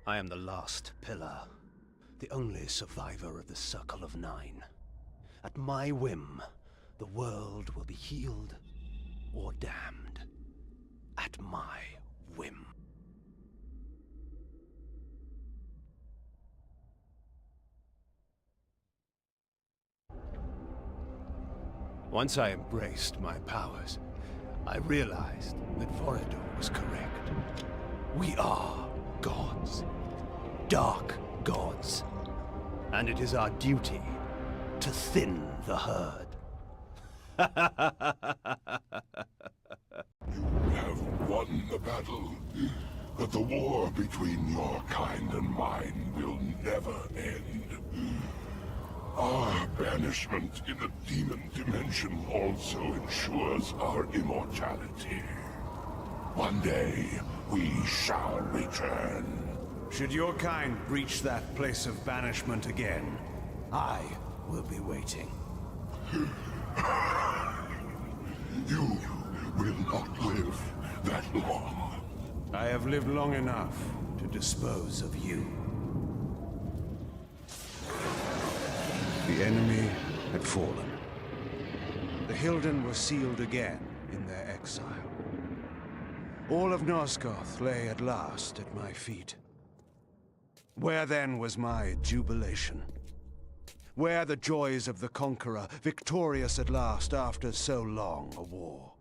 I am the last pillar, the only survivor of the Circle of Nine. At my whim, the world will be healed or damned. At my whim. Once I embraced my powers, I realized that Vorador was correct. We are gods. Dark gods. And it is our duty to thin the herd. You have won the battle, but the war between your kind and mine will never end. Our banishment in the demon dimension also ensures our immortality. One day, we shall return. Should your kind breach that place of banishment again, I will be waiting. You will not live that long. I have lived long enough to dispose of you. The enemy had fallen. The Hilden were sealed again in their exile. All of Nosgoth lay at last at my feet. Where then was my jubilation? Where the joys of the conqueror, victorious at last after so long a war?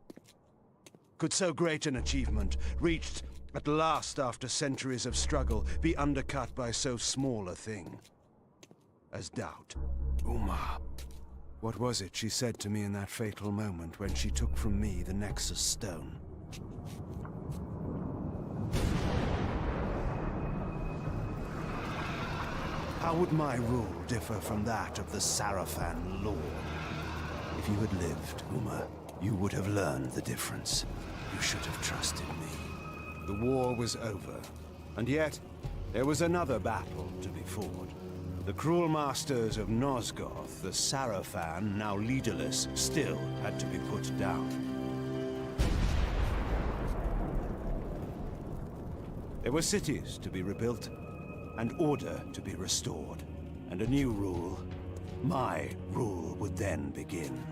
Could so great an achievement, reached at last after centuries of struggle, be undercut by so small a thing as doubt? Uma, what was it she said to me in that fatal moment when she took from me the Nexus Stone? How would my rule differ from that of the Sarafan Lord? If you had lived, Uma, you would have learned the difference. You should have trusted me. The war was over, and yet there was another battle to be fought. The cruel masters of Nosgoth, the Sarafan, now leaderless, still had to be put down. There were cities to be rebuilt, and order to be restored. And a new rule, my rule, would then begin.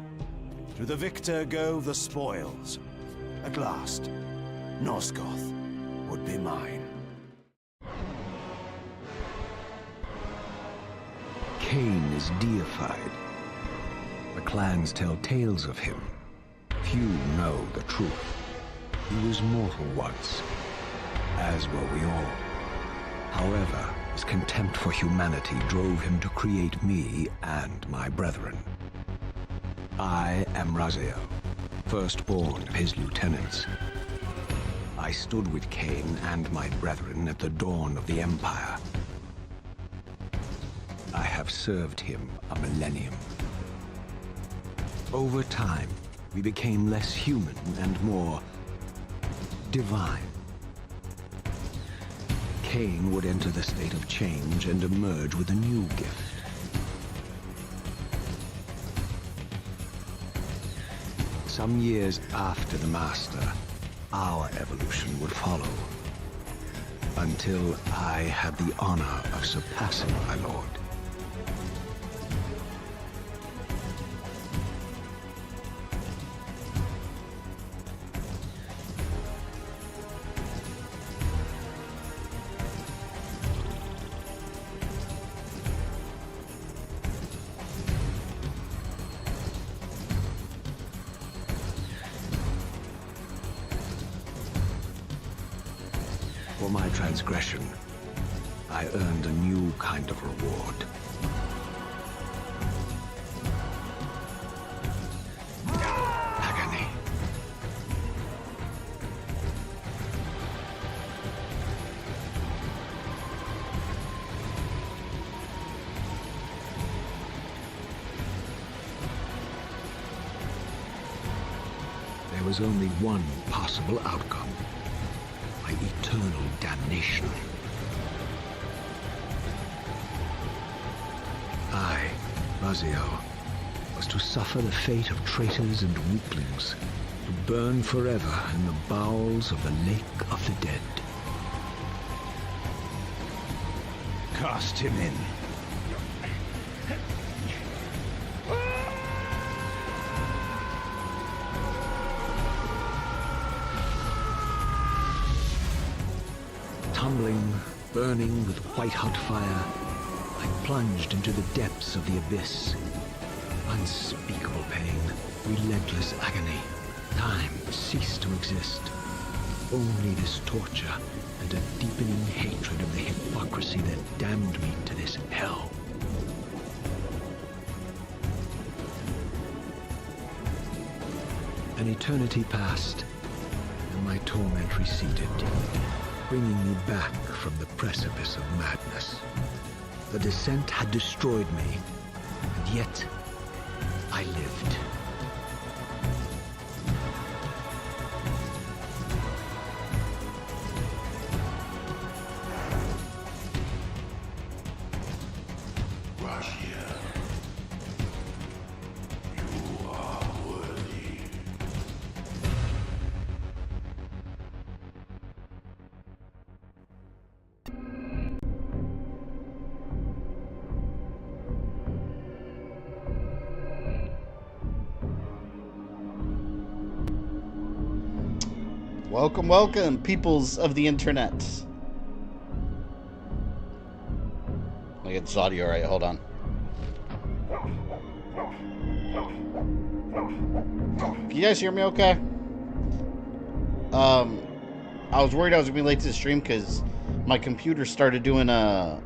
To the victor go the spoils. At last, Nosgoth would be mine. Kain is deified. The clans tell tales of him. Few know the truth. He was mortal once, as were we all. However, his contempt for humanity drove him to create me and my brethren. I am Raziel, firstborn of his lieutenants. I stood with Kain and my brethren at the dawn of the Empire. I have served him a millennium. Over time, we became less human and more divine. Kain would enter the state of change and emerge with a new gift. Some years after the Master, our evolution would follow. Until I had the honor of surpassing my lord. For my transgression, I earned a new kind of reward. Agony. There was only one possible outcome. Eternal damnation. I, Raziel, was to suffer the fate of traitors and weaklings, to burn forever in the bowels of the Lake of the Dead. cast him in. Tumbling, burning with white-hot fire, I plunged into the depths of the abyss. Unspeakable pain, relentless agony. Time ceased to exist. Only this torture and a deepening hatred of the hypocrisy that damned me to this hell. An eternity passed, and my torment receded, bringing me back from the precipice of madness. The descent had destroyed me, and yet I lived. Welcome, welcome, peoples of the internet. Let me get this audio right, hold on. Can you guys hear me okay? I was worried I was gonna be late to the stream because my computer started doing a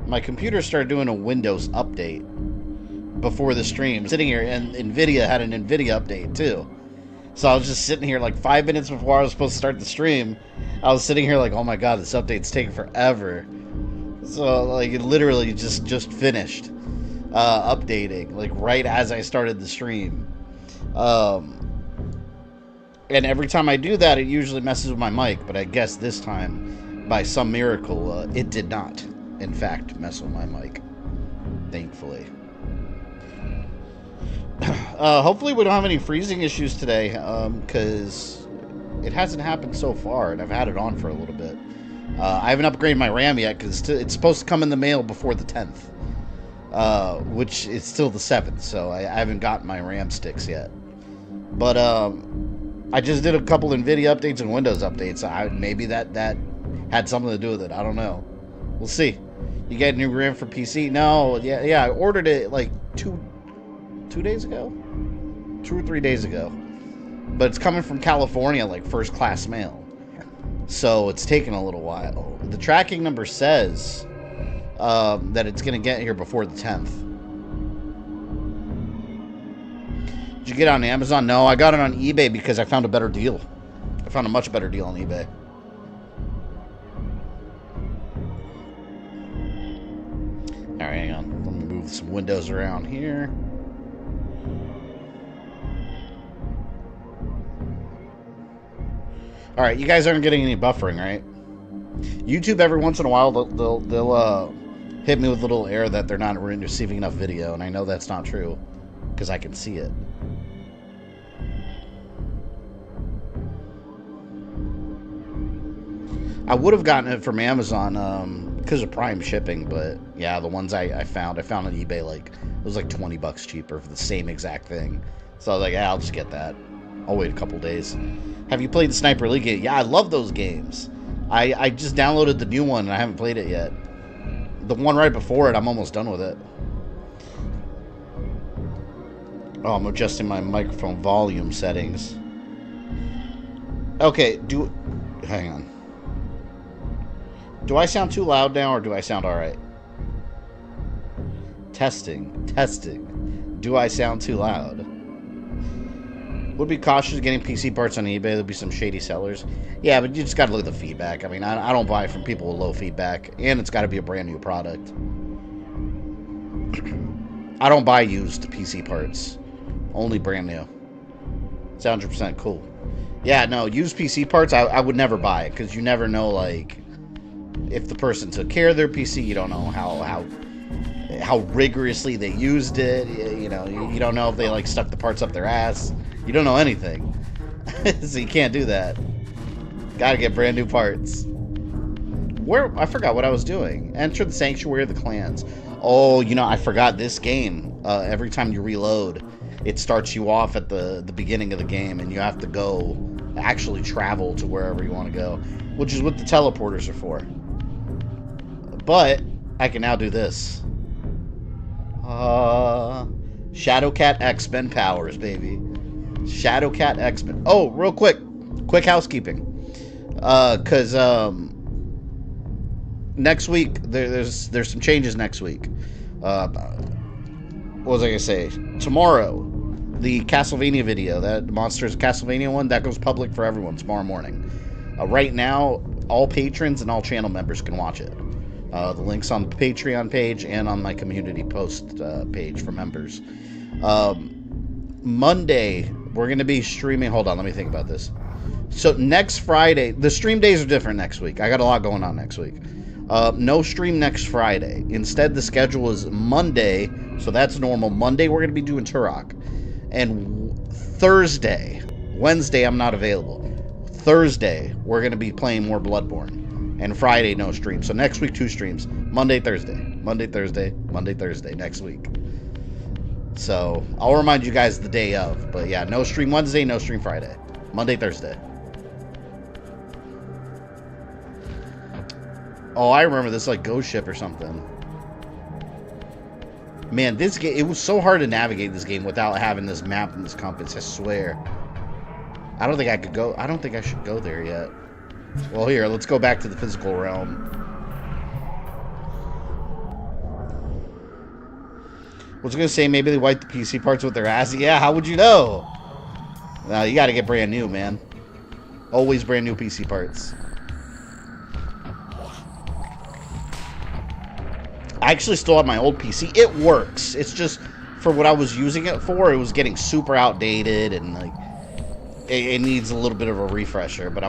Windows update before the stream. Sitting here, and Nvidia had an Nvidia update too. So I was just sitting here like 5 minutes before I was supposed to start the stream. I was sitting here like, oh my god, this update's taking forever. So like it literally just finished updating like right as I started the stream. And every time I do that, it usually messes with my mic. But I guess this time, by some miracle, it did not, in fact, mess with my mic. Thankfully. Hopefully we don't have any freezing issues today, because it hasn't happened so far, and I've had it on for a little bit. I haven't upgraded my RAM yet, because it's supposed to come in the mail before the 10th, which is still the 7th, so I haven't gotten my RAM sticks yet. But I just did a couple NVIDIA updates and Windows updates. Maybe that had something to do with it. I don't know. We'll see. You get a new RAM for PC? No, yeah, I ordered it like 2 days ago? 2 or 3 days ago. But it's coming from California, like first class mail. So it's taking a little while. The tracking number says that it's going to get here before the 10th. Did you get it on Amazon? No, I got it on eBay because I found a better deal. I found a much better deal on eBay. Alright, hang on. Let me move some windows around here. Alright, you guys aren't getting any buffering, right? YouTube, every once in a while, they'll hit me with a little error that they're not receiving enough video, and I know that's not true, because I can see it. I would have gotten it from Amazon because of Prime shipping, but yeah, the ones I found on eBay, like, it was like 20 bucks cheaper for the same exact thing. So I was like, yeah, I'll just get that. I'll wait a couple days. Have you played the Sniper Elite game? Yeah, I love those games. I just downloaded the new one and I haven't played it yet. The one right before it, I'm almost done with it. Oh, I'm adjusting my microphone volume settings. Okay, hang on. Do I sound too loud now or do I sound alright? Testing. Do I sound too loud? Would be cautious getting PC parts on eBay. There'll be some shady sellers. Yeah, but you just gotta look at the feedback. I mean, I don't buy from people with low feedback, and it's gotta be a brand new product. I don't buy used PC parts. Only brand new. It's 100% cool. Yeah, no, used PC parts, I would never buy it, because you never know, like, if the person took care of their PC. You don't know how rigorously they used it. You know, you don't know if they, like, stuck the parts up their ass. You don't know anything. So you can't do that. Gotta get brand new parts. Where? I forgot what I was doing. Enter the Sanctuary of the Clans. Oh, you know, I forgot this game. Every time you reload, it starts you off at the beginning of the game, and you have to go, actually travel to wherever you want to go, which is what the teleporters are for. But I can now do this. Shadowcat X-Men powers, baby. Shadowcat X-Men. Oh, real quick housekeeping. Cause next week there's some changes next week. What was I gonna say? Tomorrow, the Castlevania video, that Monsters Castlevania one, that goes public for everyone tomorrow morning. Right now, all patrons and all channel members can watch it. The link's on the Patreon page and on my community post page for members. Monday, we're going to be streaming. Hold on, let me think about this. So next Friday, the stream days are different next week. I got a lot going on next week. No stream next Friday. Instead, the schedule is Monday, so that's normal. Monday, we're going to be doing Turok. And Thursday, Wednesday, I'm not available. Thursday, we're going to be playing more Bloodborne. And Friday, no stream. So next week, 2 streams. Monday, Thursday. Monday, Thursday. Monday, Thursday. Next week. So I'll remind you guys the day of. But yeah, no stream Wednesday, no stream Friday. Monday, Thursday. Oh, I remember this, like Ghost Ship or something. Man, this game, it was so hard to navigate this game without having this map and this compass, I swear. I don't think I could go. I don't think I should go there yet. Well, here, let's go back to the physical realm. Was I going to say maybe they wipe the PC parts with their ass? Yeah, how would you know? No, you got to get brand new, man. Always brand new PC parts. I actually still have my old PC. It works. It's just, for what I was using it for, it was getting super outdated and, like, it needs a little bit of a refresher. But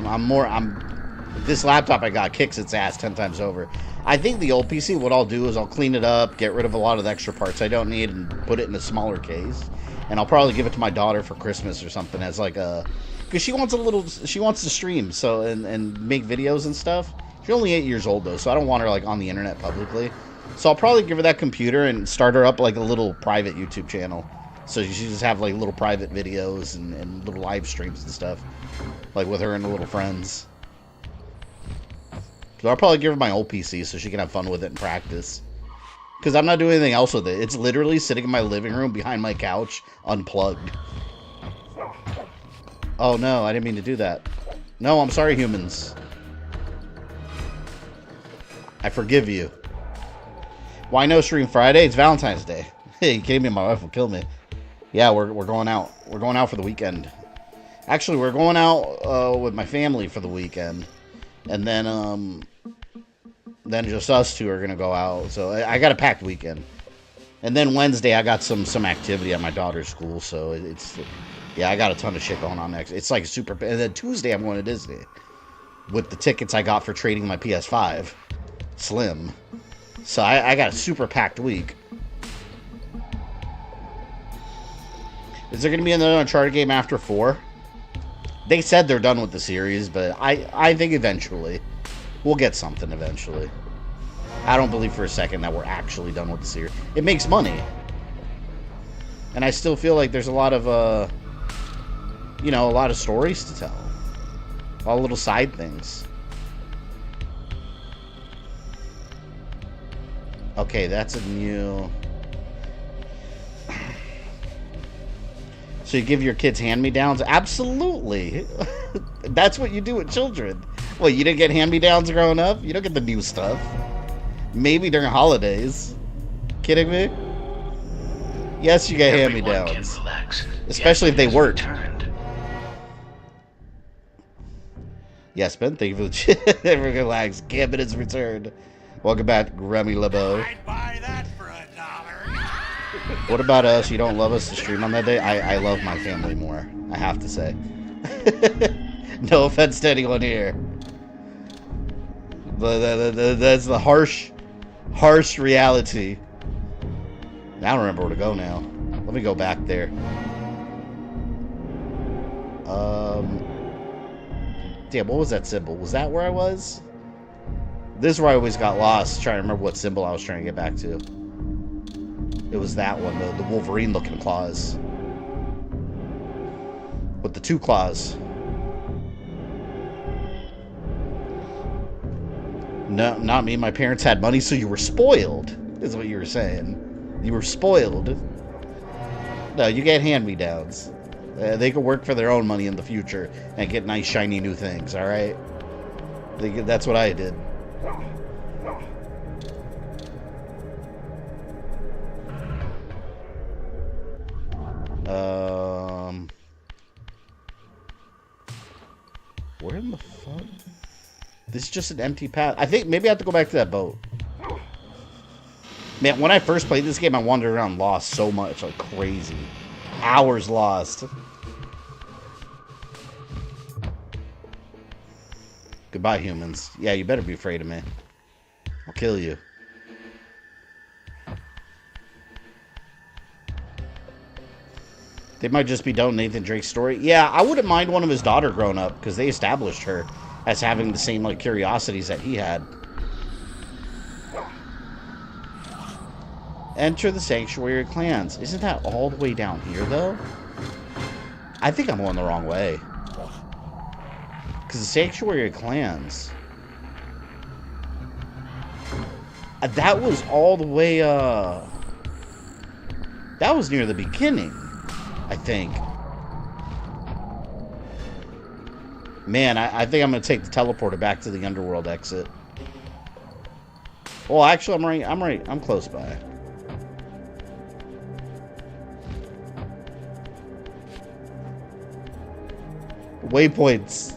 this laptop I got kicks its ass 10 times over. I think the old PC, what I'll do is I'll clean it up, get rid of a lot of the extra parts I don't need, and put it in a smaller case. And I'll probably give it to my daughter for Christmas or something as like a, because she wants to stream so and make videos and stuff. She's only 8 years old though, so I don't want her like on the internet publicly. So I'll probably give her that computer and start her up like a little private YouTube channel. So she just have like little private videos and little live streams and stuff, like with her and the little friends. So I'll probably give her my old PC so she can have fun with it and practice. Because I'm not doing anything else with it. It's literally sitting in my living room behind my couch, unplugged. Oh no, I didn't mean to do that. No, I'm sorry, humans. I forgive you. Why no stream Friday? It's Valentine's Day. Hey, you kidding me? My wife will kill me. Yeah, we're going out. We're going out for the weekend. Actually, we're going out with my family for the weekend. And then just us two are going to go out. So I got a packed weekend. And then Wednesday, I got some activity at my daughter's school. So it's, yeah, I got a ton of shit going on next. It's like super. And then Tuesday, I'm going to Disney with the tickets I got for trading my PS5 Slim. So I got a super packed week. Is there going to be another Uncharted game after 4? They said they're done with the series, but I think eventually. We'll get something eventually. I don't believe for a second that we're actually done with the series. It makes money. And I still feel like there's a lot of, you know, a lot of stories to tell. All little side things. Okay, that's a new... So you give your kids hand-me-downs? Absolutely. That's what you do with children. Well, you didn't get hand-me-downs growing up? You don't get the new stuff. Maybe during holidays. Kidding me? Yes, you get hand-me-downs. Especially if they work. Yes, Ben, thank you for the chat. Everyone relax. Gambit is returned. Welcome back, Remy LeBeau. I'd buy that for $1. What about us? You don't love us to stream on that day? I love my family more, I have to say. No offense to anyone here. But that's the harsh reality. I don't remember where to go now. Let me go back there. Damn, what was that symbol? Was that where I was? This is where I always got lost, trying to remember what symbol I was trying to get back to. It was that one, the Wolverine-looking claws. With the 2 claws. No, not me. My parents had money, so you were spoiled, is what you were saying. You were spoiled. No, you get hand-me-downs. They could work for their own money in the future and get nice, shiny new things, alright? That's what I did. Where in the fuck? This is just an empty path. I think maybe I have to go back to that boat. Man, when I first played this game, I wandered around lost so much, like crazy. Hours lost. Goodbye, humans. Yeah, you better be afraid of me. I'll kill you. They might just be done with Nathan Drake's story. Yeah, I wouldn't mind one of his daughter growing up, because they established her as having the same like curiosities that he had. Enter the Sanctuary of Clans. Isn't that all the way down here, though? I think I'm going the wrong way. Because the Sanctuary of Clans... that was all the way, that was near the beginning, I think. Man, I think I'm going to take the teleporter back to the Underworld exit. Well, actually, I'm close by. Waypoints.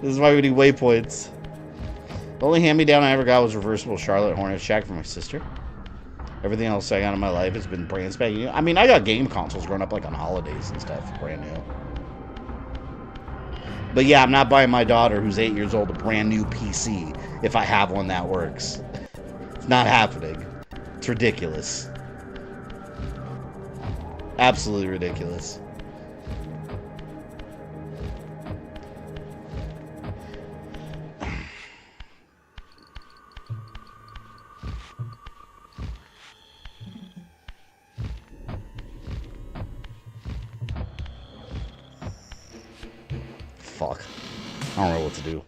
This is why we need waypoints. The only hand-me-down I ever got was reversible Charlotte Hornet Shack from my sister. Everything else I got in my life has been brand spanking new. I mean, I got game consoles growing up like on holidays and stuff, brand new. But yeah, I'm not buying my daughter, who's 8 years old, a brand new PC if I have one that works. It's not happening. It's ridiculous. Absolutely ridiculous. Fuck. I don't know what to do.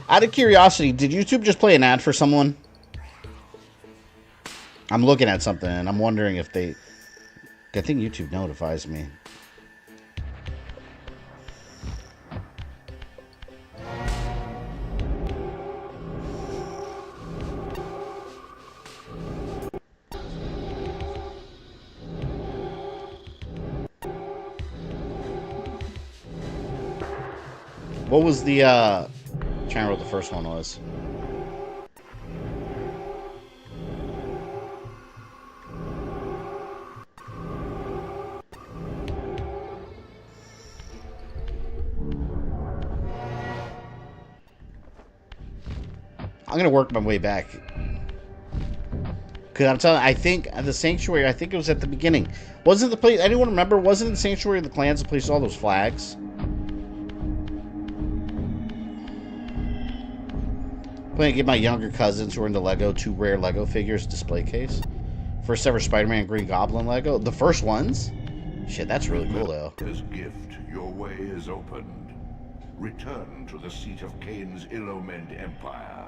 Out of curiosity, did YouTube just play an ad for someone? I'm looking at something and I'm wondering if they... I think YouTube notifies me. What was the, I'm trying to remember what the first one was. I'm gonna work my way back. Cause I'm telling you, I think the Sanctuary, I think it was at the beginning. Wasn't the place, anyone remember, wasn't the Sanctuary of the Clans the place with all those flags? I'm going to give my younger cousins who are into Lego 2 rare Lego figures display case. First ever Spider-Man Green Goblin Lego. The first ones? Shit, that's really cool though. As gift, your way is opened. Return to the seat of Kain's ill-omened empire.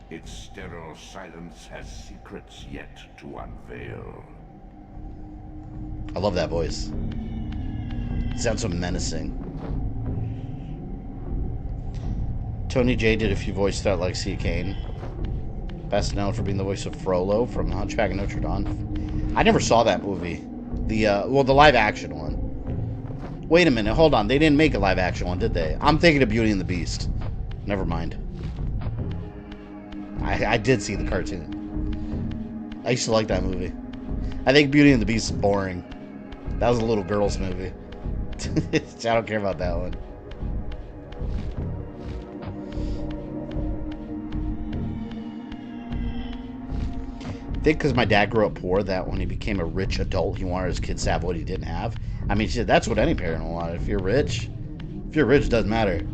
Its sterile silence has secrets yet to unveil. I love that voice. It sounds so menacing. Tony J did a few voices that Legacy of Kain. Best known for being the voice of Frollo from Hunchback of Notre Dame. I never saw that movie. Well, the live action one. Wait a minute, hold on. They didn't make a live action one, did they? I'm thinking of Beauty and the Beast. Never mind. I did see the cartoon. I used to like that movie. I think Beauty and the Beast is boring. That was a little girl's movie. I don't care about that one. I think because my dad grew up poor, that when he became a rich adult, he wanted his kids to have what he didn't have. I mean, shit, that's what any parent will want. If you're rich, it doesn't matter.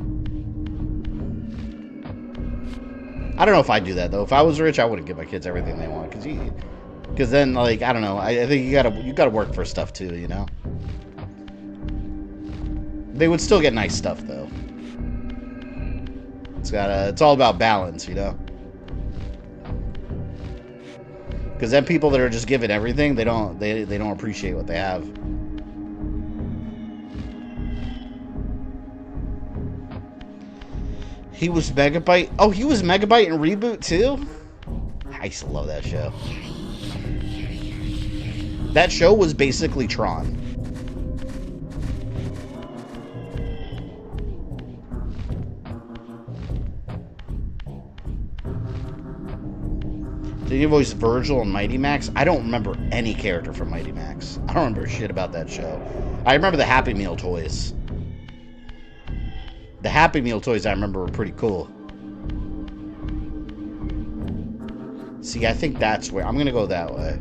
I don't know if I'd do that, though. If I was rich, I wouldn't give my kids everything they want. Because then, like, I don't know. I think you gotta work for stuff, too, you know? They would still get nice stuff, though. It's all about balance, you know? Because then people that are just given everything, they don't appreciate what they have. He was Megabyte. Oh, he was Megabyte in Reboot too? I used to love that show. That show was basically Tron. Did you voice Virgil and Mighty Max? I don't remember any character from Mighty Max. I don't remember shit about that show. I remember the Happy Meal toys. The Happy Meal toys I remember were pretty cool. See, I think that's where... I'm going to go that way.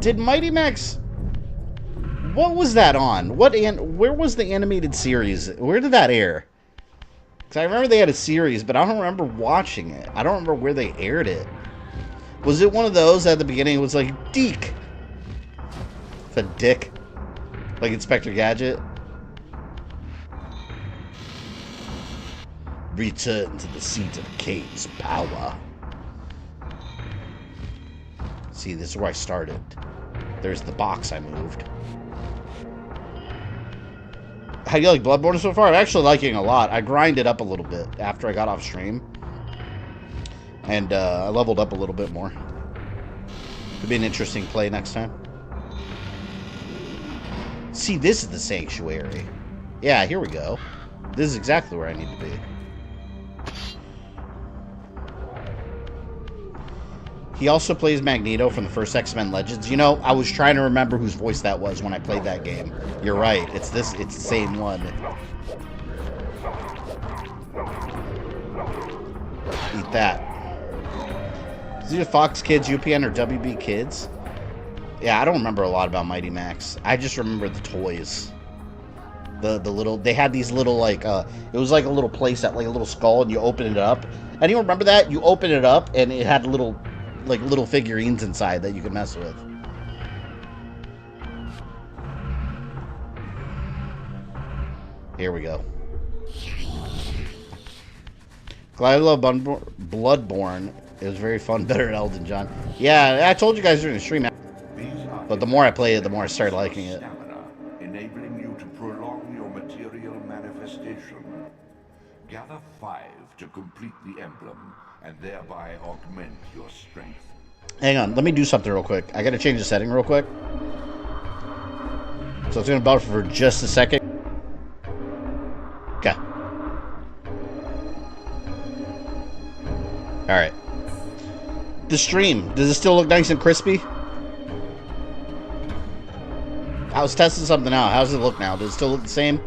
Did Mighty Max... What was that on? Where was the animated series? Where did that air? Because I remember they had a series, but I don't remember watching it. I don't remember where they aired it. Was it one of those at the beginning? It was like, Deke. It's a dick. Like Inspector Gadget. Return to the seat of Kain's power. See, this is where I started. There's the box I moved. How do you like Bloodborne so far? I'm actually liking it a lot. I grinded up a little bit after I got off stream. And I leveled up a little bit more. It'll be an interesting play next time. See, this is the sanctuary. Yeah, here we go. This is exactly where I need to be. He also plays Magneto from the first X-Men Legends. You know, I was trying to remember whose voice that was when I played that game. You're right. It's the same one. Eat that. Is it Fox Kids, UPN, or WB Kids? Yeah, I don't remember a lot about Mighty Max. I just remember the toys. The little... They had these little, like... it was like a little playset, like a little skull, and you open it up. Anyone remember that? You open it up, and it had little... like little figurines inside that you could mess with. Here we go. Glad I love Bloodborne. It was very fun, better than Elden John. Yeah, I told you guys during the stream. But the more I play it, the more I started liking it. Enabling you to prolong your material manifestation. Gather 5 to complete the emblem, and thereby augment your strength. Hang on, let me do something real quick. I gotta change the setting real quick. So it's gonna buffer for just a second. Okay. Alright. The stream, does it still look nice and crispy? I was testing something out. How does it look now? Does it still look the same?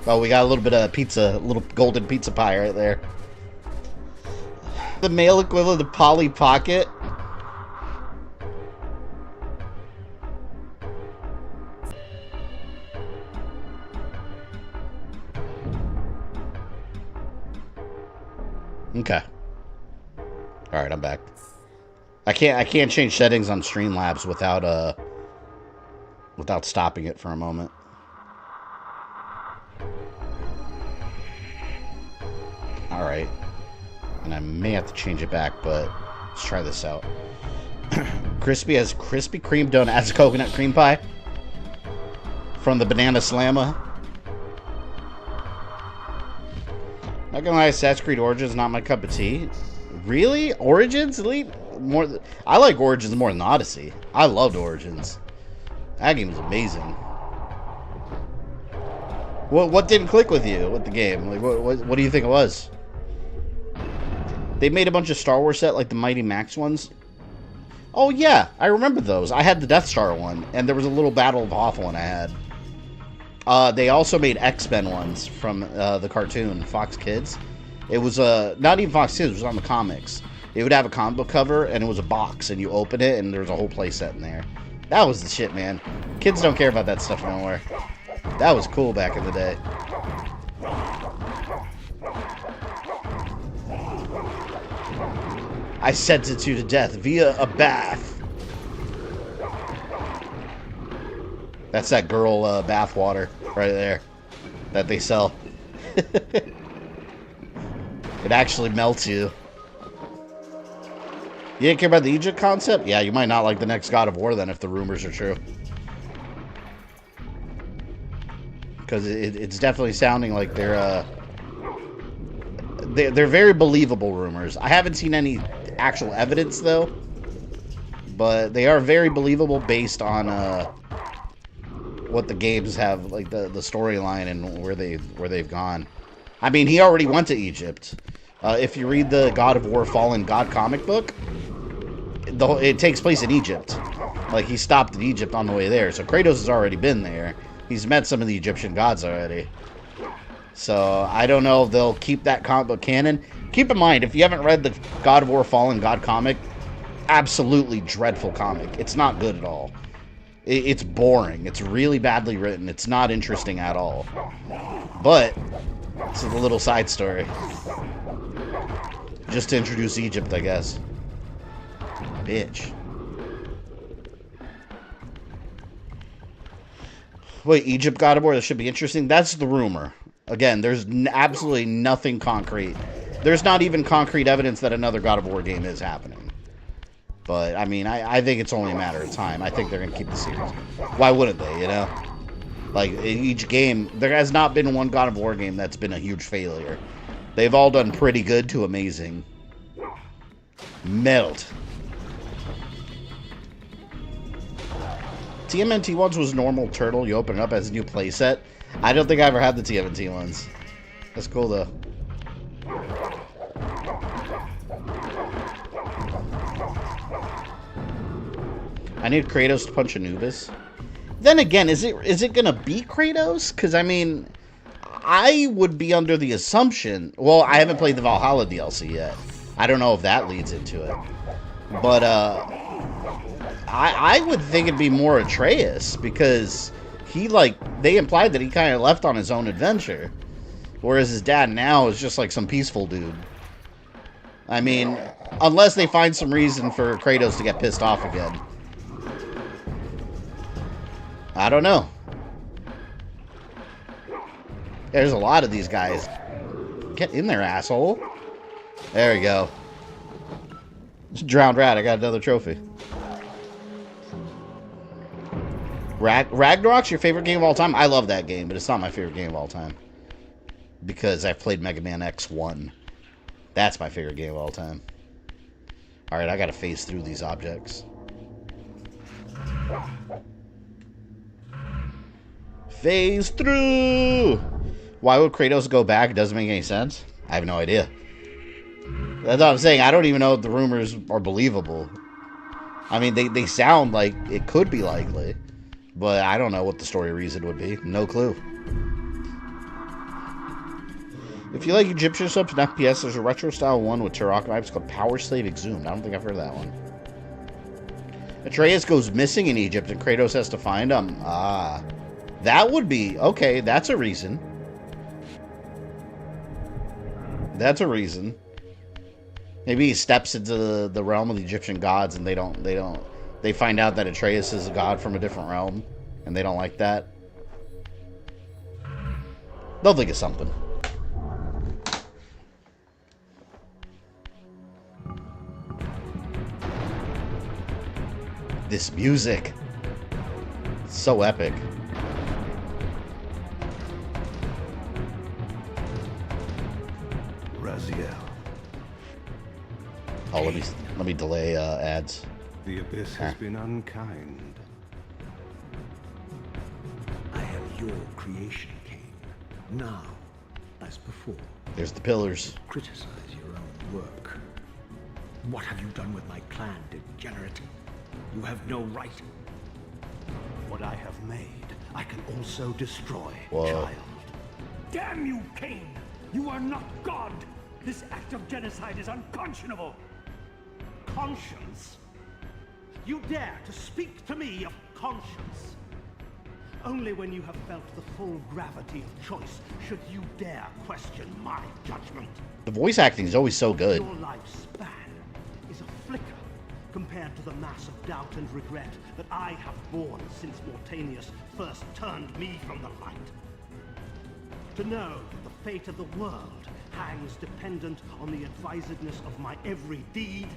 Oh, we got a little bit of pizza, a little golden pizza pie right there. The male equivalent of Polly Pocket. Okay. All right, I'm back. I can't change settings on Streamlabs without stopping it for a moment. Alright. And I may have to change it back, but let's try this out. Crispy as Krispy Kreme donut as a coconut cream pie. From the Banana Slamma. Not gonna lie, Assassin's Creed Origins not my cup of tea. Really? Origins? Elite? I like Origins more than Odyssey. I loved Origins. That game was amazing. What didn't click with you with the game? Like what do you think it was? They made a bunch of Star Wars set, like the Mighty Max ones. Oh yeah, I remember those. I had the Death Star one, and there was a little Battle of Hoth one I had. They also made X-Men ones from the cartoon, Fox Kids. It was not even Fox Kids, it was on the comics. It would have a comic book cover, and it was a box, and you open it, and there's a whole play set in there. That was the shit, man. Kids don't care about that stuff anymore. That was cool back in the day. I sentence you to death via a bath. That's that girl bath water right there that they sell. It actually melts you. You didn't care about the Egypt concept? Yeah, you might not like the next God of War then if the rumors are true. Because it's definitely sounding like they're very believable rumors. I haven't seen any actual evidence though, but they are very believable based on what the games have, like the storyline and where they've gone. I mean, he already went to Egypt. If you read the God of War Fallen God comic book, it takes place in Egypt. Like, he stopped in Egypt on the way there. So Kratos has already been there. He's met some of the Egyptian gods already. So I don't know if they'll keep that comic book canon. Keep in mind, if you haven't read the God of War Fallen God comic, absolutely dreadful comic. It's not good at all. It's boring. It's really badly written. It's not interesting at all. But it's a little side story. Just to introduce Egypt, I guess. Bitch. Wait, Egypt God of War? That should be interesting. That's the rumor. Again, there's absolutely nothing concrete. There's not even concrete evidence that another God of War game is happening. But, I mean, I think it's only a matter of time. I think they're going to keep the series. Why wouldn't they, you know? Like, in each game, there has not been one God of War game that's been a huge failure. They've all done pretty good to amazing. Melt. TMNT ones was normal turtle. You open it up as a new playset. I don't think I ever had the TMNT ones. That's cool, though. I need Kratos to punch Anubis. Then again, is it gonna be Kratos? Because, I mean, I would be under the assumption... Well, I haven't played the Valhalla DLC yet. I don't know if that leads into it. But, I would think it'd be more Atreus, because he, like, they implied that he kind of left on his own adventure. Whereas his dad now is just like some peaceful dude. I mean, unless they find some reason for Kratos to get pissed off again. I don't know. There's a lot of these guys. Get in there, asshole. There we go. Drowned rat, I got another trophy. Ragnarok's your favorite game of all time? I love that game, but it's not my favorite game of all time. Because I've played Mega Man X1. That's my favorite game of all time. Alright, I gotta phase through these objects. Phase through! Why would Kratos go back? It doesn't make any sense. I have no idea. That's what I'm saying. I don't even know if the rumors are believable. I mean, they sound like it could be likely. But I don't know what the story reason would be. No clue. If you like Egyptian subs and FPS, there's a retro-style one with Turok vibes called Power Slave Exhumed. I don't think I've heard of that one. Atreus goes missing in Egypt and Kratos has to find him. Ah. That would be... Okay, that's a reason. That's a reason. Maybe he steps into the realm of the Egyptian gods and they find out that Atreus is a god from a different realm and they don't like that. They'll think of something. This music. It's so epic. Raziel. Oh, let me delay ads. The abyss has been unkind. I am your creation, Cain. Now, as before. There's the pillars. Criticize your own work. What have you done with my clan, degenerate? You have no right. What I have made, I can also destroy, Whoa. child. Damn you, Cain! You are not God! This act of genocide is unconscionable! Conscience? You dare to speak to me of conscience? Only when you have felt the full gravity of choice should you dare question my judgment. The voice acting is always so good. Your lifespan is compared to the mass of doubt and regret that I have borne since Mortanius first turned me from the light. To know that the fate of the world hangs dependent on the advisedness of my every deed?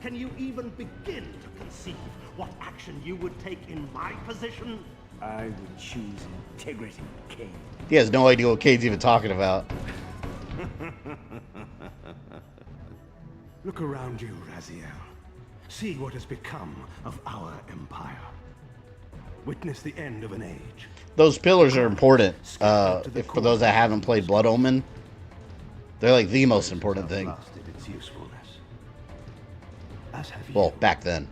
Can you even begin to conceive what action you would take in my position? I would choose integrity, Kain. He has no idea what Kane's even talking about. Look around you, Raziel. See what has become of our empire. Witness the end of an age. Those pillars are important. For those that haven't played Blood Omen, they're like the most important thing. Its usefulness. As have you. Well, back then.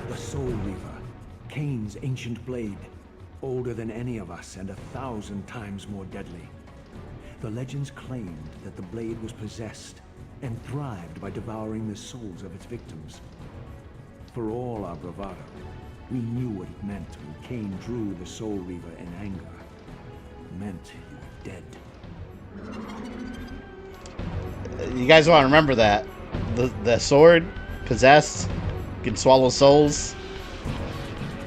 The Soul Reaver, Kain's ancient blade, older than any of us and 1,000 times more deadly. The legends claimed that the blade was possessed and thrived by devouring the souls of its victims. For all our bravado, we knew what it meant when Kain drew the Soul Reaver in anger. It meant you were dead. You guys want to remember that. The sword, possessed, can swallow souls.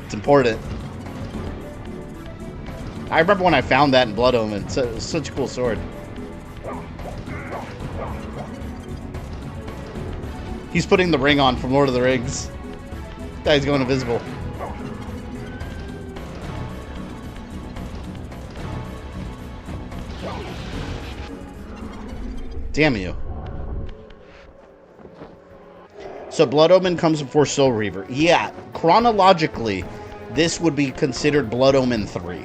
It's important. I remember when I found that in Blood Omen. It's such a cool sword. He's putting the ring on from Lord of the Rings. Guy's going invisible. Damn you. So Blood Omen comes before Soul Reaver. Yeah, chronologically, this would be considered Blood Omen 3.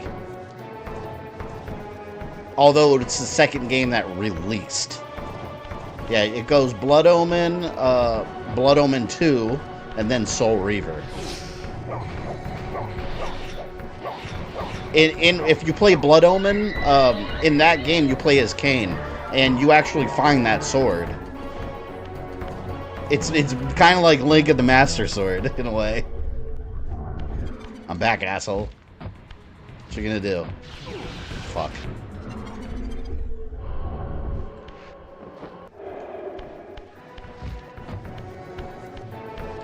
Although it's the second game that released. Yeah, it goes Blood Omen, Blood Omen 2, and then Soul Reaver. If you play Blood Omen, in that game you play as Kain, and you actually find that sword. It's kind of like Link of the Master Sword, in a way. I'm back, asshole. What you gonna do? Fuck.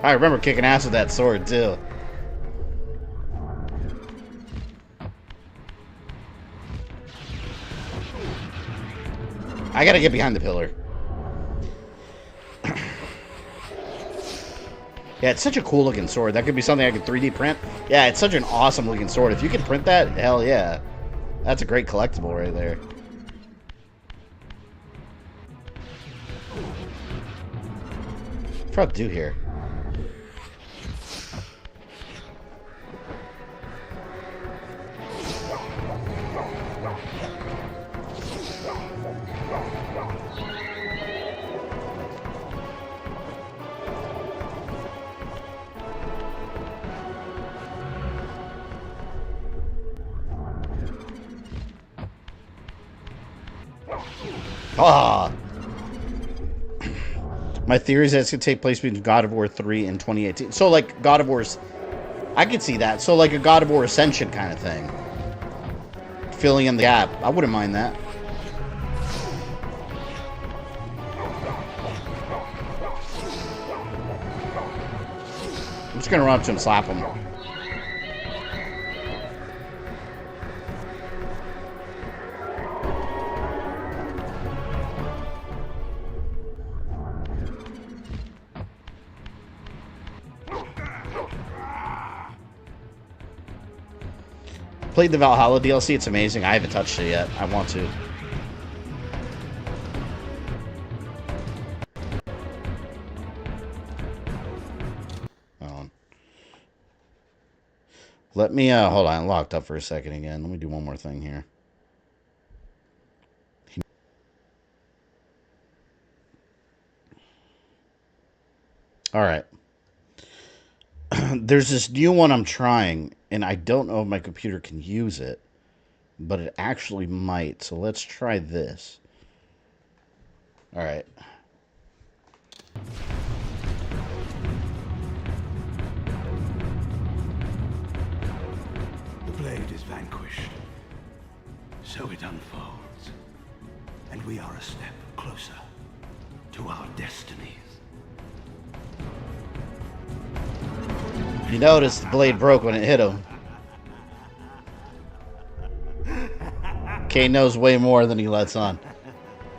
I remember kicking ass with that sword, too. I gotta get behind the pillar. Yeah, it's such a cool looking sword. That could be something I could 3D print. Yeah, it's such an awesome looking sword. If you can print that, hell yeah. That's a great collectible right there. What's what to do here? Ah! My theory is that it's going to take place between God of War 3 and 2018. So, like, God of War's... I could see that. So, like, a God of War Ascension kind of thing. Filling in the gap. I wouldn't mind that. I'm just going to run up to him and slap him. Played the Valhalla DLC. It's amazing. I haven't touched it yet. I want to. Let me, hold on. Locked up for a second again. Let me do one more thing here. All right. There's this new one I'm trying, and I don't know if my computer can use it, but it actually might. So let's try this. All right. The blade is vanquished. So it unfolds. And we are a step closer to our destinies. You noticed the blade broke when it hit him. Kain knows way more than he lets on.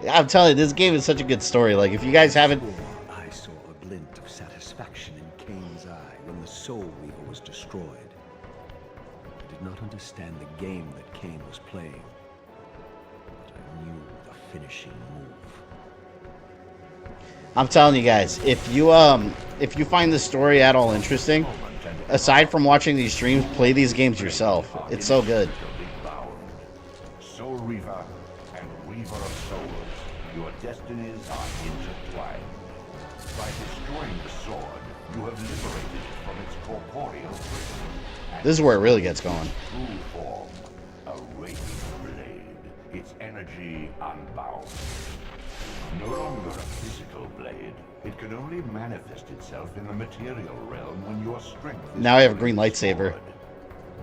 I'm telling you, this game is such a good story. Like, if you guys haven't... I saw a glint of satisfaction in Kain's eye when the Soul Reaver was destroyed. I did not understand the game that Kain was playing, but I knew the finishing move. I'm telling you guys, if you find the story at all interesting, aside from watching these streams, play these games yourself. It's so good. Soul Reaver and Reaver of Souls, your destinies are intertwined. By destroying the sword, you have liberated it from its corporeal prison. This is where it really gets going. True form, a raging blade, its energy unbound. No longer a physical blade, it can only manifest itself in the material realm when your strength is Now I have a green lightsaber. restored.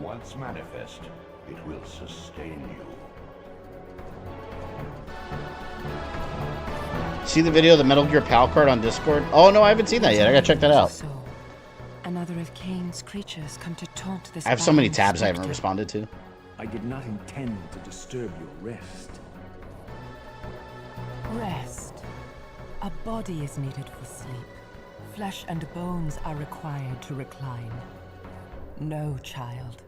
Once manifest, it will sustain you. See the video of the Metal Gear PAL card on Discord? Oh no, I haven't seen that yet. I gotta check that out. So, another of Kain's creatures come to taunt this. I have so many barren tabs I haven't spectre. responded to. I did not intend to disturb your rest. Rest. A body is needed for sleep. Flesh and bones are required to recline. No, child.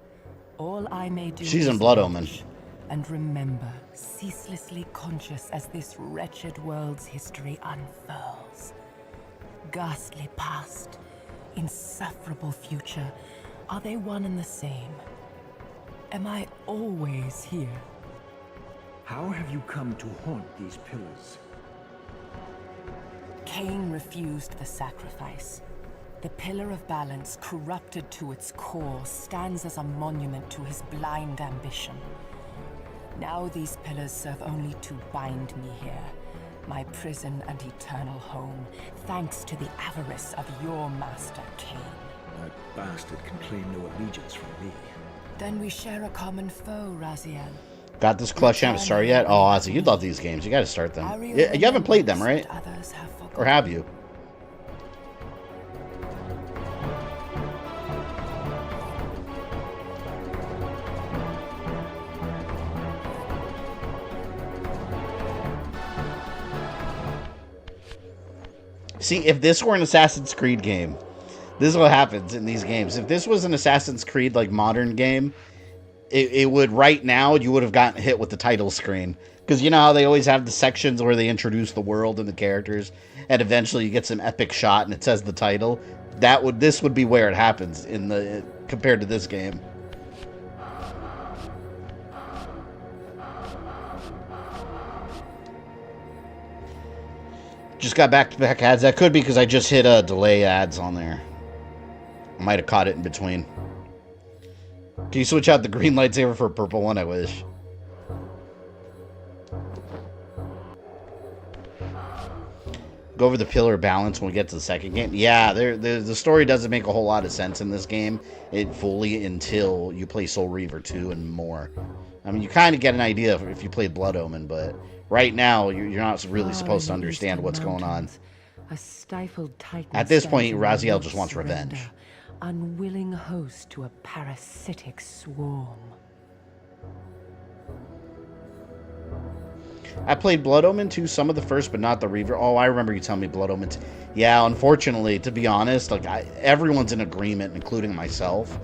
All I may do She's is in Blood Omen. watch and remember, ceaselessly conscious as this wretched world's history unfurls. Ghastly past, insufferable future, are they one and the same? Am I always here? How have you come to haunt these pillars? Kain refused the sacrifice. The pillar of balance, corrupted to its core, stands as a monument to his blind ambition. Now these pillars serve only to bind me here, my prison and eternal home, thanks to the avarice of your master, Kain. That bastard can claim no allegiance from me. Then we share a common foe, Raziel. Got this clutch haven't started yet? Oh, Ozzy, you love these games. You gotta start them. You haven't played them, right? Others have forgotten. Or have you? See, if this were an Assassin's Creed game, this is what happens in these games. If this was an Assassin's Creed, like, modern game, it would, right now, you would have gotten hit with the title screen. Because you know how they always have the sections where they introduce the world and the characters, and eventually you get some epic shot and it says the title? This would be where it happens in the compared to this game. Just got back-to-back ads. That could be because I just hit delay ads on there. I might have caught it in between. Can you switch out the green lightsaber for a purple one? I wish. Go over the pillar balance when we get to the second game. Yeah, the story doesn't make a whole lot of sense in this game. It fully until you play Soul Reaver 2 and more. I mean, you kind of get an idea if you played Blood Omen, but right now you're not really supposed to understand what's going on. A stifled titan At this point, stands in Raziel mute just wants revenge. surrender, unwilling host to a parasitic swarm. I played Blood Omen 2, some of the first, but not the Reaver. Oh, I remember you telling me Blood Omen 2. Yeah, unfortunately, to be honest, like everyone's in agreement, including myself,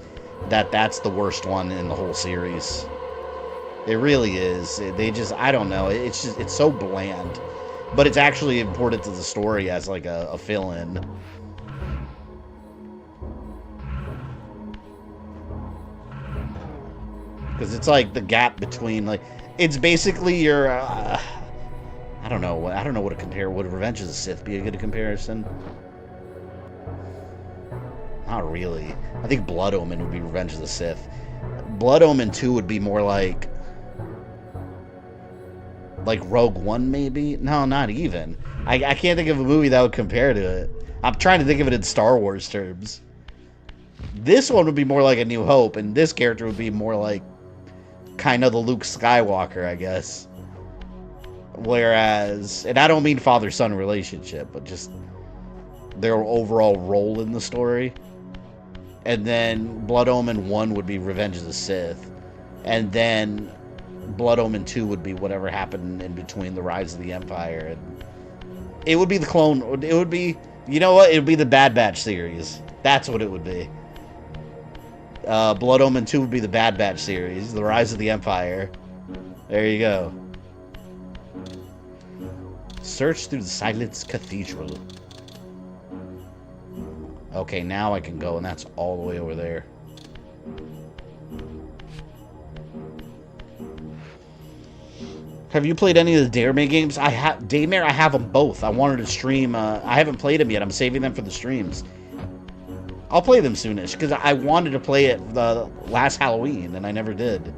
that that's the worst one in the whole series. It really is. They just, I don't know. It's just, it's so bland. But it's actually important to the story as like a fill-in. Because it's like the gap between, like, it's basically your, I don't know what to compare. Would Revenge of the Sith be a good comparison? Not really. I think Blood Omen would be Revenge of the Sith. Blood Omen 2 would be more like Rogue One, maybe? No, not even. I can't think of a movie that would compare to it. I'm trying to think of it in Star Wars terms. This one would be more like A New Hope, and this character would be more like kind of the Luke Skywalker, I guess. Whereas, and I don't mean father-son relationship, but just their overall role in the story. And then Blood Omen 1 would be Revenge of the Sith. And then Blood Omen 2 would be whatever happened in between the Rise of the Empire. And it would be the clone. It would be, you know what? It would be the Bad Batch series. That's what it would be. Blood Omen 2 would be the Bad Batch series. The Rise of the Empire. There you go. Search through the Silence Cathedral. Okay, now I can go, and that's all the way over there. Have you played any of the Daремare games? I have Daymare. I have them both. I wanted to stream. I haven't played them yet. I'm saving them for the streams. I'll play them soonish because I wanted to play it the last Halloween, and I never did.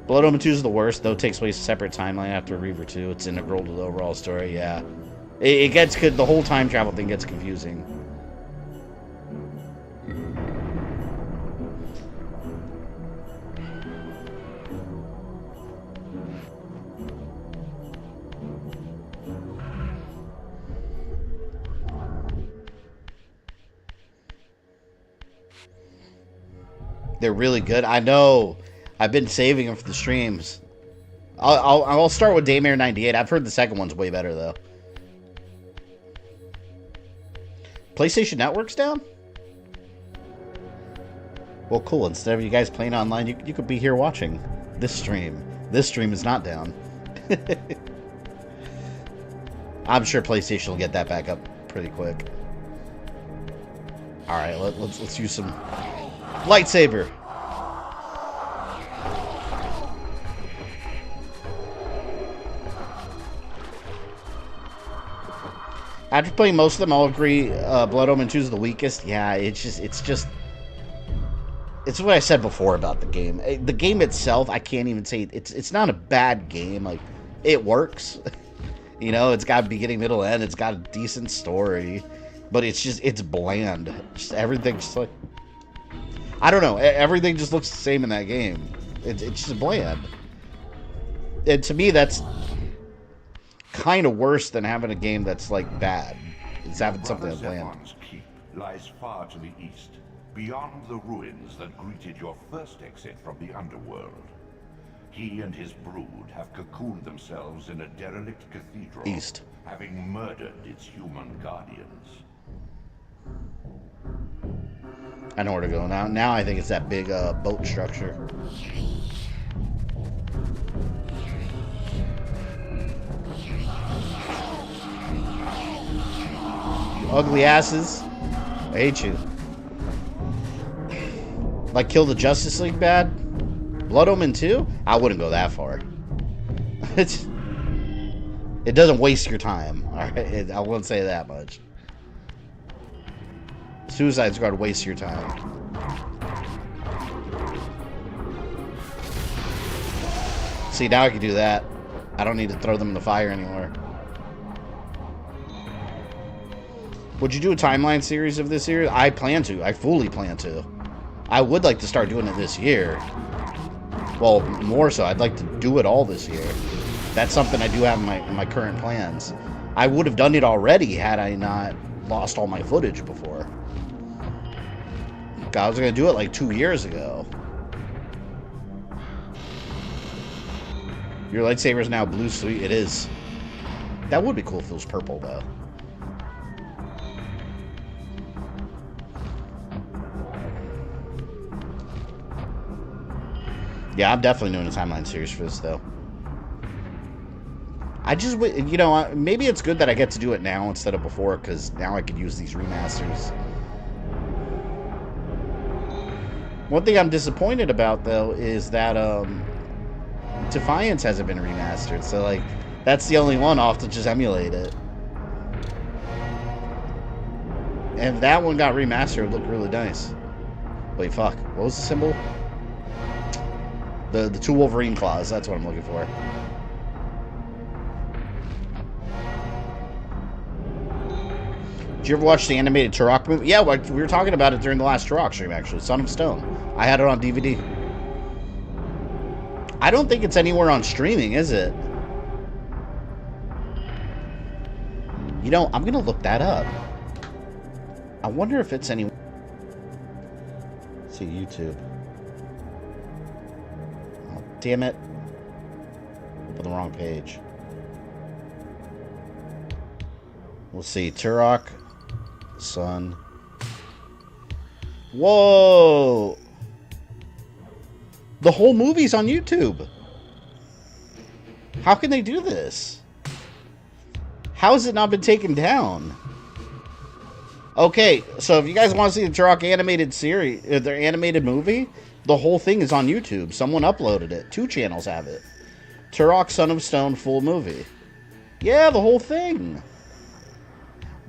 Blood Omen 2 is the worst, though. It takes place a separate timeline after Reaver 2. It's integral to the overall story. Yeah, it gets good. The whole time travel thing gets confusing. They're really good. I know. I've been saving them for the streams. I'll start with Daymare 98. I've heard the second one's way better, though. PlayStation Network's down? Well, cool. Instead of you guys playing online, you could be here watching this stream. This stream is not down. I'm sure PlayStation will get that back up pretty quick. Alright, let's use some lightsaber. After playing most of them, I'll agree Blood Omen 2 is the weakest. Yeah, it's what I said before about the game. The game itself, I can't even say it's not a bad game. Like, it works. You know, it's got beginning, middle, end. It's got a decent story, but it's bland. Just everything's just like, I don't know. Everything just looks the same in that game. It's just bland. And to me, that's kind of worse than having a game that's like bad. It's having something that's bland. Zephon's keep lies far to the east, beyond the ruins that greeted your first exit from the underworld. He and his brood have cocooned themselves in a derelict cathedral, East, having murdered its human guardians. I know where to go now. Now I think it's that big boat structure. Ugly asses. I hate you. Like, kill the Justice League bad? Blood Omen 2? I wouldn't go that far. It doesn't waste your time. Alright, I won't say that much. Suicide Squad wastes your time. See, now I can do that. I don't need to throw them in the fire anymore. Would you do a timeline series of this year? I plan to. I fully plan to. I would like to start doing it this year. Well, more so. I'd like to do it all this year. That's something I do have in my current plans. I would have done it already had I not lost all my footage before. I was going to do it like 2 years ago. Your lightsaber is now blue, sweet. It is. That would be cool if it was purple, though. Yeah, I'm definitely doing a timeline series for this, though. I just, you know, maybe it's good that I get to do it now instead of before, because now I could use these remasters. One thing I'm disappointed about, though, is that Defiance hasn't been remastered, so, like, that's the only one off to just emulate it. And if that one got remastered, it would look really nice. Wait, fuck. What was the symbol? The two Wolverine claws, that's what I'm looking for. Did you ever watch the animated Turok movie? Yeah, we were talking about it during the last Turok stream, actually. Son of Stone. I had it on DVD. I don't think it's anywhere on streaming, is it? You know, I'm gonna look that up. I wonder if it's any... Let's see, YouTube. Oh, damn it. Open the wrong page. We'll see. Turok. Son. Whoa! The whole movie's on YouTube. How can they do this? How has it not been taken down? Okay, so if you guys want to see the Turok animated series, their animated movie, the whole thing is on YouTube. Someone uploaded it. 2 channels have it. Turok Son of Stone full movie. Yeah, the whole thing.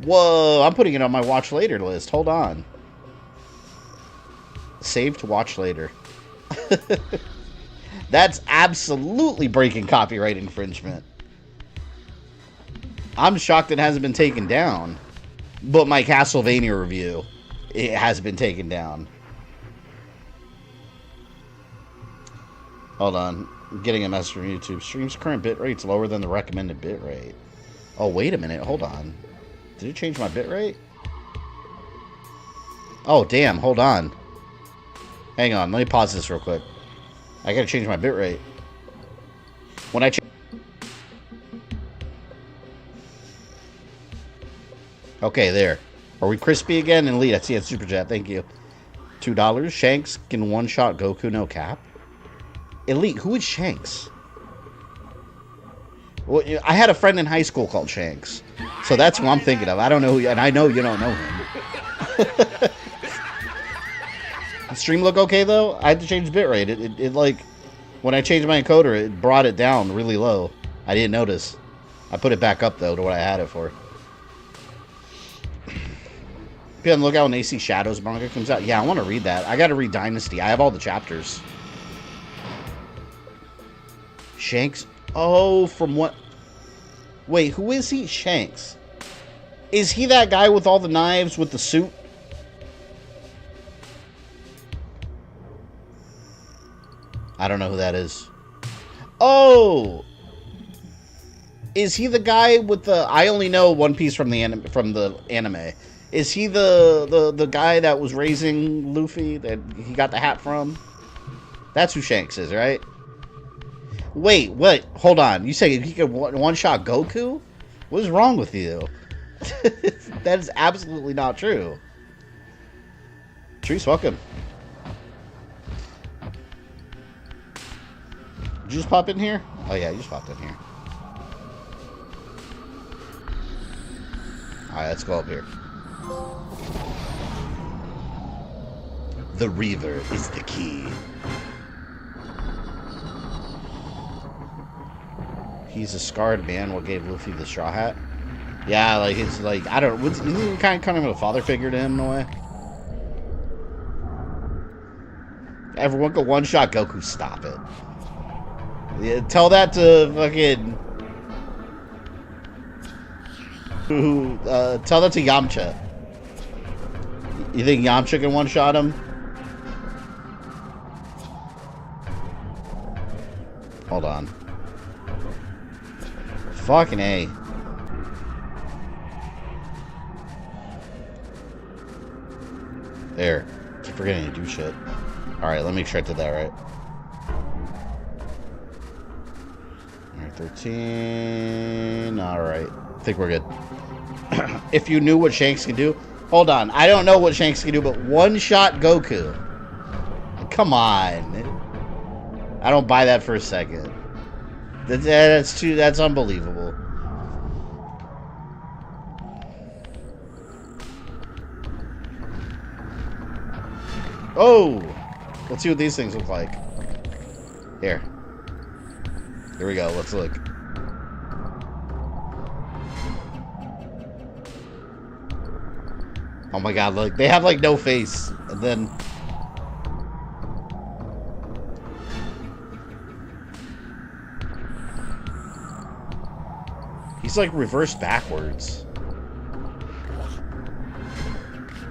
Whoa, I'm putting it on my watch later list. Hold on. Save to watch later. That's absolutely breaking copyright infringement. I'm shocked it hasn't been taken down. But my Castlevania review, it has been taken down. Hold on. I'm getting a message from YouTube. Stream's current bitrate's lower than the recommended bitrate. Oh, wait a minute. Hold on. Did it change my bitrate? Oh, damn. Hold on. Hang on. Let me pause this real quick. I gotta change my bitrate. When I change... Okay, there. Are we crispy again? And Elite, I see a super chat. Thank you. $2. Shanks can one-shot Goku, no cap. Elite, who is Shanks? Well, I had a friend in high school called Shanks. So that's who I'm thinking of. I don't know who... And I know you don't know him. The stream look okay, though? I had to change bitrate. It like... When I changed my encoder, it brought it down really low. I didn't notice. I put it back up, though, to what I had it for. Be on the lookout when AC Shadows manga comes out. Yeah, I want to read that. I got to read Dynasty. I have all the chapters. Shanks? Oh, from what? Wait, who is he? Shanks. Is he that guy with all the knives with the suit? I don't know who that is. Oh! Is he the guy with the... I only know One Piece from the anime. Is he the guy that was raising Luffy that he got the hat from? That's who Shanks is, right? Wait, what? Hold on. You say he could one-shot Goku? What is wrong with you? That is absolutely not true. Trees, welcome. Did you just pop in here? Oh yeah, you just popped in here. Alright, let's go up here. The Reaver is the key. He's a scarred man. What gave Luffy the straw hat? Yeah, like it's like I don't. Isn't he kind of a father figure to him in a way? Everyone go one shot Goku. Stop it. Yeah, tell that to fucking. Tell that to Yamcha. You think Yamcha can one shot him? Hold on. Fucking A. There. Keep forgetting to do shit. Alright, let me make sure I did that right. Alright, 13. Alright. I think we're good. If you knew what Shanks can do. Hold on. I don't know what Shanks can do, but one-shot Goku. Come on. I don't buy that for a second. That's unbelievable. Oh! Let's see what these things look like. Here. Here we go. Let's look. Oh my god, look. They have like no face. And then... he's like reversed backwards.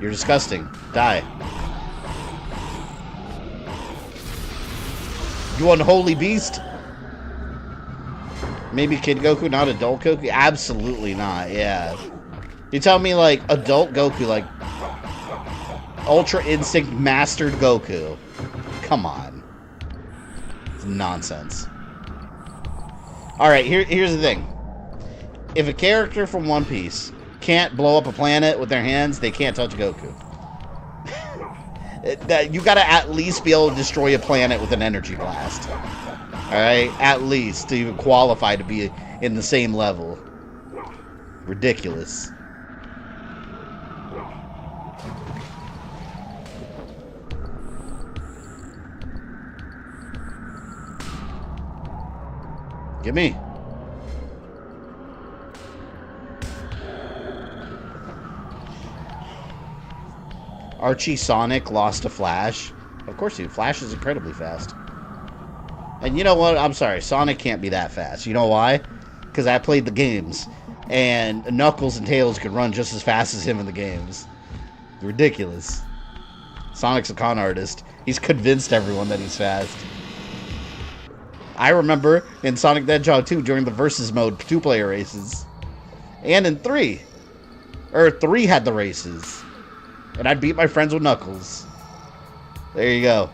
You're disgusting. Die. You unholy beast? Maybe Kid Goku, not adult Goku? Absolutely not, yeah. You tell me, like, adult Goku, like, Ultra Instinct Mastered Goku. Come on. It's nonsense. Alright, here's the thing. If a character from One Piece can't blow up a planet with their hands, they can't touch Goku. You gotta at least be able to destroy a planet with an energy blast. Alright? At least to even qualify to be in the same level. Ridiculous. Give me. Archie Sonic lost to Flash. Of course, dude. Flash is incredibly fast. And you know what? I'm sorry. Sonic can't be that fast. You know why? Because I played the games. And Knuckles and Tails could run just as fast as him in the games. Ridiculous. Sonic's a con artist. He's convinced everyone that he's fast. I remember in Sonic the Hedgehog 2 during the Versus mode 2-player races. And in 3. Or 3 had the races. And I'd beat my friends with Knuckles. There you go.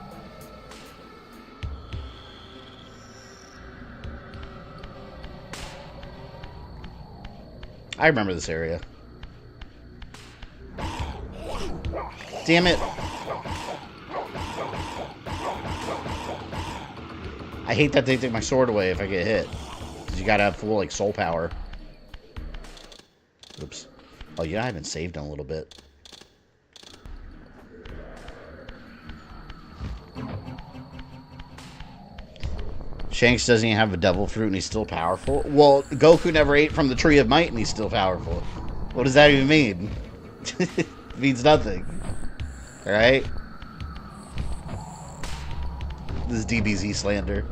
I remember this area. Damn it. I hate that they take my sword away if I get hit. Because you gotta have full, like, soul power. Oops. Oh, yeah, I haven't saved in a little bit. Shanks doesn't even have a devil fruit and he's still powerful. Well, Goku never ate from the Tree of Might and he's still powerful. What does that even mean? It means nothing. Alright? This is DBZ slander.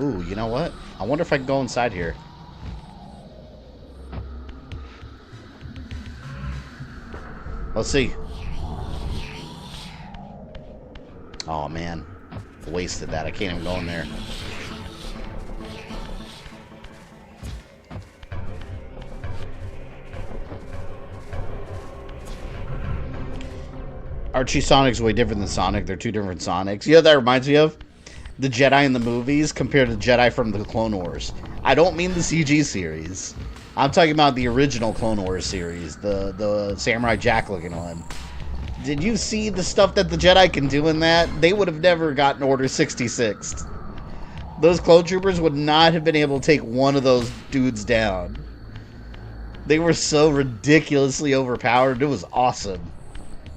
Ooh, you know what? I wonder if I can go inside here. Let's see. Oh, man. Wasted that. I can't even go in there. Archie Sonic's way different than Sonic. They're two different Sonics. You know what that reminds me of? The Jedi in the movies compared to the Jedi from the Clone Wars. I don't mean the CG series. I'm talking about the original Clone Wars series. The Samurai Jack looking one. Did you see the stuff that the Jedi can do in that? They would have never gotten Order 66. Those clone troopers would not have been able to take one of those dudes down. They were so ridiculously overpowered. It was awesome.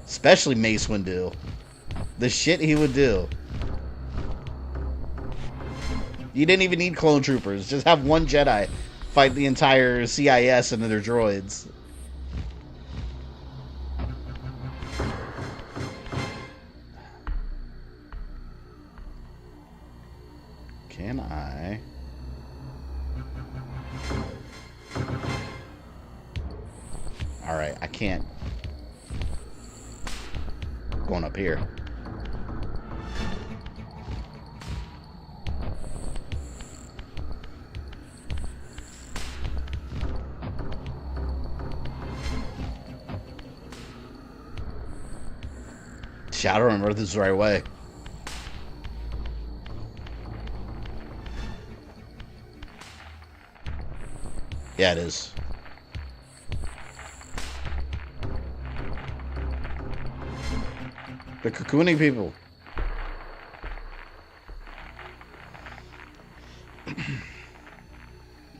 Especially Mace Windu. The shit he would do. You didn't even need clone troopers. Just have one Jedi fight the entire CIS and their droids. Can I? Alright, I can't. Going up here. I don't remember if this is the right way. Yeah, it is. They're cocooning people.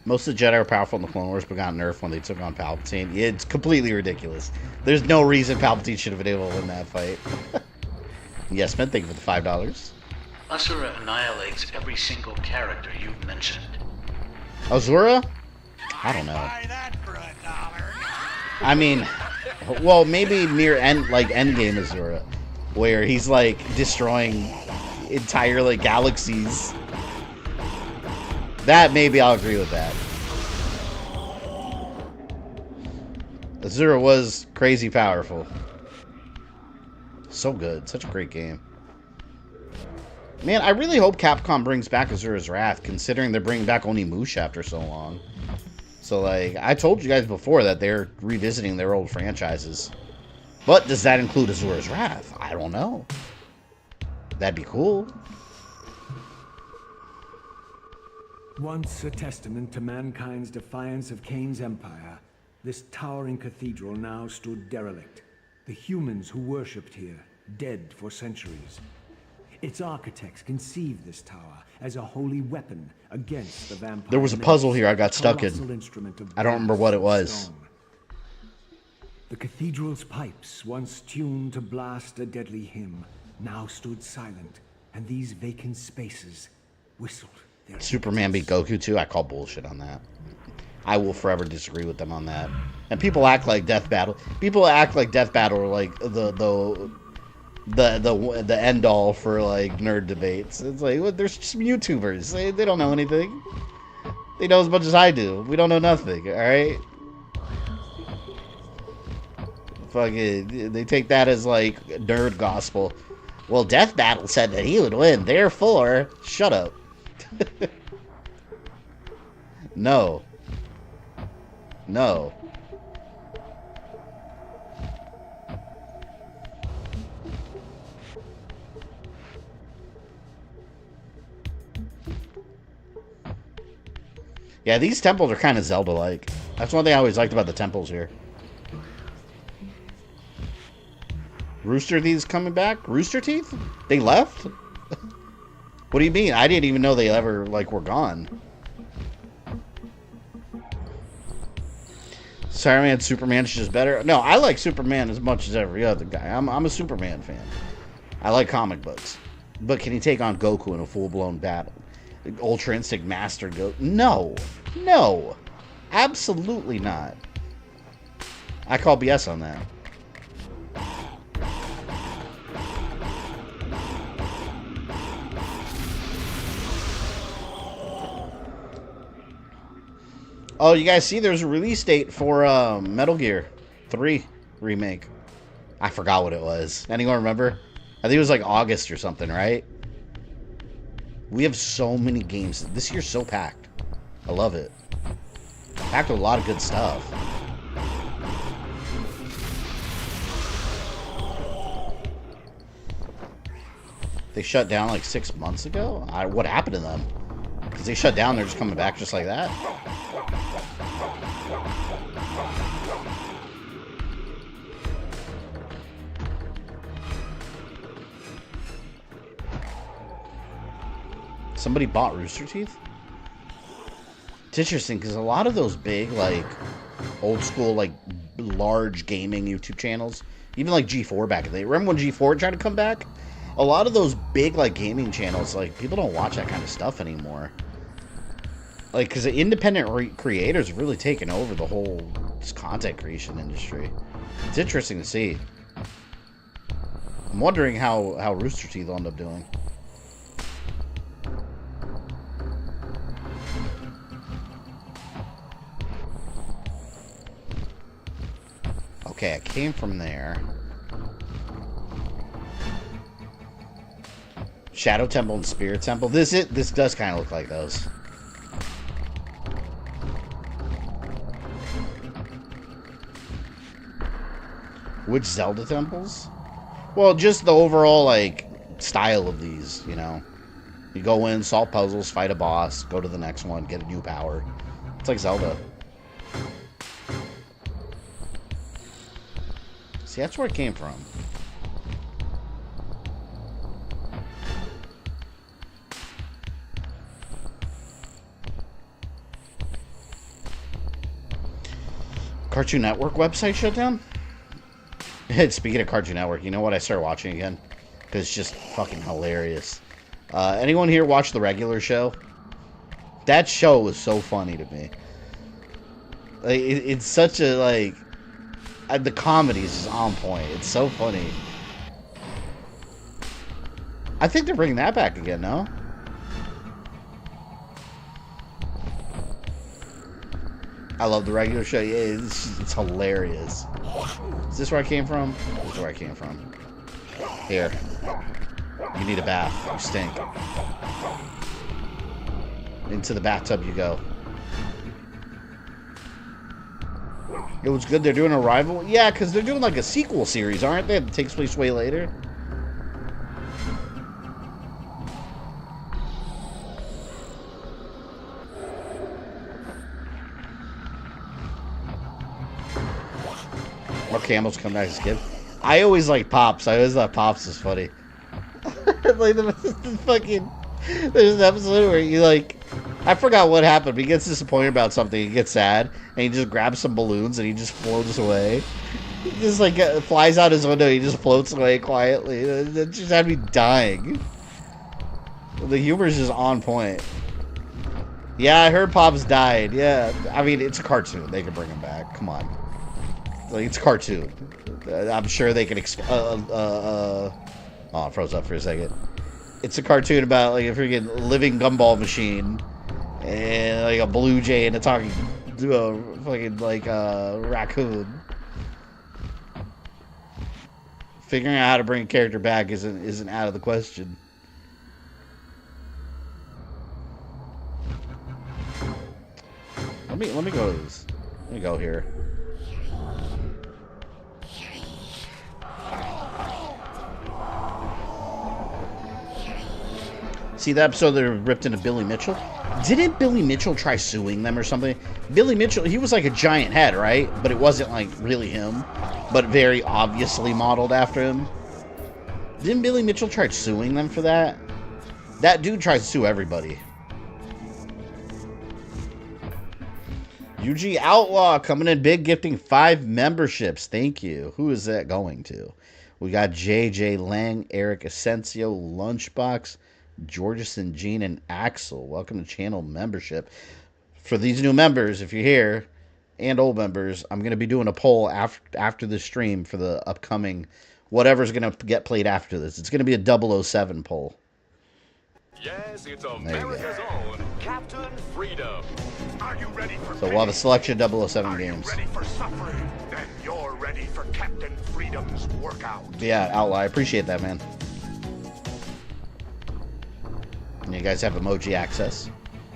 Most of the Jedi are powerful in the Clone Wars, but got nerfed when they took on Palpatine. It's completely ridiculous. There's no reason Palpatine should have been able to win that fight. Yes, man, thank you for the $5. Asura annihilates every single character you've mentioned. Azura? I don't know. I mean, well, maybe near endgame Azura, where he's like destroying entire like galaxies. That maybe I'll agree with that. Azura was crazy powerful. So good, such a great game. Man, I really hope Capcom brings back Azura's Wrath, considering they're bringing back only Moosh after so long. So, like, I told you guys before that they're revisiting their old franchises. But does that include Azura's Wrath? I don't know. That'd be cool. Once a testament to mankind's defiance of Kain's empire, this towering cathedral now stood derelict. The humans who worshipped here, dead for centuries. Its architects conceived this tower as a holy weapon against the vampire. There was a puzzle here I got stuck in. I don't remember what it was. The cathedral's pipes, once tuned to blast a deadly hymn, now stood silent, and these vacant spaces whistled. Superman beat Goku too? I call bullshit on that. I will forever disagree with them on that. And people act like Death Battle. People act like Death Battle are like the end all for like nerd debates. It's like, well, there's just YouTubers. They don't know anything. They know as much as I do. We don't know nothing. All right. Fucking, they take that as like nerd gospel. Well, Death Battle said that he would win. Therefore, shut up. No. No. Yeah, these temples are kind of Zelda-like. That's one thing I always liked about the temples here. Rooster Teeth's coming back? Rooster Teeth? They left? What do you mean? I didn't even know they ever, like, were gone. Cyberman, Superman is just better. No, I like Superman as much as every other guy. I'm a Superman fan. I like comic books. But can he take on Goku in a full-blown battle? Ultra Instinct Master Goku? No. No. Absolutely not. I call BS on that. Oh, you guys see there's a release date for Metal Gear 3 remake. I forgot what it was. Anyone remember? I think it was like August or something, right? We have so many games. This year's so packed. I love it. Packed with a lot of good stuff. They shut down like 6 months ago? What happened to them? Because they shut down, they're just coming back just like that? Somebody bought Rooster Teeth? It's interesting because a lot of those big, like, old school, like, large gaming YouTube channels, even like G4 back in the day. Remember when G4 tried to come back? A lot of those big, like, gaming channels, like, people don't watch that kind of stuff anymore. Like, because the independent creators have really taken over the whole content creation industry. It's interesting to see. I'm wondering how Rooster Teeth will end up doing. Okay, I came from there. Shadow Temple and Spirit Temple. This does kind of look like those. Which Zelda temples? Well, just the overall, like, style of these, you know. You go in, solve puzzles, fight a boss, go to the next one, get a new power. It's like Zelda. See, that's where it came from. Cartoon Network website shut down? Speaking of Cartoon Network, you know what I started watching again? Because it's just fucking hilarious. Anyone here watch the regular show? That show was so funny to me. Like, it's such a, like... the comedy is just on point. It's so funny. I think they're bringing that back again, no? I love the regular show. Yeah, it's hilarious. Is this where I came from? This is where I came from. Here. You need a bath. You stink. Into the bathtub you go. It was good. They're doing a rival. Yeah, because they're doing like a sequel series, aren't they? That takes place way later. More camels come back as gift. I always like Pops. I always thought Pops was funny. Like the fucking. There's an episode where you like. I forgot what happened, but he gets disappointed about something. He gets sad, and he just grabs some balloons and he just floats away. He just like flies out his window. He just floats away quietly. It just had me dying. The humor is just on point. Yeah, I heard Pops died. Yeah, I mean it's a cartoon. They can bring him back. Come on, like it's a cartoon. I'm sure they can. Oh, I froze up for a second. It's a cartoon about like a freaking living gumball machine and like a blue jay and a talking fucking like raccoon. Figuring out how to bring a character back isn't out of the question. Let me go to this. Let me go here. See that episode that ripped into Billy Mitchell? Didn't Billy Mitchell try suing them or something? Billy Mitchell, he was like a giant head, right? But it wasn't like really him, but very obviously modeled after him. Didn't Billy Mitchell try suing them for that? That dude tries to sue everybody. UG Outlaw coming in big, gifting 5 memberships. Thank you. Who is that going to? We got JJ Lang, Eric Asensio, Lunchbox, Georgeson, Gene, and Axel. Welcome to channel membership. For these new members, if you're here, and old members, I'm going to be doing a poll after the stream for the upcoming whatever's going to get played after this. It's going to be a 007 poll. Yes, it's America's own Captain Freedom. Are you ready for So we'll have a selection of 007 games. ready for suffering? Then you're ready for Captain Freedom's workout. Yeah, Outlaw, I appreciate that, man. And you guys have emoji access.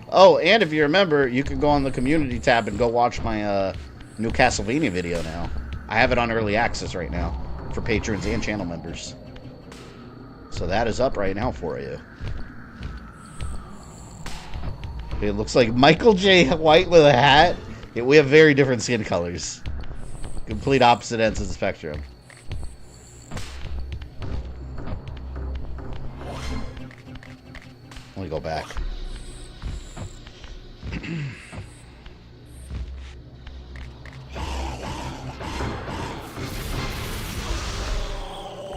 Oh, and if you remember, you can go on the community tab and go watch my new Castlevania video now. I have it on early access right now for patrons and channel members. So that is up right now for you. It looks like Michael J. White with a hat. Yeah, we have very different skin colors. Complete opposite ends of the spectrum. Let me go back.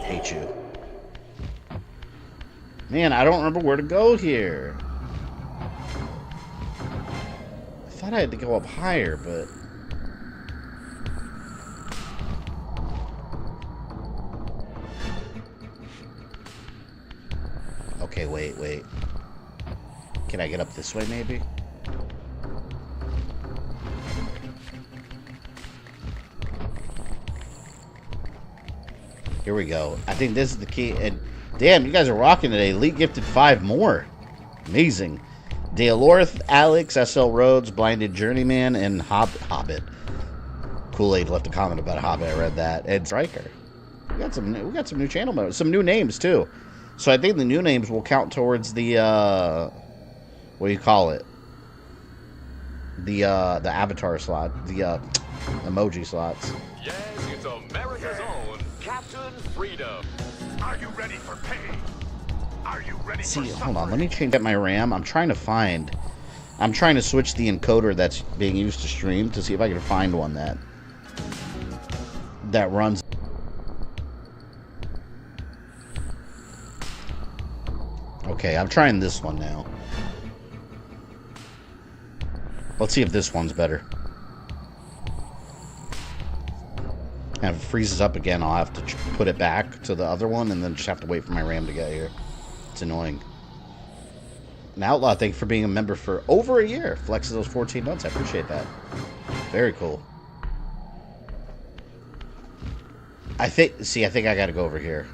Hate you. Man, I don't remember where to go here. I thought I had to go up higher, but... Okay, wait. Can I get up this way, maybe? Here we go. I think this is the key. And damn, you guys are rocking today. Elite gifted 5 more. Amazing. Daelorth, Alex, SL Rhodes, Blinded Journeyman, and Hobbit. Kool-Aid left a comment about Hobbit. I read that. Ed Stryker. We got some new channel members. Some new names too. So I think the new names will count towards the what do you call it? The avatar slot, the emoji slots. Yes, it's America's own Captain Freedom. Are you ready for pain? Are you ready See, for hold on, let me change up my RAM. I'm trying to switch the encoder that's being used to stream to see if I can find one that runs. Okay, I'm trying this one now. Let's see if this one's better. And if it freezes up again, I'll have to put it back to the other one and then just have to wait for my RAM to get here. It's annoying. And Outlaw, thank you for being a member for over a year. Flexes those 14 months. I appreciate that. Very cool. I think I gotta go over here.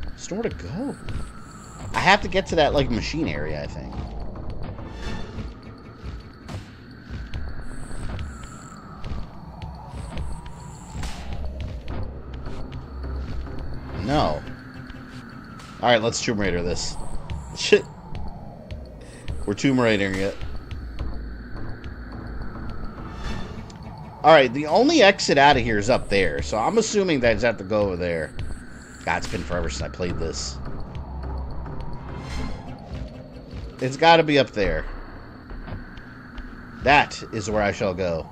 There's nowhere to go. I have to get to that, like, machine area, I think. No. Alright, let's Tomb Raider this. Shit. We're Tomb Raidering it. Alright, the only exit out of here is up there, so I'm assuming that I just have to go over there. God, it's been forever since I played this. It's got to be up there. That is where I shall go.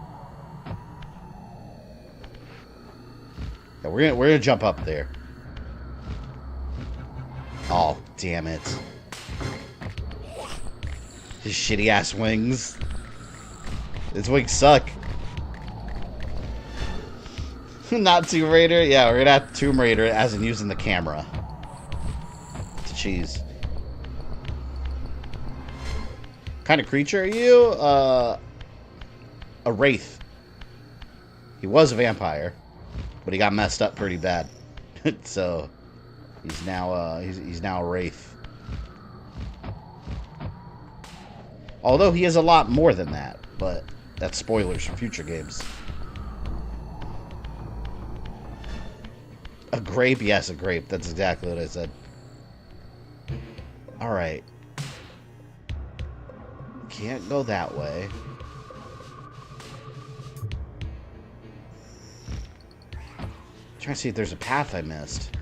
Yeah, we're gonna jump up there. Oh, damn it. His shitty ass wings. His wings suck. Not Tomb Raider? Yeah, we're gonna have to Tomb Raider as in using the camera. It's a cheese. What kind of creature are you? A wraith. He was a vampire, but he got messed up pretty bad. So he's now he's now a wraith. Although he is a lot more than that, but that's spoilers for future games. A grape? Yes, a grape. That's exactly what I said. Alright. Can't go that way. Trying to see if there's a path I missed.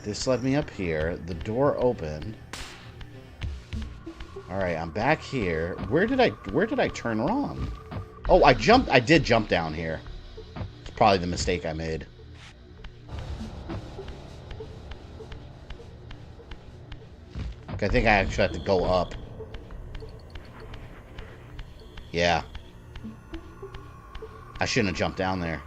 This led me up here. The door opened. Alright, I'm back here. Where did I turn wrong? Oh, I did jump down here. It's probably the mistake I made. I think I actually have to go up. Yeah. I shouldn't have jumped down there.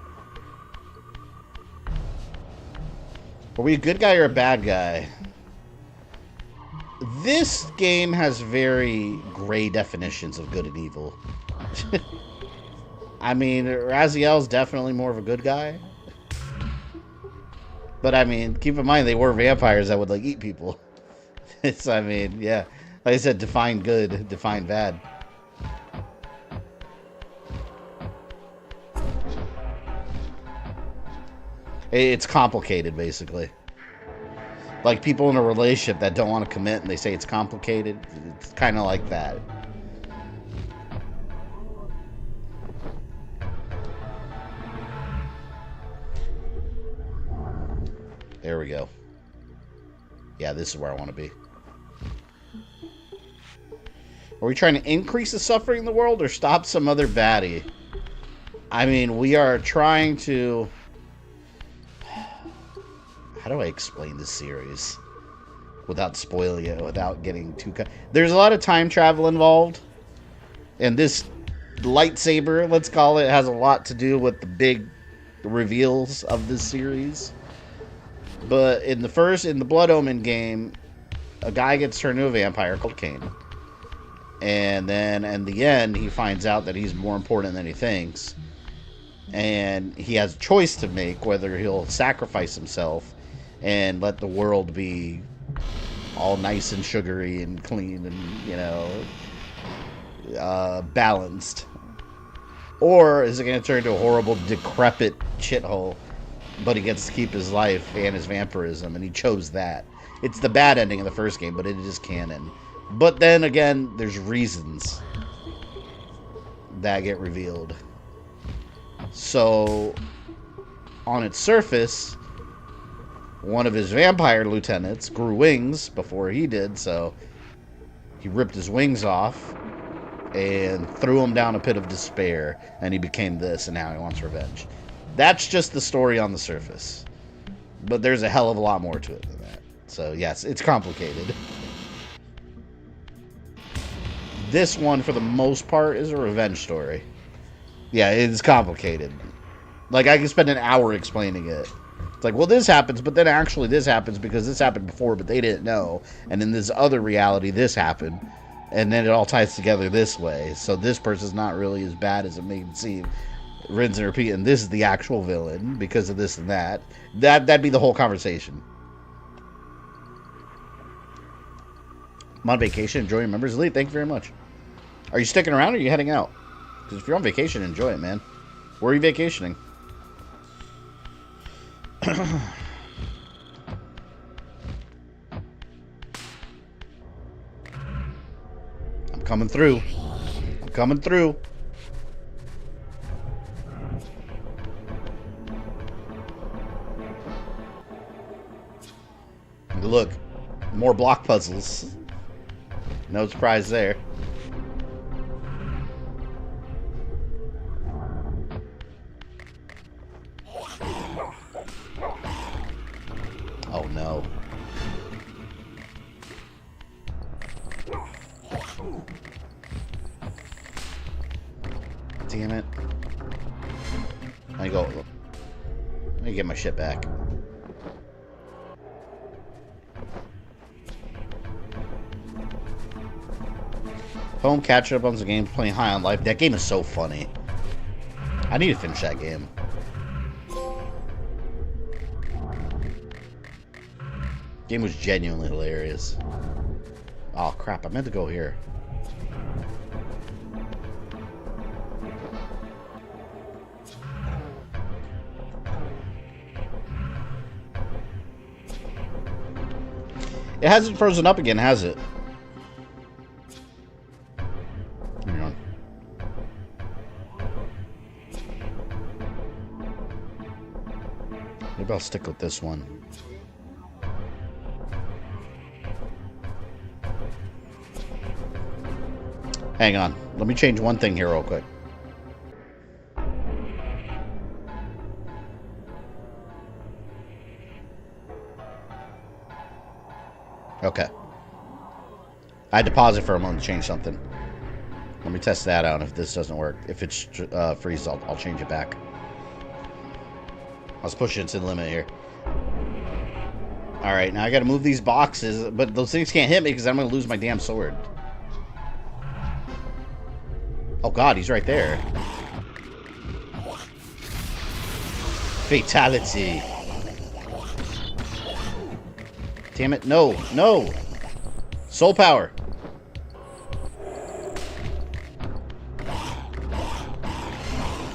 Are we a good guy or a bad guy? This game has very gray definitions of good and evil. I mean, Raziel's definitely more of a good guy. But, I mean, keep in mind, they were vampires that would, like, eat people. It's, I mean, yeah. Like I said, define good, define bad. It's complicated, basically. Like people in a relationship that don't want to commit and they say it's complicated. It's kind of like that. There we go. Yeah, this is where I want to be. Are we trying to increase the suffering in the world or stop some other baddie? I mean, we are trying to... How do I explain this series without spoiling it, without getting too... There's a lot of time travel involved. And this lightsaber, let's call it, has a lot to do with the big reveals of this series. But in the Blood Omen game, a guy gets turned into a vampire called Kain. And then in the end, he finds out that he's more important than he thinks. And he has a choice to make whether he'll sacrifice himself and let the world be all nice and sugary and clean and, you know, balanced. Or is it going to turn into a horrible, decrepit shithole, but he gets to keep his life and his vampirism, and he chose that. It's the bad ending of the first game, but it is canon. But then again, there's reasons that get revealed. So, on its surface, one of his vampire lieutenants grew wings before he did, so he ripped his wings off and threw him down a pit of despair, and he became this, and now he wants revenge. That's just the story on the surface. But there's a hell of a lot more to it than that. So, yes, it's complicated. This one, for the most part, is a revenge story. Yeah, it's complicated. Like, I can spend an hour explaining it. It's like, well, this happens, but then actually this happens because this happened before, but they didn't know. And in this other reality, this happened. And then it all ties together this way. So this person's not really as bad as it may seem. Rinse and repeat, and this is the actual villain because of this and that. That'd be the whole conversation. I'm on vacation, enjoying members. Elite, thank you very much. Are you sticking around or are you heading out? Because if you're on vacation, enjoy it, man. Where are you vacationing? I'm coming through. I'm coming through. Look, more block puzzles. No surprise there. Oh no. Damn it. Let me get my shit back. Home, catch up on the game, playing High on Life. That game is so funny. I need to finish that game. Game was genuinely hilarious. Oh crap, I meant to go here. It hasn't frozen up again, has it? Hang on. Maybe I'll stick with this one. Hang on. Let me change one thing here real quick. Okay. I had to pause it for a moment to change something. Let me test that out. If this doesn't work, if it's freezes, I'll change it back. Let's push it to the limit here. Alright, now I gotta move these boxes, but those things can't hit me because I'm gonna lose my damn sword. Oh god, he's right there. Fatality. Damn it, no, no! Soul power.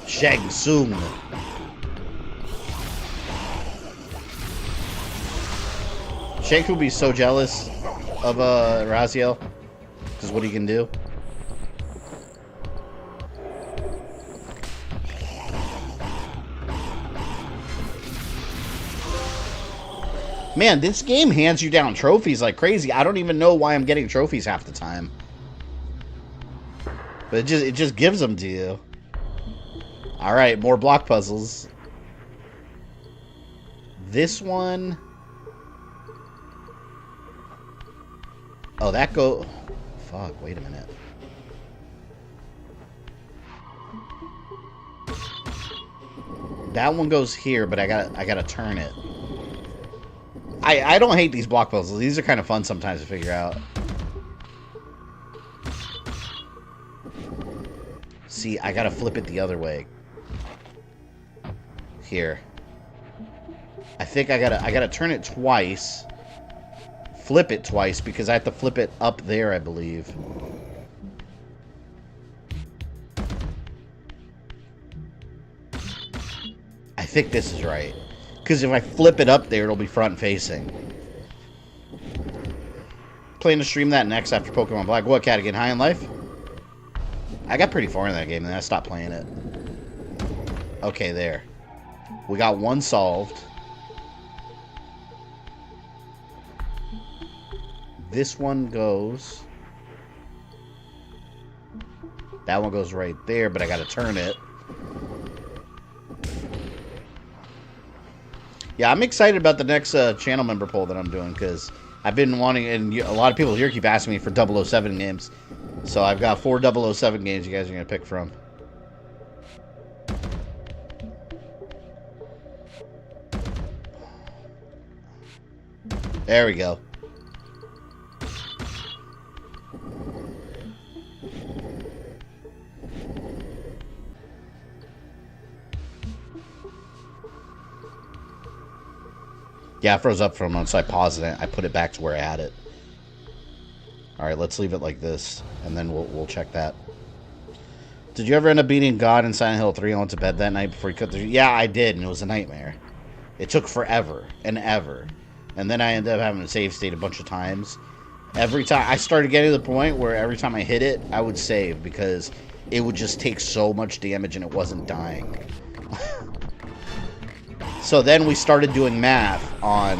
Shang Tsung. Shank would be so jealous of Raziel, because what he can do. Man, this game hands you down trophies like crazy. I don't even know why I'm getting trophies half the time. But it just gives them to you. Alright, more block puzzles. This one... Oh, that go... Fuck, wait a minute. That one goes here, but I gotta turn it. I don't hate these block puzzles. These are kind of fun sometimes to figure out. See, I gotta flip it the other way. Here. I think I gotta turn it twice. Flip it twice, because I have to flip it up there, I believe. I think this is right. Because if I flip it up there, it'll be front facing. Plan to stream that next after Pokemon Black. What, Cat, again? High in Life? I got pretty far in that game, and then I stopped playing it. Okay, there. We got one solved. This one goes... That one goes right there, but I gotta turn it. Yeah, I'm excited about the next channel member poll that I'm doing, because I've been wanting, and a lot of people here keep asking me for 007 games. So I've got 4 007 games you guys are going to pick from. There we go. Yeah, it froze up for a moment, so I paused it. I put it back to where I had it. All right, let's leave it like this, and then we'll check that. Did you ever end up beating God in Silent Hill 3 and went to bed that night before you cut the... Yeah, I did, and it was a nightmare. It took forever and ever. And then I ended up having to save state a bunch of times. Every time... I started getting to the point where every time I hit it, I would save because it would just take so much damage and it wasn't dying. So then we started doing math on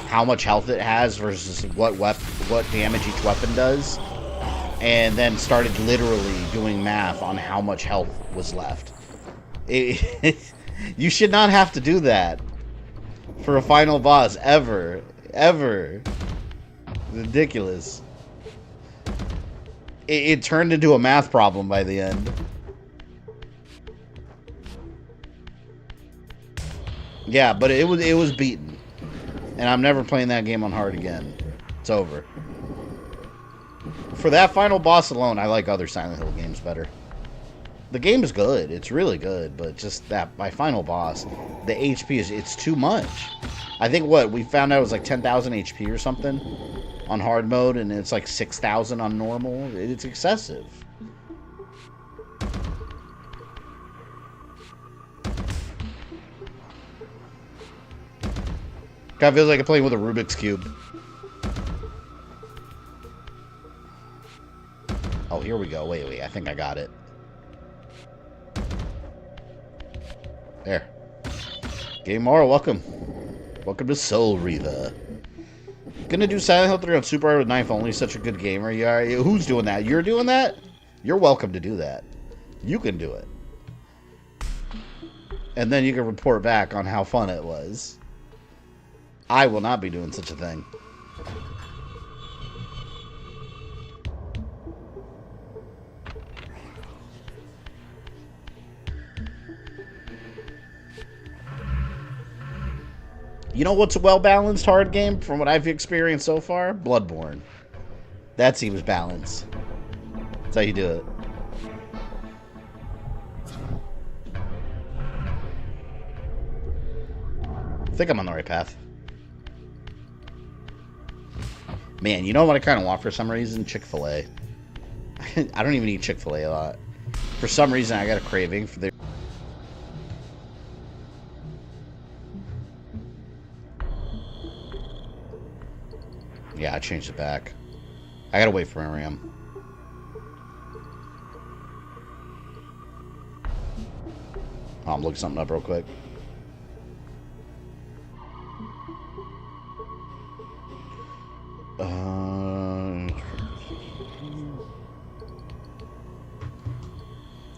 how much health it has versus what damage each weapon does. And then started literally doing math on how much health was left. You should not have to do that for a final boss, ever. Ever. Ridiculous. It turned into a math problem by the end. Yeah, but it was beaten. And I'm never playing that game on hard again. It's over. For that final boss alone, I like other Silent Hill games better. The game is good. It's really good. But just that, my final boss, the HP it's too much. I think what we found out was like 10,000 HP or something on hard mode. And it's like 6,000 on normal. It's excessive. Kind of feels like I'm playing with a Rubik's Cube. Oh, here we go. Wait. I think I got it. There. Game Mara, welcome. Welcome to Soul Reaver. Gonna do Silent Hill 3 on Super Hard with Knife Only. Such a good gamer. You are. Who's doing that? You're doing that? You're welcome to do that. You can do it. And then you can report back on how fun it was. I will not be doing such a thing. You know what's a well-balanced hard game from what I've experienced so far? Bloodborne. That seems balanced. That's how you do it. I think I'm on the right path. Man, you know what I kind of want for some reason? Chick-fil-A. I don't even eat Chick-fil-A a lot. For some reason, I got a craving for their... Yeah, I changed it back. I gotta wait for my RAM. Oh, I'm looking something up real quick.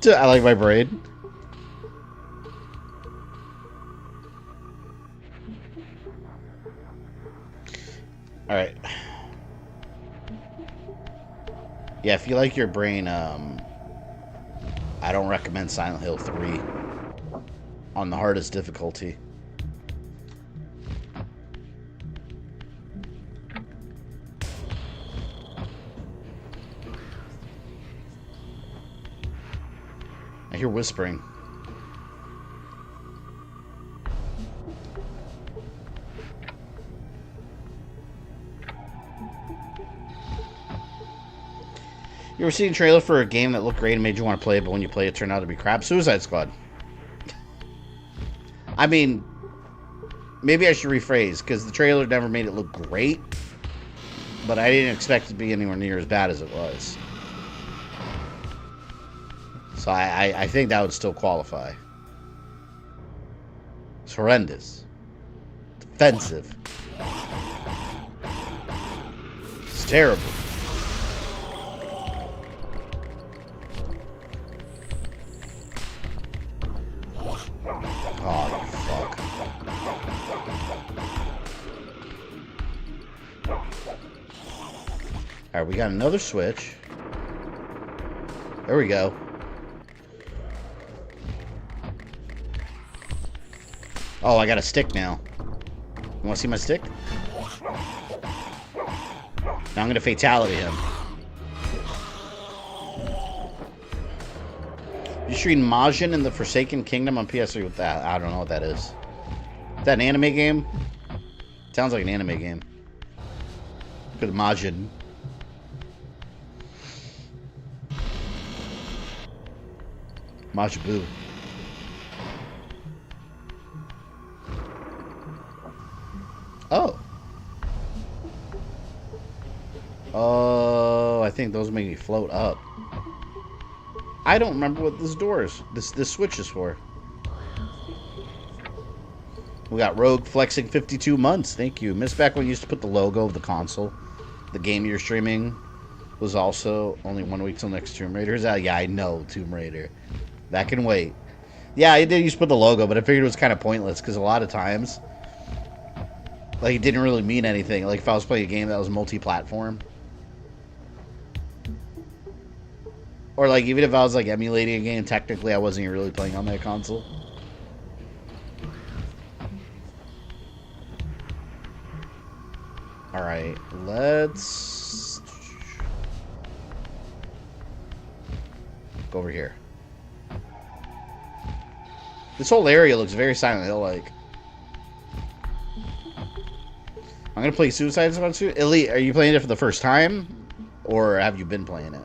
I like my braid. All right. Yeah, if you like your brain, I don't recommend Silent Hill 3 on the hardest difficulty. I hear whispering. You ever seen a trailer for a game that looked great and made you want to play it, but when you play it, turned out to be crap? Suicide Squad. I mean, maybe I should rephrase, because the trailer never made it look great, but I didn't expect it to be anywhere near as bad as it was. So I think that would still qualify. It's horrendous. Offensive. It's terrible. Oh, fuck. Alright, we got another switch. There we go. Oh, I got a stick now. You want to see my stick? Now I'm going to fatality him. You streamed Majin in the Forsaken Kingdom on PS3 with that. I don't know what that is. Is that an anime game? Sounds like an anime game. Look at Majin. Machibu. Oh. Oh, I think those make me float up. I don't remember what this door is. This switch is for. We got Rogue flexing 52 months. Thank you. Miss back when you used to put the logo of the console. The game you're streaming was also only 1 week till next Tomb Raider's out. Yeah, I know, Tomb Raider. That can wait. Yeah, I did used to put the logo, but I figured it was kind of pointless because a lot of times, like, it didn't really mean anything. Like, if I was playing a game that was multi-platform, or like even if I was like emulating a game, technically I wasn't really playing on that console. All right, let's go over here. This whole area looks very Silent Hill-like. I'm gonna play Suicide Squad soon. Elite, are you playing it for the first time, or have you been playing it?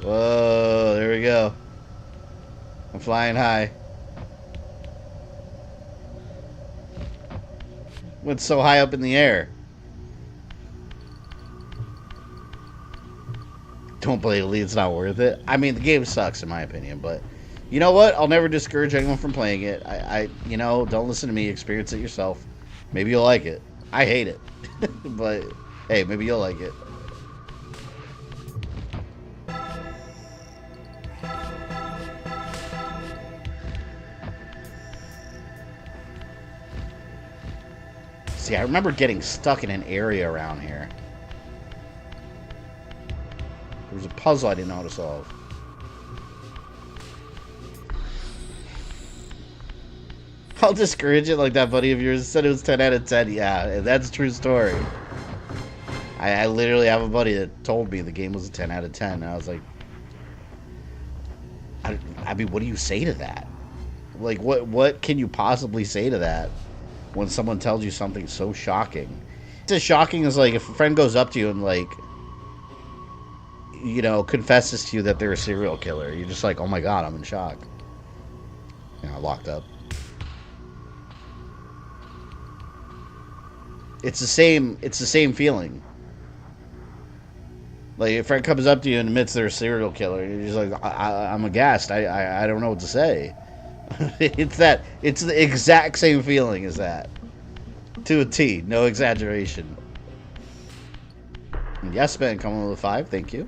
Whoa, there we go. I'm flying high. Went so high up in the air. Don't play Elite, it's not worth it. I mean, the game sucks in my opinion, but you know what? I'll never discourage anyone from playing it. You know, don't listen to me, experience it yourself. Maybe you'll like it. I hate it. But hey, maybe you'll like it. See, I remember getting stuck in an area around here. There was a puzzle I didn't know how to solve. I'll discourage it like that buddy of yours said it was 10 out of 10. Yeah, that's a true story. I literally have a buddy that told me the game was a 10 out of 10. And I was like, I mean, what do you say to that? Like, what can you possibly say to that when someone tells you something so shocking? It's as shocking as, like, if a friend goes up to you and, like, you know, confesses to you that they're a serial killer. You're just like, oh my god, I'm in shock. You know, locked up. It's the same feeling. Like, if a friend comes up to you and admits they're a serial killer, you're just like, I'm aghast. I don't know what to say. It's the exact same feeling as that. To a T, no exaggeration. And yes, Ben, coming with a 5, thank you.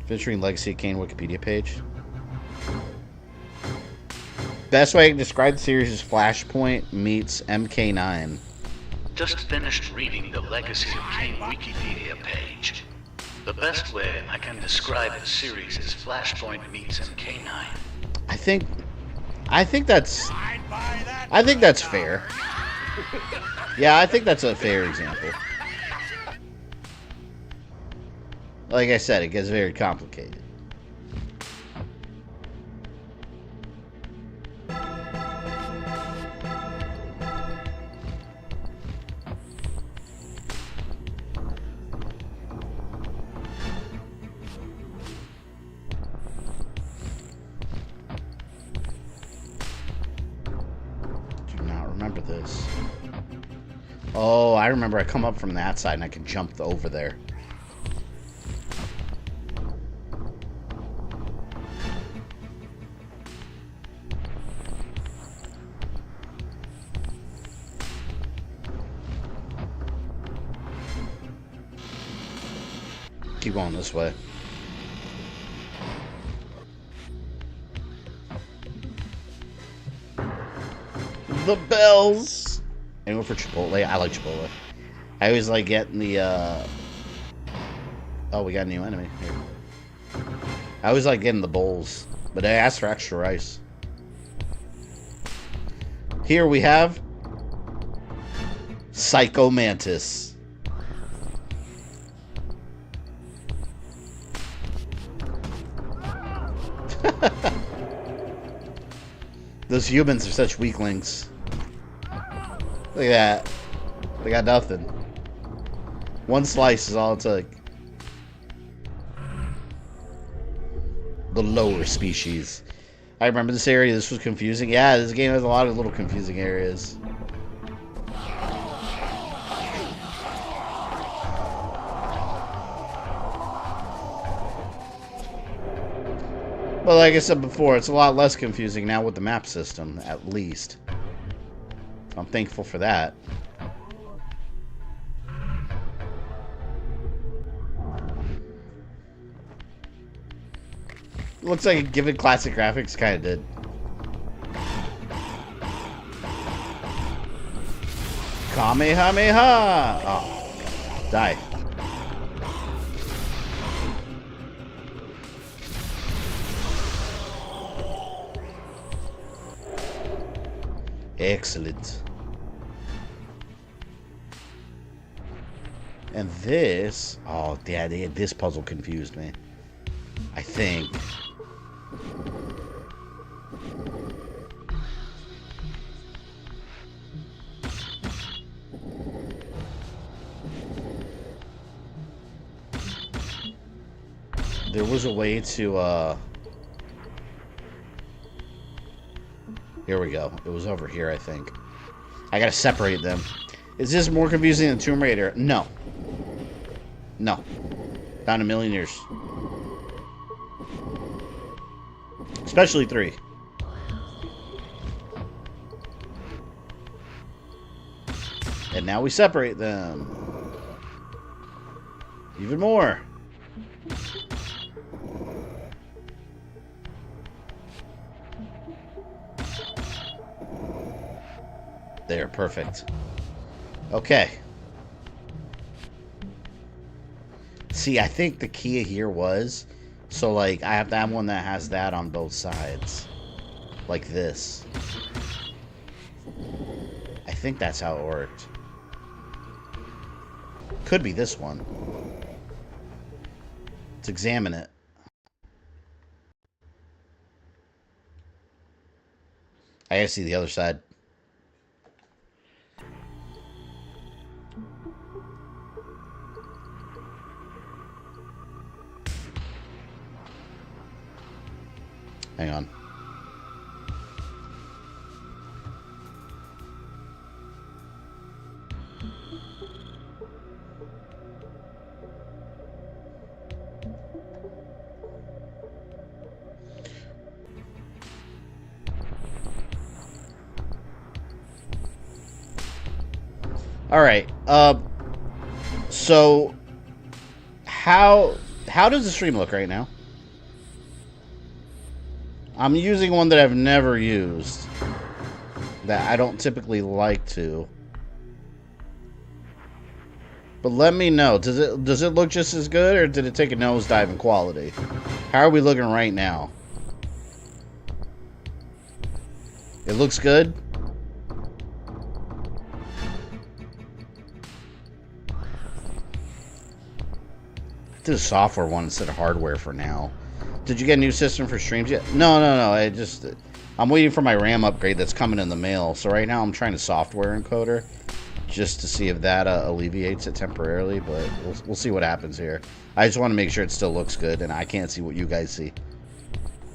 Featuring Legacy Kain Wikipedia page. Best way I can describe the series is Flashpoint meets MK9. Just finished reading the Legacy of Kain Wikipedia page. The best way I can describe the series is Flashpoint meets MK9. I think that's fair. Yeah, I think that's a fair example. Like I said, it gets very complicated. This. Oh, I remember I come up from that side and I can jump over there. Keep going this way. The bells. Anyone for Chipotle? I like Chipotle. I always like getting the oh, we got a new enemy here. I always like getting the bowls, but I asked for extra rice. Here we have Psycho Mantis. Those humans are such weaklings. Look at that. They got nothing. One slice is all it took. The lower species. I remember this area. This was confusing. Yeah, this game has a lot of little confusing areas. But like I said before, it's a lot less confusing now with the map system, at least. I'm thankful for that. Looks like, given classic graphics, kind of did. Kamehameha! Oh, die. Excellent. And this... Oh, yeah, this puzzle confused me. I think. There was a way to, Here we go. It was over here, I think. I gotta separate them. Is this more confusing than Tomb Raider? No. No. Not in a million years. Especially 3. And now we separate them. Even more. There, perfect. Okay. See, I think the key here was, so like, I have to have one that has that on both sides. Like this. I think that's how it worked. Could be this one. Let's examine it. I gotta see the other side. Hang on. All right. So how does the stream look right now? I'm using one that I've never used, that I don't typically like to. But let me know. Does it look just as good, or did it take a nosedive in quality? How are we looking right now? It looks good. I did a software one instead of hardware for now. Did you get a new system for streams yet? No. I'm waiting for my RAM upgrade that's coming in the mail. So right now I'm trying to software encoder just to see if that alleviates it temporarily. But we'll see what happens here. I just want to make sure it still looks good, and I can't see what you guys see.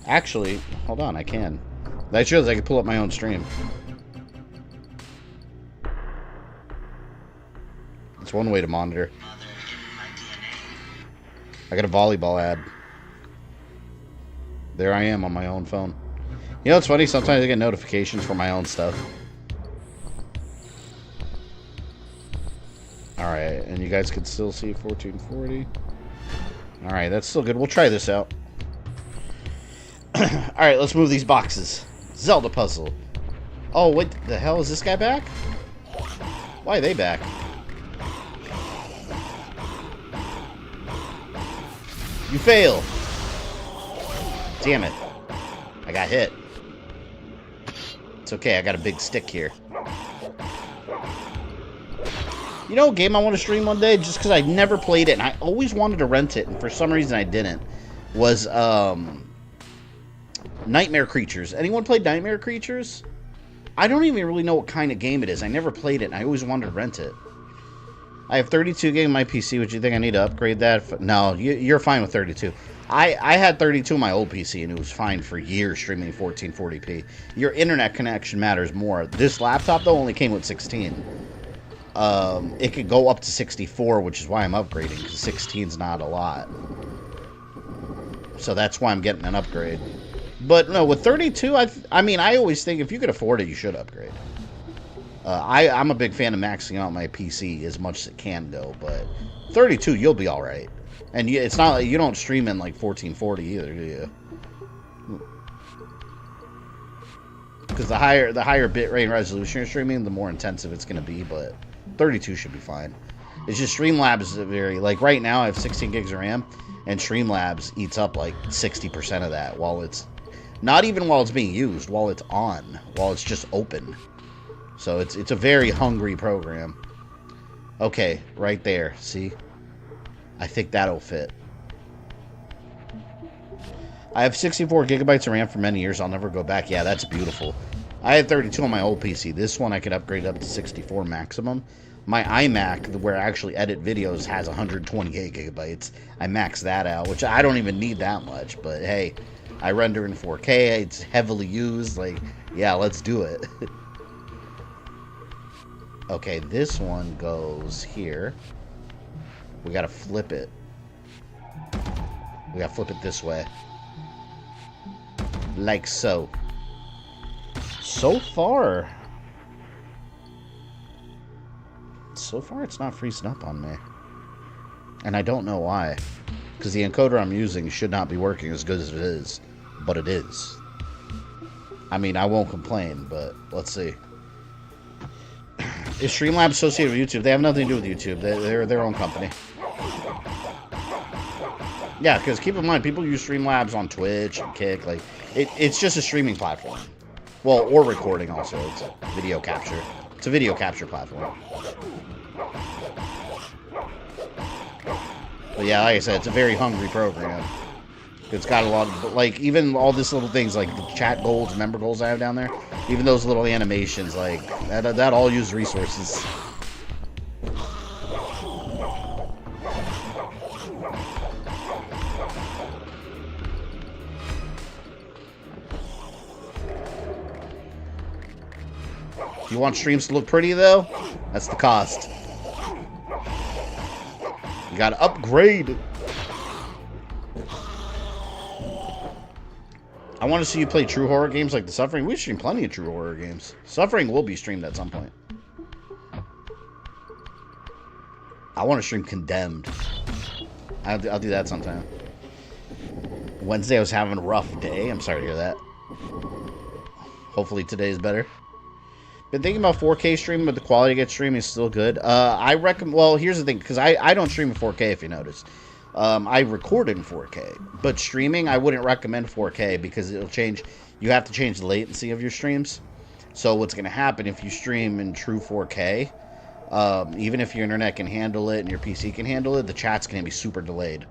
Actually, hold on, I can. That shows I can pull up my own stream. It's one way to monitor. I got a volleyball ad. There I am on my own phone. You know, it's funny, sometimes I get notifications for my own stuff. Alright, and you guys can still see 1440. Alright, that's still good. We'll try this out. Alright, let's move these boxes. Zelda puzzle. Oh, what the hell? Is this guy back? Why are they back? You fail! Damn it. I got hit. It's okay, I got a big stick here. You know a game I want to stream one day, just because I never played it, and I always wanted to rent it, and for some reason I didn't, was, Nightmare Creatures. Anyone played Nightmare Creatures? I don't even really know what kind of game it is. I never played it, and I always wanted to rent it. I have 32 gig on my PC. Would you think I need to upgrade that? No, you're fine with 32. I had 32 on my old PC, and it was fine for years streaming 1440p. Your internet connection matters more. This laptop, though, only came with 16. It could go up to 64, which is why I'm upgrading, because 16 is not a lot. So that's why I'm getting an upgrade. But no, with 32, I mean, I always think if you could afford it, you should upgrade. I'm a big fan of maxing out my PC as much as it can go, but 32, you'll be all right. And it's not like you don't stream in like 1440 either, do you? Because the higher bitrate and resolution you're streaming, the more intensive it's going to be, but 32 should be fine. It's just Streamlabs is very, like right now I have 16 gigs of RAM, and Streamlabs eats up like 60% of that while it's, not even while it's being used, while it's on, while it's just open. So it's a very hungry program. Okay, right there, see? I think that'll fit. I have 64 gigabytes of RAM for many years. I'll never go back. Yeah, that's beautiful. I had 32 on my old PC. This one I could upgrade up to 64 maximum. My iMac, where I actually edit videos, has 128 gigabytes. I maxed that out, which I don't even need that much. But hey, I render in 4K. It's heavily used. Like, yeah, let's do it. Okay, this one goes here. We gotta flip it. We gotta flip it this way. Like so. So far, it's not freezing up on me. And I don't know why. Because the encoder I'm using should not be working as good as it is. But it is. I mean, I won't complain, but let's see. Is Streamlabs associated with YouTube? They have nothing to do with YouTube. They're their own company. Yeah, because keep in mind, people use Streamlabs on Twitch and Kick. Like, it's just a streaming platform. Well, or recording also. It's a video capture. It's a video capture platform. But yeah, like I said, it's a very hungry program. It's got a lot of, like, even all these little things, like the chat goals, member goals I have down there, even those little animations, like, that all use resources. You want streams to look pretty, though? That's the cost. You gotta upgrade. I want to see you play true horror games like The Suffering. We stream plenty of true horror games. Suffering will be streamed at some point. I want to stream Condemned. I'll do that sometime. Wednesday I was having a rough day. I'm sorry to hear that. Hopefully today is better. Been thinking about 4K streaming, but the quality of streaming is still good. I recommend. Well, here's the thing, because I don't stream in 4K, if you noticed. I record in 4K, but streaming, I wouldn't recommend 4K because it'll change. You have to change the latency of your streams. So what's going to happen if you stream in true 4K, even if your internet can handle it and your PC can handle it, the chat's going to be super delayed.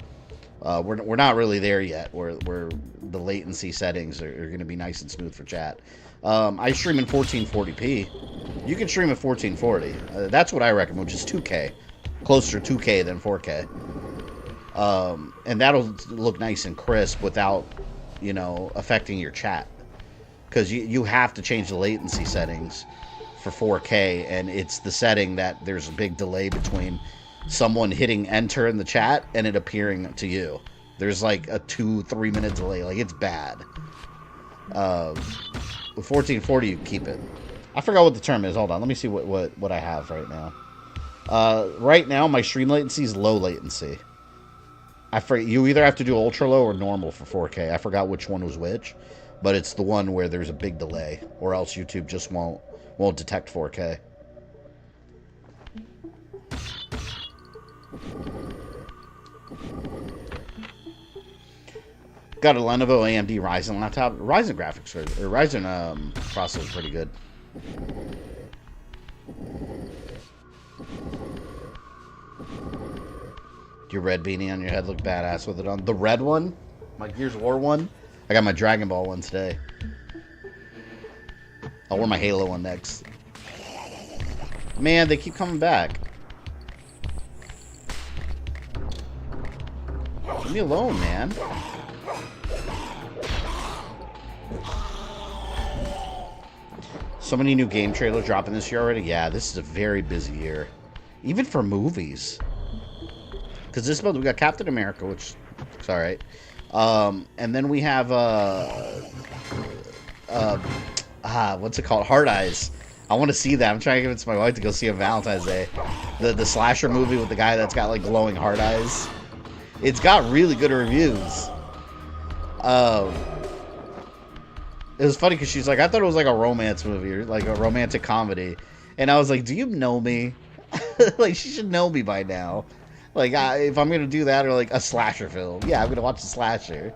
We're not really there yet, where the latency settings are going to be nice and smooth for chat. I stream in 1440p. You can stream at 1440. That's what I recommend, which is 2K. Closer to 2K than 4K. And that'll look nice and crisp without, you know, affecting your chat. Because you have to change the latency settings for 4K, and it's the setting that there's a big delay between someone hitting enter in the chat and it appearing to you. There's like a 2-3 minute delay. Like, it's bad. With 1440, you keep it. I forgot what the term is. Hold on. Let me see what I have right now. Right now, my stream latency is low latency. You either have to do ultra low or normal for 4K. I forgot which one was which, but it's the one where there's a big delay, or else YouTube just won't detect 4K. Got a Lenovo AMD Ryzen laptop. Ryzen graphics or Ryzen processor is pretty good. Your red beanie on your head looked badass with it on. The red one, my Gears of War one. I got my Dragon Ball one today. I'll wear my Halo one next. Man, they keep coming back. Leave me alone, man. So many new game trailers dropping this year already. Yeah, this is a very busy year. Even for movies. Because this month we got Captain America, which looks alright. And then we have, what's it called? Hard Eyes. I want to see that. I'm trying to give it to my wife to go see on Valentine's Day. The slasher movie with the guy that's got, like, glowing hard eyes. It's got really good reviews. It was funny because she's like, I thought it was like a romance movie or like a romantic comedy. And I was like, do you know me? Like, she should know me by now. Like, if I'm going to do that or like a slasher film. Yeah, I'm going to watch a slasher.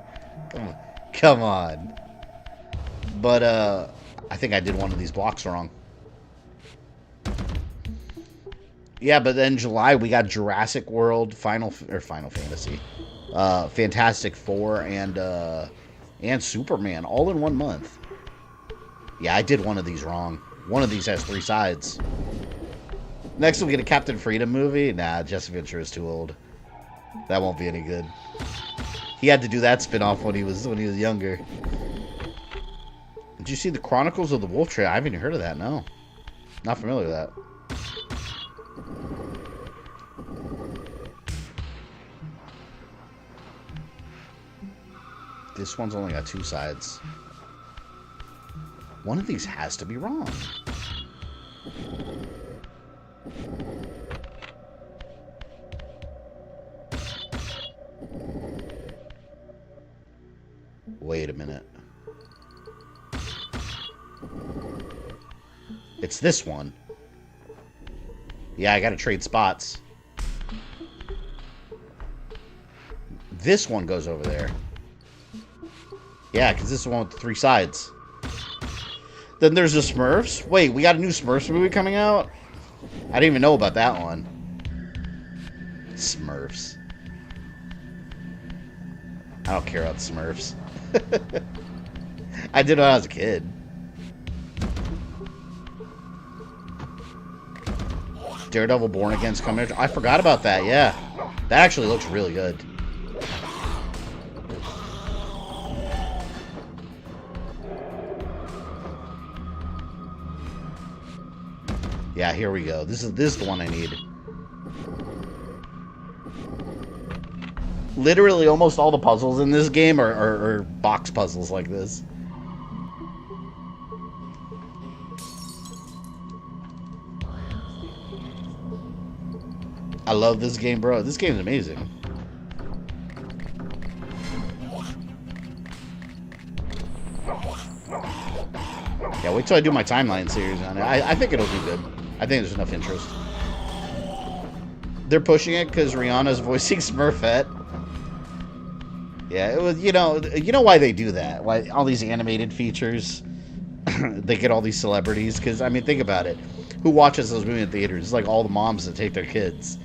Come on. But, I think I did one of these blocks wrong. Yeah, but then July we got Jurassic World, Final Fantasy, Fantastic Four, and Superman all in 1 month. Yeah, I did one of these wrong. One of these has 3 sides. Next we'll get a Captain Freedom movie. Nah, Jesse Ventura is too old. That won't be any good. He had to do that spin-off when he was younger. Did you see the Chronicles of the Wolf Trail? I haven't even heard of that. No, not familiar with that. This one's only got 2 sides. One of these has to be wrong. Wait a minute. It's this one. Yeah, I gotta trade spots. This one goes over there. Yeah, because this is the one with the 3 sides. Then there's the Smurfs. Wait, we got a new Smurfs movie coming out? I didn't even know about that one. Smurfs. I don't care about the Smurfs. I did when I was a kid. Daredevil Born Again's coming. I forgot about that, yeah. That actually looks really good. Yeah, here we go. This is the one I need. Literally almost all the puzzles in this game are box puzzles like this. I love this game, bro. This game's amazing. Yeah, wait till I do my timeline series on it. I think it'll do good. I think there's enough interest. They're pushing it because Rihanna's voicing Smurfette. Yeah, it was, you know why they do that? Why all these animated features, they get all these celebrities? Because, I mean, think about it. Who watches those movies in theaters? It's like all the moms that take their kids.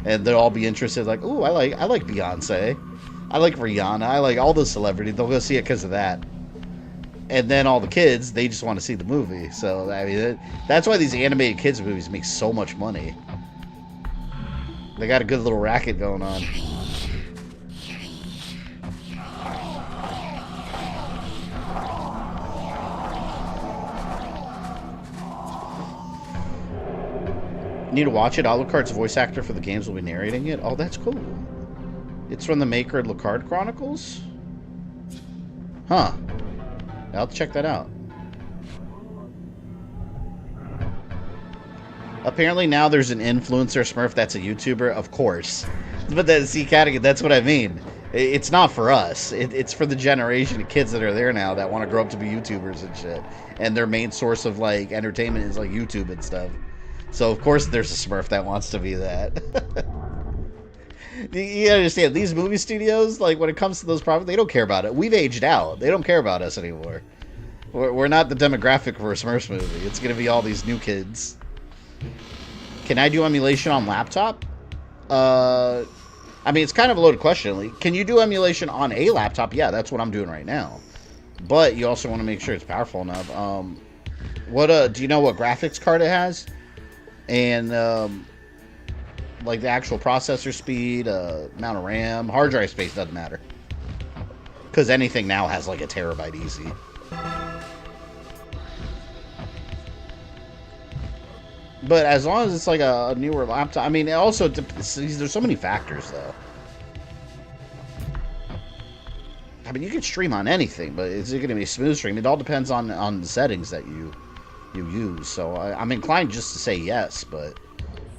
And they'll all be interested, like, ooh, I like Beyonce. I like Rihanna. I like all those celebrities. They'll go see it because of that. And then all the kids, they just want to see the movie. So, I mean, that's why these animated kids movies make so much money. They got a good little racket going on. Need to watch it. Alucard's voice actor for the games will be narrating it. Oh, that's cool. It's from the maker of Alucard Chronicles? Huh. I'll have to check that out. Apparently now there's an influencer Smurf that's a YouTuber. Of course. But see, Cadigan, that's what I mean. It's not for us. It's for the generation of kids that are there now that want to grow up to be YouTubers and shit. And their main source of, like, entertainment is, like, YouTube and stuff. So, of course, there's a Smurf that wants to be that. You understand, these movie studios, like, when it comes to those properties, they don't care about it. We've aged out. They don't care about us anymore. We're not the demographic for a Smurfs movie. It's going to be all these new kids. Can I do emulation on laptop? I mean, it's kind of a loaded question. Like, can you do emulation on a laptop? Yeah, that's what I'm doing right now. but you also want to make sure it's powerful enough. Do you know what graphics card it has? And like the actual processor speed, amount of RAM, hard drive space doesn't matter. Because anything now has like a terabyte easy. But as long as it's like a newer laptop, I mean, it also there's so many factors though. I mean, you can stream on anything, but is it going to be a smooth stream? It all depends on the settings that you use. So I'm inclined just to say yes, but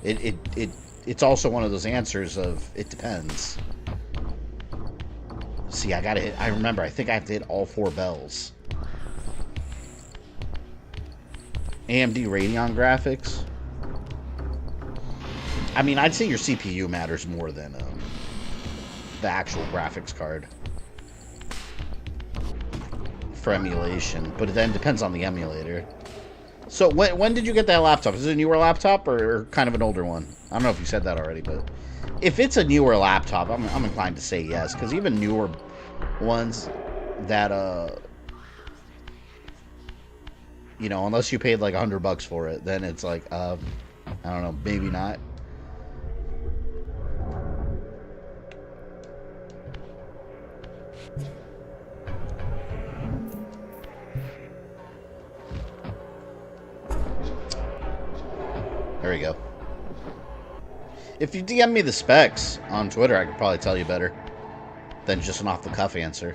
it's also one of those answers of it depends. See, I gotta hit. I remember. I think I have to hit all 4 bells. AMD Radeon graphics. I mean, I'd say your CPU matters more than the actual graphics card for emulation, but it then depends on the emulator. So when did you get that laptop? Is it a newer laptop or kind of an older one? I don't know if you said that already, but if it's a newer laptop, I'm inclined to say yes, because even newer ones that you know, unless you paid like $100 for it, then it's like I don't know, maybe not. There we go. If you DM me the specs on Twitter, I could probably tell you better than just an off-the-cuff answer.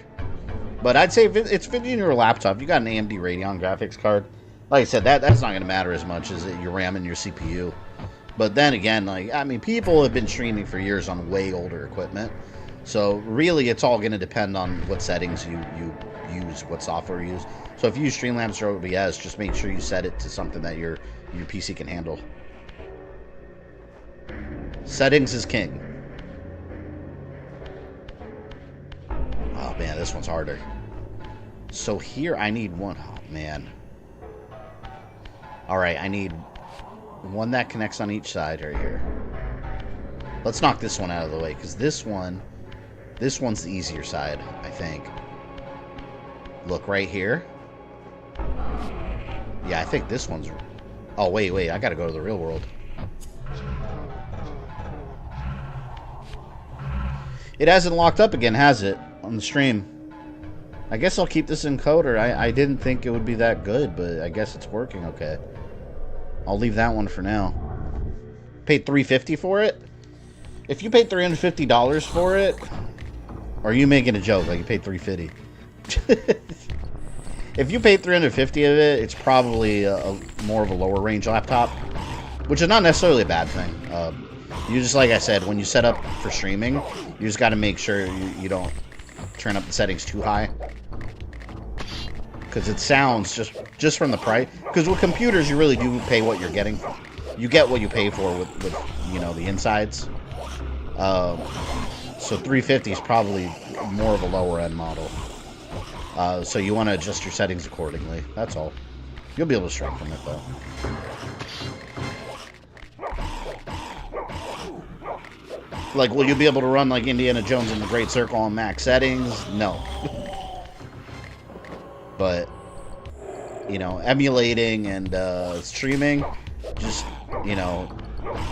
But I'd say if it's fitting in your laptop, if you got an AMD Radeon graphics card, like I said, that's not going to matter as much as your RAM and your CPU. But then again, like, I mean, people have been streaming for years on way older equipment. So really, it's all going to depend on what settings you use, what software you use. So if you use Streamlabs or OBS, just make sure you set it to something that your PC can handle. Settings is king. Oh man, this one's harder. So here I need one. Oh man. Alright, I need one that connects on each side right here. Let's knock this one out of the way, because this one's the easier side, I think. Look right here. Yeah, I think this one's... Oh, wait, I gotta go to the real world. It hasn't locked up again, has it? On the stream. I guess I'll keep this encoder. I didn't think it would be that good, but I guess it's working okay. I'll leave that one for now. Paid $350 for it? If you paid $350 for it, or are you making a joke like you paid $350? If you paid $350 of it, it's probably more of a lower range laptop, which is not necessarily a bad thing. You just, like I said, when you set up for streaming, you just got to make sure you don't turn up the settings too high, because it sounds just from the price. Because with computers, you really do pay what you're getting. You get what you pay for with you know, the insides. So $350 is probably more of a lower end model. So you want to adjust your settings accordingly. That's all. You'll be able to strike from it though. Like, will you be able to run like Indiana Jones in the Great Circle on max settings? No. But, you know, emulating and streaming, just, you know,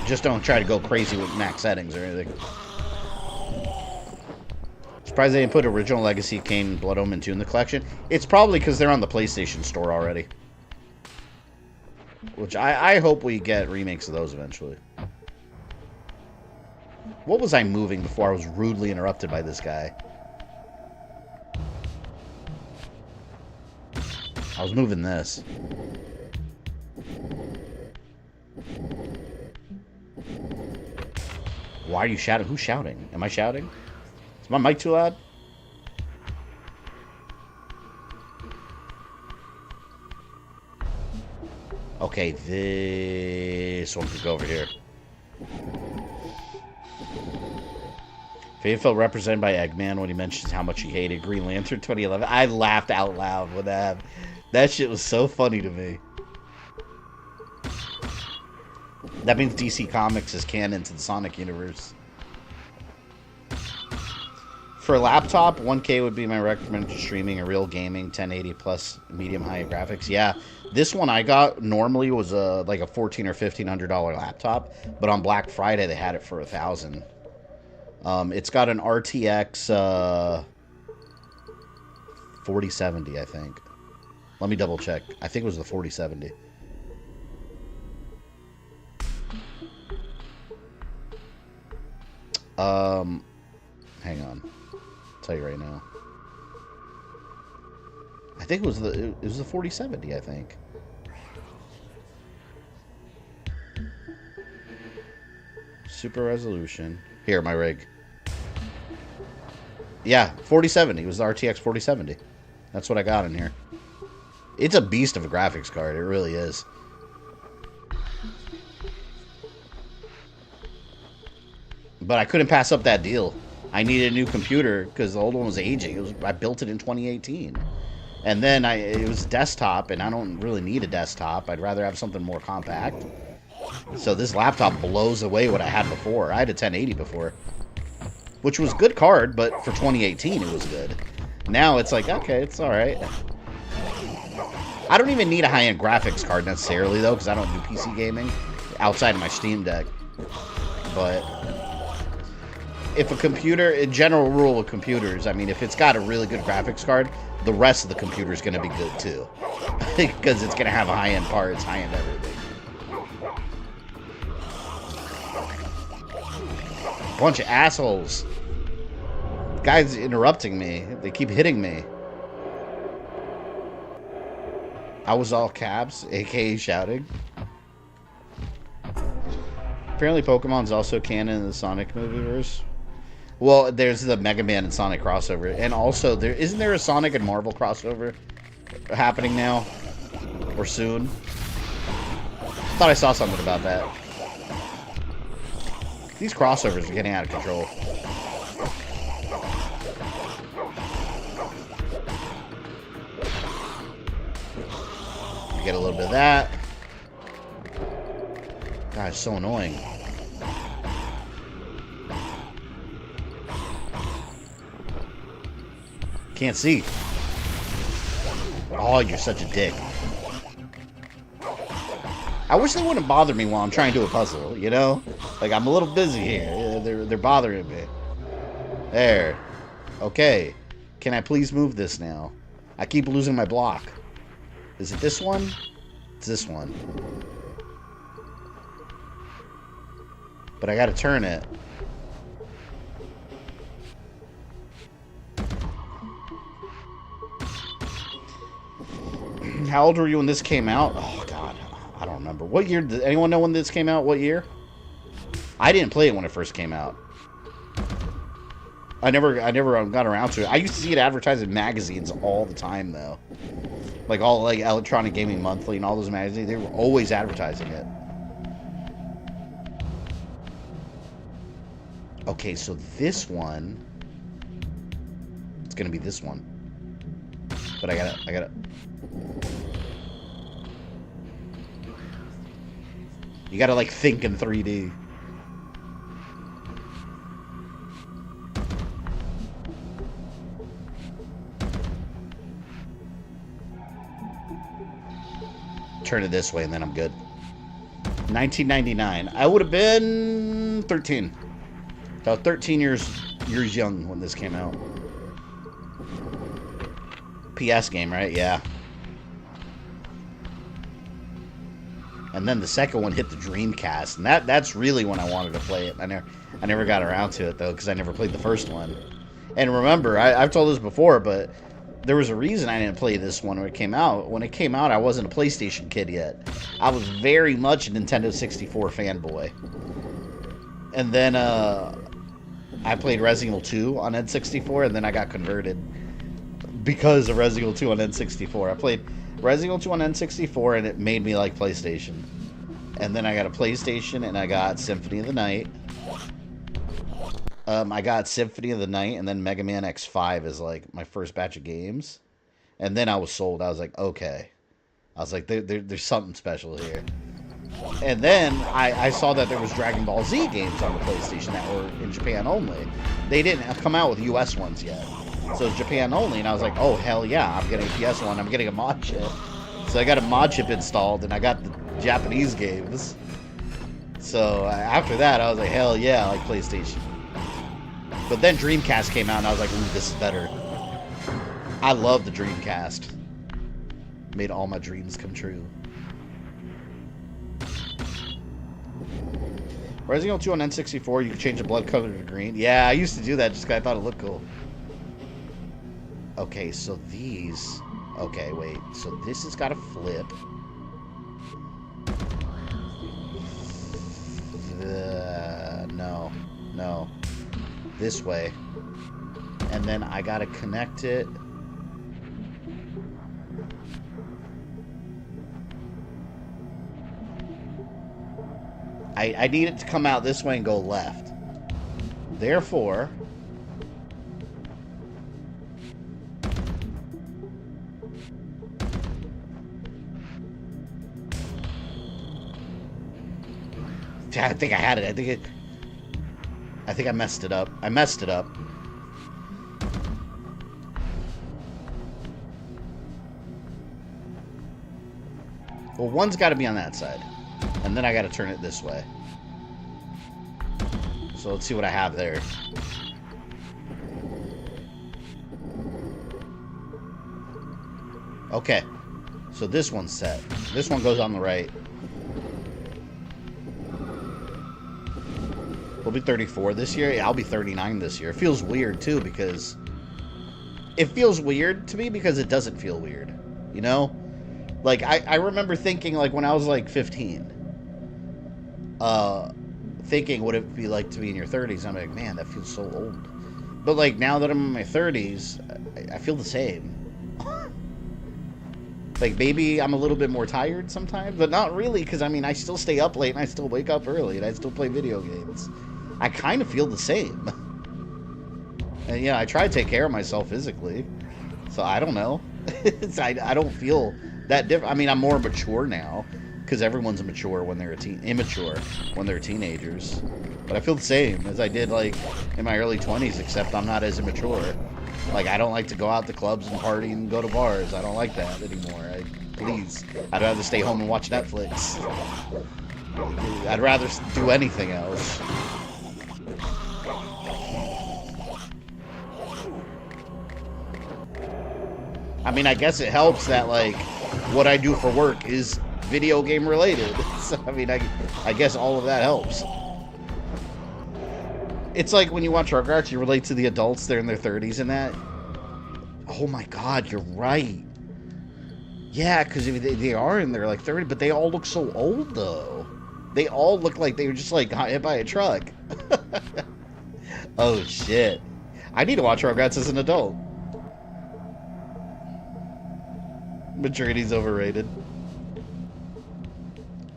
just don't try to go crazy with max settings or anything. Surprised they didn't put Original Legacy Kain Blood Omen 2 in the collection. It's probably because they're on the PlayStation Store already. Which I hope we get remakes of those eventually. What was I moving before I was rudely interrupted by this guy? I was moving this. Why are you shouting? Who's shouting? Am I shouting? Is my mic too loud? Okay, this one could go over here. Faye felt represented by Eggman when he mentions how much he hated Green Lantern 2011. I laughed out loud when that happened. That shit was so funny to me. That means DC Comics is canon to the Sonic universe. For a laptop, 1K would be my recommended for streaming, a real gaming, 1080 plus medium high graphics. Yeah, this one I got normally was like a $1,400 or $1,500 laptop, but on Black Friday they had it for $1,000. It's got an RTX 4070, I think. Let me double check. I think it was the 4070. Hang on. I'll tell you right now. I think it was the 4070, I think. Super resolution. Here, my rig. Yeah, 4070. It was the RTX 4070. That's what I got in here. It's a beast of a graphics card. It really is. But I couldn't pass up that deal. I needed a new computer because the old one was aging. I built it in 2018. And then it was desktop, and I don't really need a desktop. I'd rather have something more compact. So this laptop blows away what I had before. I had a 1080 before, which was a good card, but for 2018 it was good. Now it's like, okay, it's alright. I don't even need a high-end graphics card necessarily, though, because I don't do PC gaming outside of my Steam Deck. But if a computer, a general rule with computers, I mean, if it's got a really good graphics card, the rest of the computer is going to be good, too. Because it's going to have high-end parts, high-end everything. Bunch of assholes. Guys interrupting me. They keep hitting me. I was all caps, aka shouting. Apparently Pokemon's also canon in the Sonic movieverse. Well, there's the Mega Man and Sonic crossover. And also, isn't there a Sonic and Marvel crossover happening now? Or soon? Thought I saw something about that. These crossovers are getting out of control. Get a little bit of that. God, it's so annoying. Can't see. Oh, you're such a dick. I wish they wouldn't bother me while I'm trying to do a puzzle, you know? Like, I'm a little busy here. They're bothering me. There. Okay. Can I please move this now? I keep losing my block. Is it this one? It's this one. But I gotta turn it. How old were you when this came out? Oh, God. I don't remember. What year? Did anyone know when this came out? What year? I didn't play it when it first came out. I never got around to it. I used to see it advertised in magazines all the time, though. Like all like Electronic Gaming Monthly and all those magazines, they were always advertising it. Okay, so this one, it's gonna be this one. But I gotta. You gotta like think in 3D. Turn it this way and then I'm good. 1999. I would have been 13. About 13 years young when this came out. PS game, right? Yeah. And then the second one hit the Dreamcast, and that's really when I wanted to play it. I never got around to it though, because I never played the first one. And remember, I've told this before, but there was a reason I didn't play this one when it came out. When it came out, I wasn't a PlayStation kid yet. I was very much a Nintendo 64 fanboy. And then I played Resident Evil 2 on N64, and then I got converted because of Resident Evil 2 on N64. I played Resident Evil 2 on N64, and it made me like PlayStation. And then I got a PlayStation, and I got Symphony of the Night. I got Symphony of the Night, and then Mega Man X5 is like my first batch of games. And then I was sold. I was like, okay. I was like, there's something special here. And then I saw that there was Dragon Ball Z games on the PlayStation that were in Japan only. They didn't come out with US ones yet. So it's Japan only, and I was like, oh, hell yeah, I'm getting a PS1, I'm getting a mod chip. So I got a mod chip installed, and I got the Japanese games. So after that, I was like, hell yeah, I like PlayStation. But then Dreamcast came out, and I was like, ooh, this is better. I love the Dreamcast. Made all my dreams come true. Resident Evil 2 on N64, you can change the blood color to green. Yeah, I used to do that just because I thought it looked cool. Okay, so these... Okay, wait. So this has got to flip. No. No. This way. And then I got to connect it. I need it to come out this way and go left. Therefore... I think I had it. I think I messed it up. I messed it up. Well, one's got to be on that side. And then I got to turn it this way. So let's see what I have there. Okay. So this one's set. This one goes on the right. We'll be 34 this year. Yeah, I'll be 39 this year. It feels weird, too, because... It feels weird to me because it doesn't feel weird. You know? Like, I remember thinking, like, when I was, like, 15... thinking what it would be like to be in your 30s. I'm like, man, that feels so old. But, like, now that I'm in my 30s, I feel the same. Like, maybe I'm a little bit more tired sometimes, but not really, because, I mean, I still stay up late, and I still wake up early, and I still play video games. I kind of feel the same. And, yeah, I try to take care of myself physically. So, I don't know. I don't feel that different. I mean, I'm more mature now, because everyone's mature when they're immature when they're teenagers. But I feel the same as I did, like, in my early 20s, except I'm not as immature. Like, I don't like to go out to clubs and party and go to bars. I don't like that anymore. Please. I'd rather stay home and watch Netflix. I'd rather do anything else. I mean, I guess it helps that, like, what I do for work is video game related. So, I mean, I guess all of that helps. It's like when you watch Rugrats, you relate to the adults. They're in their 30s and that. Oh my god, you're right. Yeah, because they are in their, like, 30, but they all look so old, though. They all look like they were just, like, got hit by a truck. Oh, shit. I need to watch Rugrats as an adult. Maturity's overrated.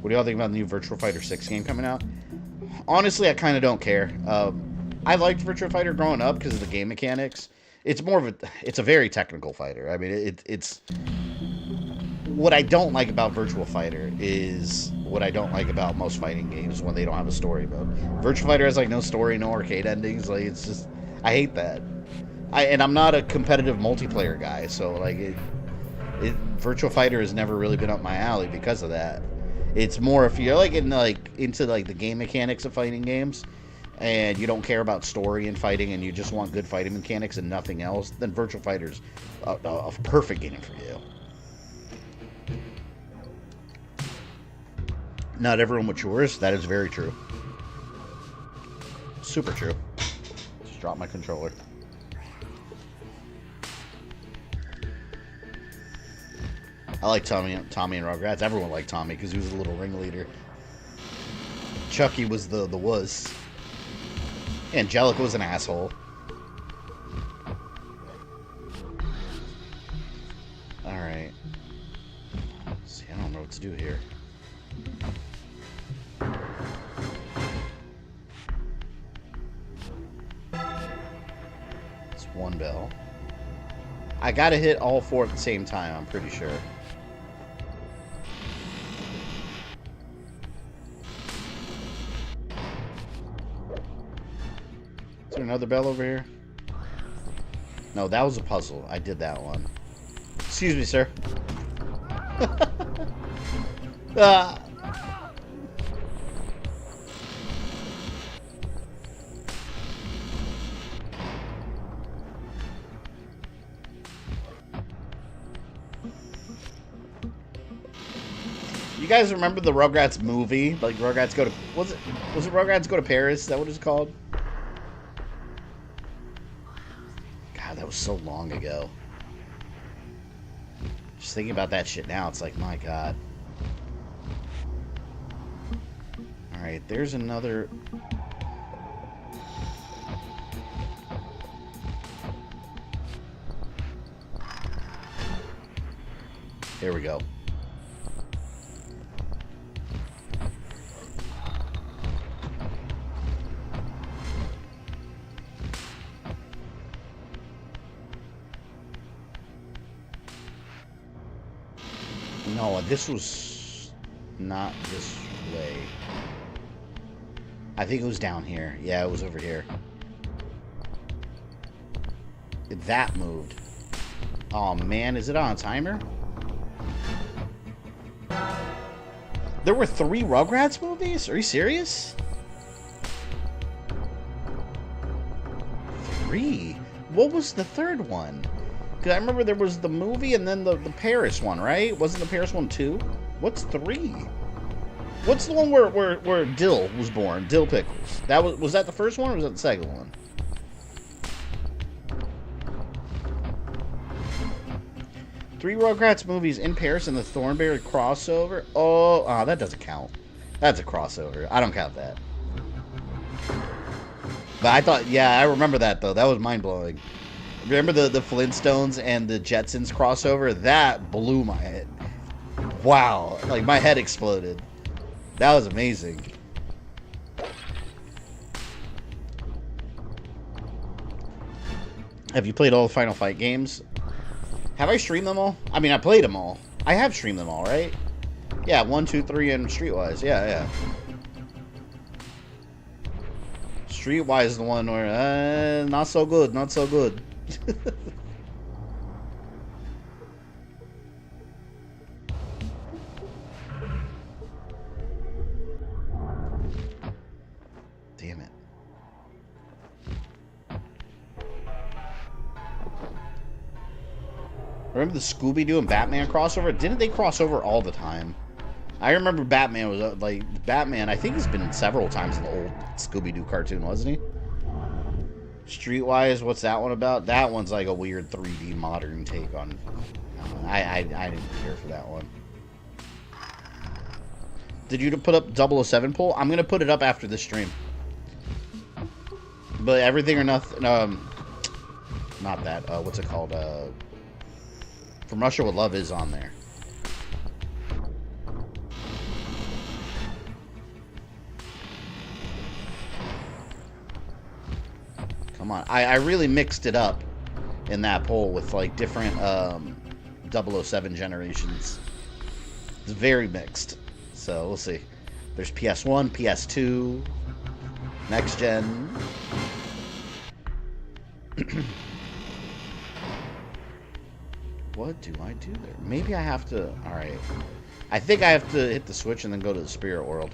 What do y'all think about the new Virtua Fighter 6 game coming out? Honestly, I kind of don't care. I liked Virtua Fighter growing up because of the game mechanics. It's more of a... It's a very technical fighter. I mean, it's... What I don't like about Virtua Fighter is what I don't like about most fighting games when they don't have a story mode. Virtua Fighter has, like, no story, no arcade endings. Like, it's just... I hate that. And I'm not a competitive multiplayer guy, so, like, Virtua Fighter has never really been up my alley because of that. It's more if you're, like, into the game mechanics of fighting games, and you don't care about story and fighting, and you just want good fighting mechanics and nothing else, then Virtua Fighter's a perfect game for you. Not everyone matures. That is very true. Super true. Just drop my controller. I like Tommy and Rugrats. Everyone liked Tommy because he was a little ringleader. Chucky was the wuss. Angelica was an asshole. Alright. See, I don't know what to do here. It's one bell. I gotta hit all four at the same time, I'm pretty sure. there another bell over here? No, that was a puzzle. I did that one. Excuse me, sir. Ah. You guys remember the Rugrats movie? Like Rugrats go to was it Rugrats Go to Paris? Is that what it's called? God, that was so long ago. Just thinking about that shit now, it's like, my God. Alright, there's another... There we go. No, this was not this way. I think it was down here. Yeah, it was over here. That moved. Oh man, is it on a timer? There were 3 Rugrats movies? Are you serious? 3? What was the third one? Because I remember there was the movie and then the Paris one, right? Wasn't the Paris one 2? What's 3? What's the one where Dill was born? Dill Pickles. That was that the first one or was that the second one? Three Rugrats movies in Paris and the Thornberry crossover. Oh, that doesn't count. That's a crossover. I don't count that. But I thought, yeah, I remember that though. That was mind blowing. Remember the Flintstones and the Jetsons crossover? That blew my head. Wow. Like, my head exploded. That was amazing. Have you played all the Final Fight games? Have I streamed them all? I mean, I played them all. I have streamed them all, right? Yeah, 1, 2, 3, and Streetwise. Yeah. Streetwise is the one where, not so good, not so good. Damn it. Remember the Scooby-Doo and Batman crossover? Didn't they cross over all the time? I remember Batman was like Batman. I think he's been several times in the old Scooby-Doo cartoon, wasn't he? Streetwise, what's that one about? That one's like a weird 3D modern take on. I didn't care for that one. Did you put up 007 poll? I'm gonna put it up after this stream. But everything or nothing. Not that. What's it called? From Russia with Love is on there. Come on. I really mixed it up in that poll with like different 007 generations. It's very mixed. So we'll see. There's PS1, PS2, next gen. What do I do there? Maybe I have to... Alright. I think I have to hit the switch and then go to the spirit world.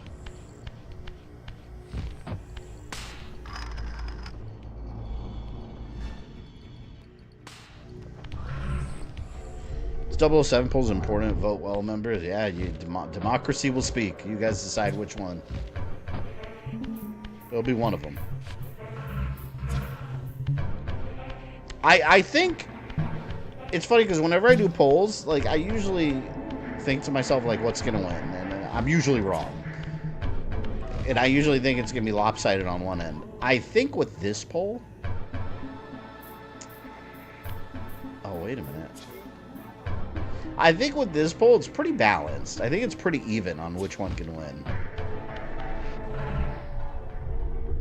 This 007 poll is important. Vote well, members. Yeah, democracy will speak. You guys decide which one. It'll be one of them. I think... It's funny because whenever I do polls, like, I usually think to myself, like, what's going to win? And I'm usually wrong. And I usually think it's going to be lopsided on one end. I think with this poll... Oh, wait a minute. I think with this poll, it's pretty balanced. I think it's pretty even on which one can win.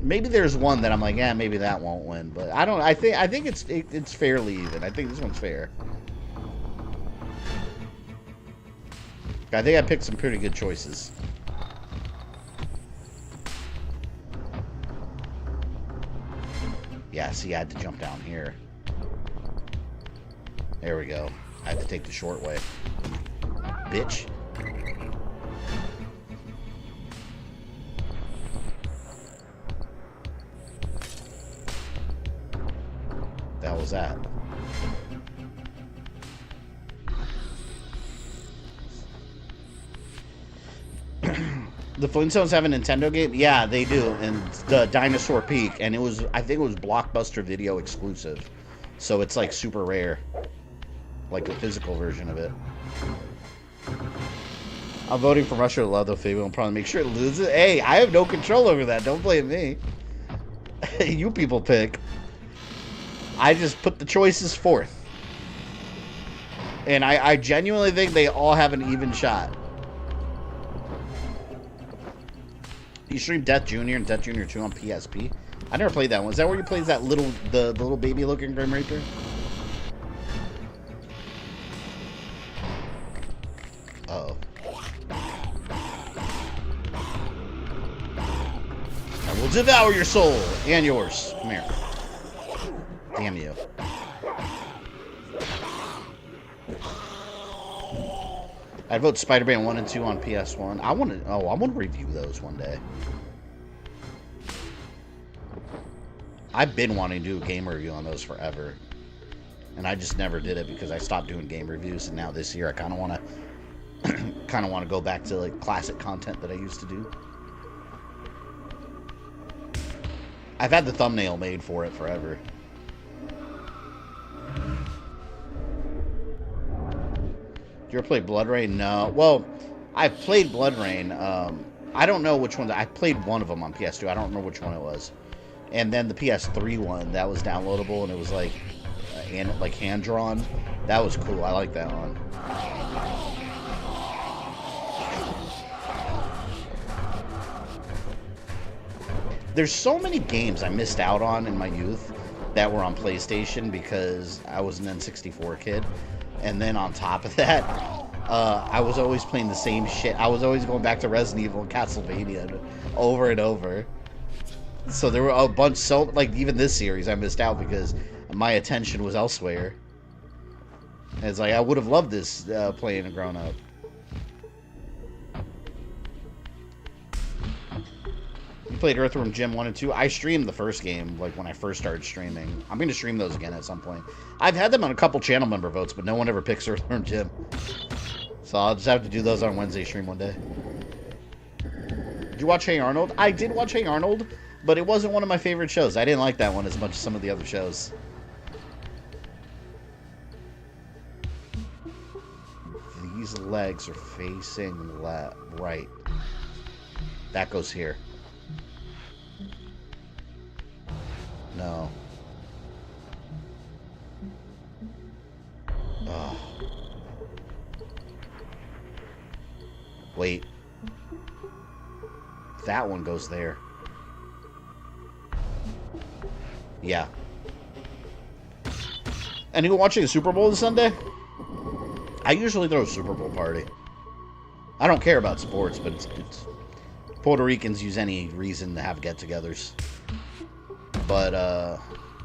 Maybe there's one that I'm like, yeah, maybe that won't win, but I don't. I think it's fairly even. I think this one's fair. I think I picked some pretty good choices. Yeah, see, I had to jump down here. There we go. I had to take the short way. Bitch. The hell was that? The Flintstones have a Nintendo game? Yeah, they do. And the Dinosaur Peak. And it was, I think it was Blockbuster Video exclusive. So it's like super rare. Like a physical version of it. I'm voting for Russia to love the Fable and probably make sure it loses. Hey, I have no control over that. Don't blame me. You people pick. I just put the choices forth. And I genuinely think they all have an even shot. You stream Death Jr. and Death Jr. 2 on PSP? I never played that one. Is that where you play that the little baby looking Grim Reaper? Uh-oh. I will devour your soul and yours. Come here. Damn you. I'd vote Spider-Man 1 and 2 on PS1. I want to review those one day. I've been wanting to do a game review on those forever. And I just never did it because I stopped doing game reviews, and now this year I kind of want to go back to like classic content that I used to do. I've had the thumbnail made for it forever. Did you ever play Blood Rain? No. Well, I've played Blood Rain. I don't know which one. I played one of them on PS2. I don't remember which one it was. And then the PS3 one, that was downloadable, and it was like hand-drawn. That was cool. I like that one. There's so many games I missed out on in my youth that were on PlayStation because I was an N64 kid. And then on top of that, I was always playing the same shit. I was always going back to Resident Evil and Castlevania over and over. So there were a bunch, like even this series I missed out because my attention was elsewhere. And it's like, I would have loved this playing a grown-up. You played Earthworm Jim 1 and 2. I streamed the first game, like when I first started streaming. I'm going to stream those again at some point. I've had them on a couple channel member votes, but no one ever picks Earthworm Jim. So I'll just have to do those on Wednesday stream one day. Did you watch Hey Arnold? I did watch Hey Arnold, but it wasn't one of my favorite shows. I didn't like that one as much as some of the other shows. These legs are facing right. That goes here. No. Oh. Wait. That one goes there. Yeah. Anyone watching the Super Bowl this Sunday? I usually throw a Super Bowl party. I don't care about sports, but it's Puerto Ricans use any reason to have get-togethers. But,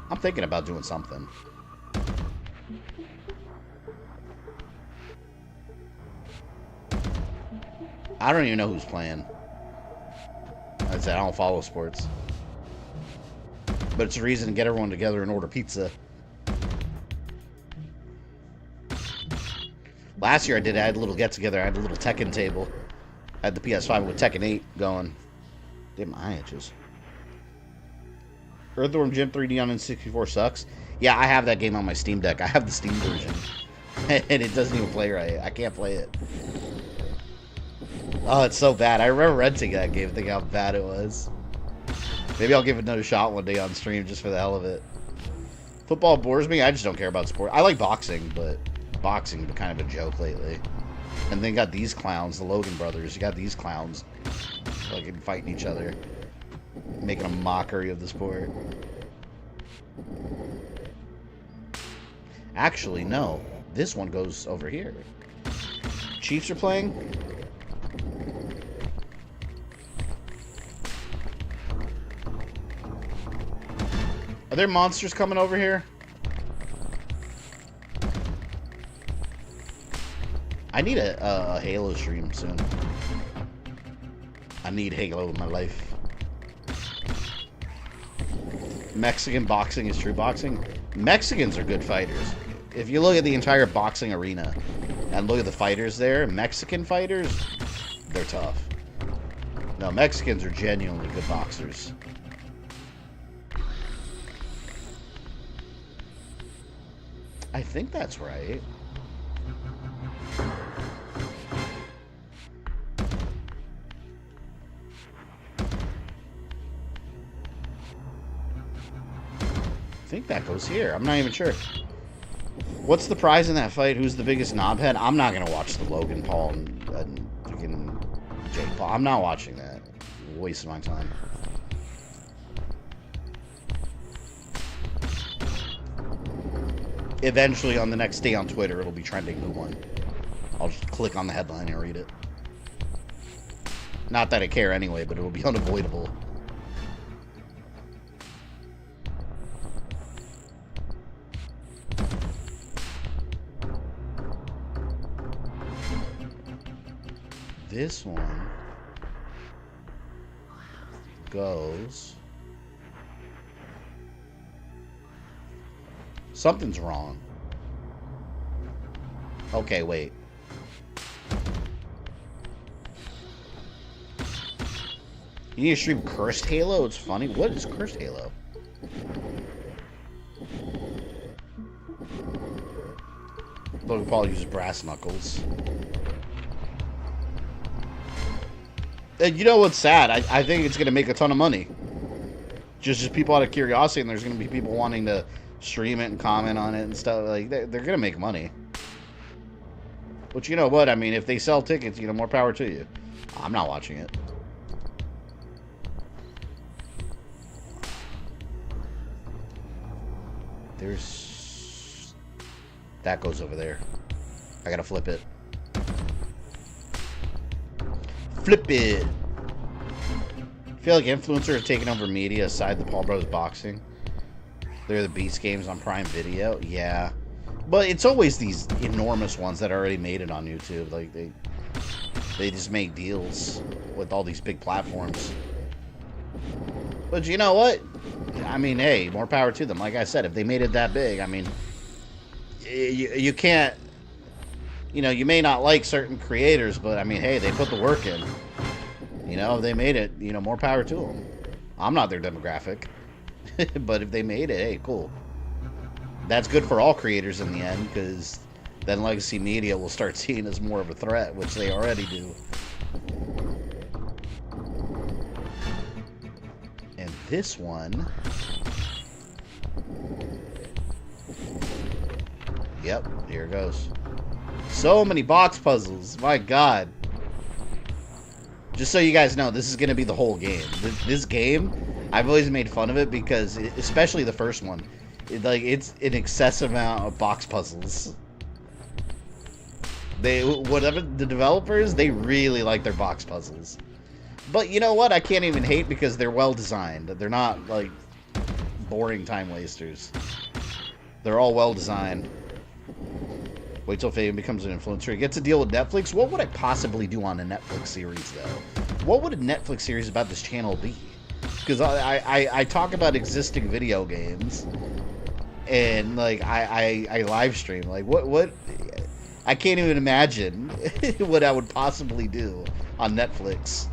I'm thinking about doing something. I don't even know who's playing. Like I said, I don't follow sports. But it's a reason to get everyone together and order pizza. Last year I had a little get-together. I had a little Tekken table. I had the PS5 with Tekken 8 going. Damn, my eye itches. Earthworm Jim 3D on N64 sucks. Yeah, I have that game on my Steam Deck. I have the Steam version. And it doesn't even play right. I can't play it. Oh, it's so bad. I remember renting that game, thinking how bad it was. Maybe I'll give it another shot one day on stream just for the hell of it. Football bores me. I just don't care about sport. I like boxing, but boxing is kind of a joke lately. And then got these clowns, the Logan brothers. You got these clowns fucking fighting each other. Making a mockery of the sport. Actually, no. This one goes over here. Chiefs are playing. Are there monsters coming over here? I need a Halo stream soon. I need Halo in my life. Mexican boxing is true boxing. Mexicans are good fighters. If you look at the entire boxing arena and look at the fighters there, Mexican fighters, they're tough. No, Mexicans are genuinely good boxers. I think that's right. I think that goes here. I'm not even sure. What's the prize in that fight? Who's the biggest knobhead? I'm not going to watch the Logan Paul and freaking Jake Paul. I'm not watching that. Waste of my time. Eventually, on the next day on Twitter, it'll be trending who won. I'll just click on the headline and read it. Not that I care anyway, but it'll be unavoidable. This one goes... Something's wrong. Okay, wait. You need to stream Cursed Halo? It's funny. What is Cursed Halo? Logan Paul uses brass knuckles. And you know what's sad? I think it's going to make a ton of money. Just people out of curiosity, and there's going to be people wanting to stream it and comment on it and stuff. Like, they're going to make money. But you know what? I mean, if they sell tickets, you know, more power to you. I'm not watching it. There's... That goes over there. I gotta flip it. Flip it! I feel like influencers are taking over media aside the Paul Brothers boxing. They're the Beast games on Prime Video. Yeah. But it's always these enormous ones that already made it on YouTube. Like, they just make deals with all these big platforms. But you know what? I mean, hey, more power to them. Like I said, if they made it that big, I mean, you can't, you know, you may not like certain creators, but I mean, hey, they put the work in. You know, if they made it, you know, more power to them. I'm not their demographic. But if they made it, hey, cool. That's good for all creators in the end, because then legacy media will start seeing as more of a threat, which they already do. And this one... Yep, here it goes. So many box puzzles, my god. Just so you guys know, this is going to be the whole game. This game, I've always made fun of it because, especially the first one, it's an excessive amount of box puzzles. Whatever the developers, they really like their box puzzles. But you know what? I can't even hate because they're well designed. They're not, like, boring time wasters. They're all well designed. Wait till Fabian becomes an influencer. He gets to deal with Netflix. What would I possibly do on a Netflix series, though? What would a Netflix series about this channel be? Because I talk about existing video games, and like I live stream. Like what? I can't even imagine what I would possibly do on Netflix.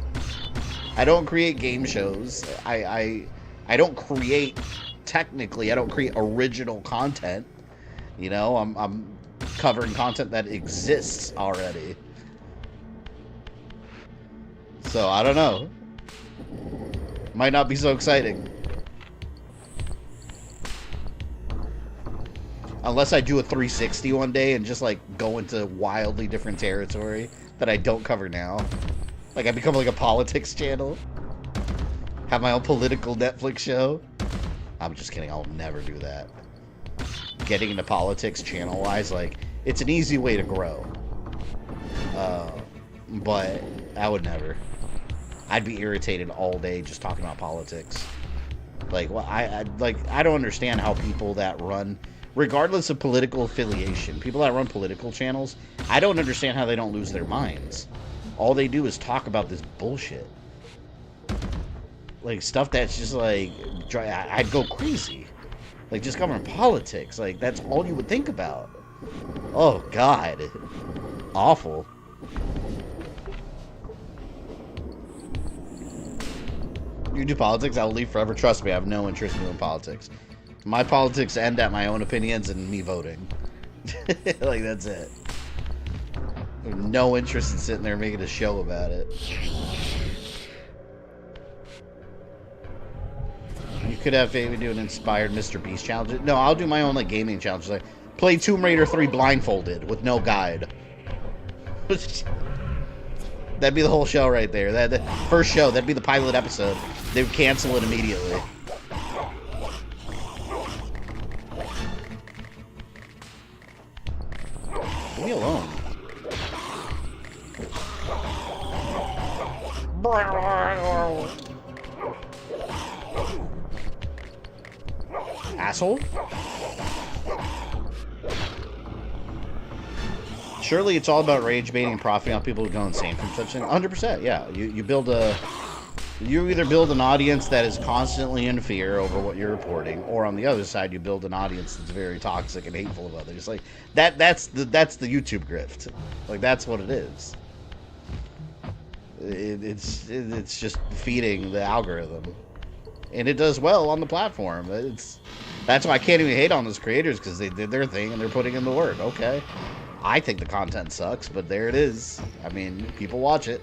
I don't create game shows. I don't create, technically, I don't create original content. You know, I'm covering content that exists already. So, I don't know. Might not be so exciting. Unless I do a 360 one day and just, like, go into wildly different territory that I don't cover now. Like, I become, like, a politics channel. Have my own political Netflix show. I'm just kidding. I'll never do that. Getting into politics channel-wise, like, it's an easy way to grow. But I would never. I'd be irritated all day just talking about politics. Like, well, I don't understand how people that run, regardless of political affiliation, people that run political channels, I don't understand how they don't lose their minds. All they do is talk about this bullshit. Like, stuff that's just like, I'd go crazy. Like, just covering politics. Like, that's all you would think about. Oh, God. Awful. You do politics, I'll leave forever. Trust me, I have no interest in doing politics. My politics end at my own opinions and me voting. Like, that's it. I have no interest in sitting there making a show about it. You could have maybe do an inspired Mr. Beast challenge. No, I'll do my own, like, gaming challenge. Like, play Tomb Raider 3 blindfolded with no guide. That'd be the whole show right there. That first show, that'd be the pilot episode. They would cancel it immediately. Leave me alone. Asshole? Surely it's all about rage baiting and profiting off people who go insane from such things. 100%, yeah. You build a... You either build an audience that is constantly in fear over what you're reporting, or on the other side, you build an audience that's very toxic and hateful of others. Like, that's the YouTube grift. Like, that's what it is. It's just feeding the algorithm. And it does well on the platform. That's why I can't even hate on those creators, because they did their thing and they're putting in the work. Okay. I think the content sucks, but there it is. I mean, people watch it.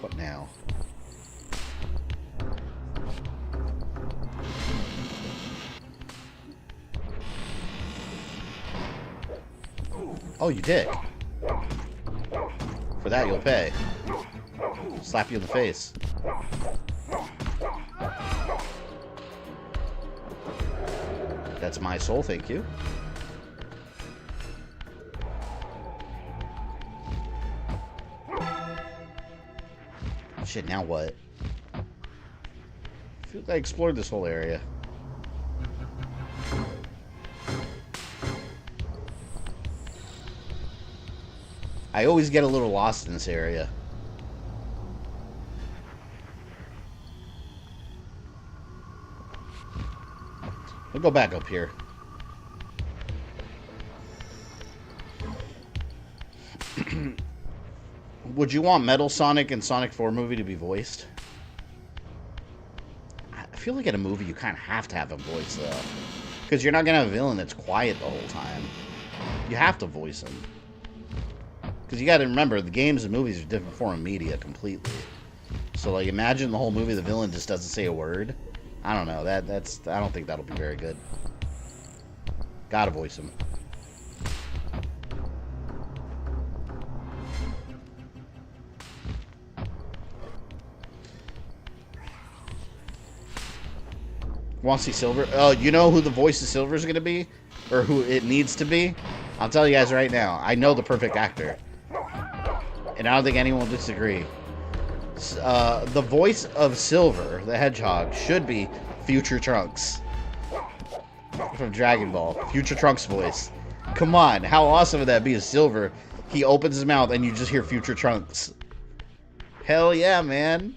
What now? Oh, you dick. For that, you'll pay. Slap you in the face. That's my soul, thank you. Shit, now what? I feel like I explored this whole area. I always get a little lost in this area. We'll go back up here. Would you want Metal Sonic and Sonic 4 movie to be voiced? I feel like in a movie you kind of have to have a voice, though. Because you're not going to have a villain that's quiet the whole time. You have to voice him. Because you got to remember, the games and movies are a different form of media completely. So, like, imagine the whole movie, the villain just doesn't say a word. I don't know. I don't think that'll be very good. Gotta voice him. Want to see Silver? Oh, you know who the voice of Silver is going to be? Or who it needs to be? I'll tell you guys right now. I know the perfect actor. And I don't think anyone will disagree. The voice of Silver, the Hedgehog, should be Future Trunks. From Dragon Ball. Future Trunks voice. Come on, how awesome would that be as Silver? He opens his mouth and you just hear Future Trunks. Hell yeah, man.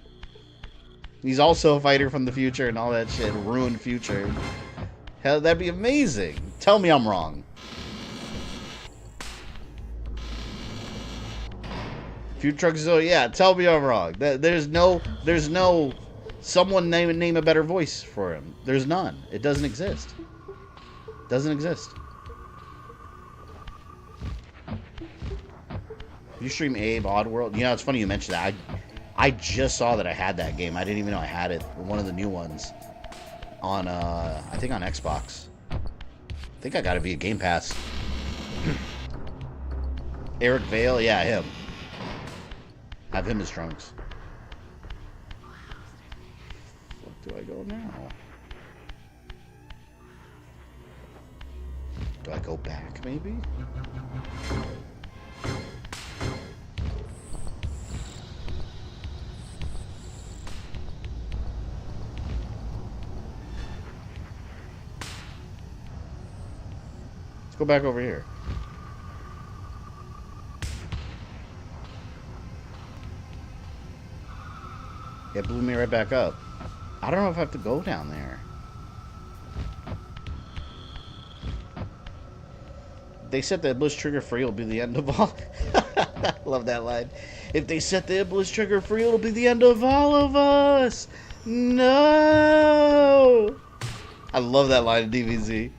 He's also a fighter from the future and all that shit. Ruined future. Hell, that'd be amazing. Tell me I'm wrong. Future Trunks, so yeah, tell me I'm wrong. There's no someone name a better voice for him. There's none. It doesn't exist. Doesn't exist. You stream Abe Oddworld? You know, it's funny you mentioned that. I just saw that I had that game. I didn't even know I had it. One of the new ones on I think on Xbox. I think I got it via Game Pass. Eric Vale, yeah, him. Have him as Trunks. Where do I go now? Do I go back, maybe? go back over here. It blew me right back up. I don't know if I have to go down there. They set the Iblis trigger free, it'll be the end of all. Love that line. If they set the Iblis trigger free, it'll be the end of all of us. No. I love that line in DBZ.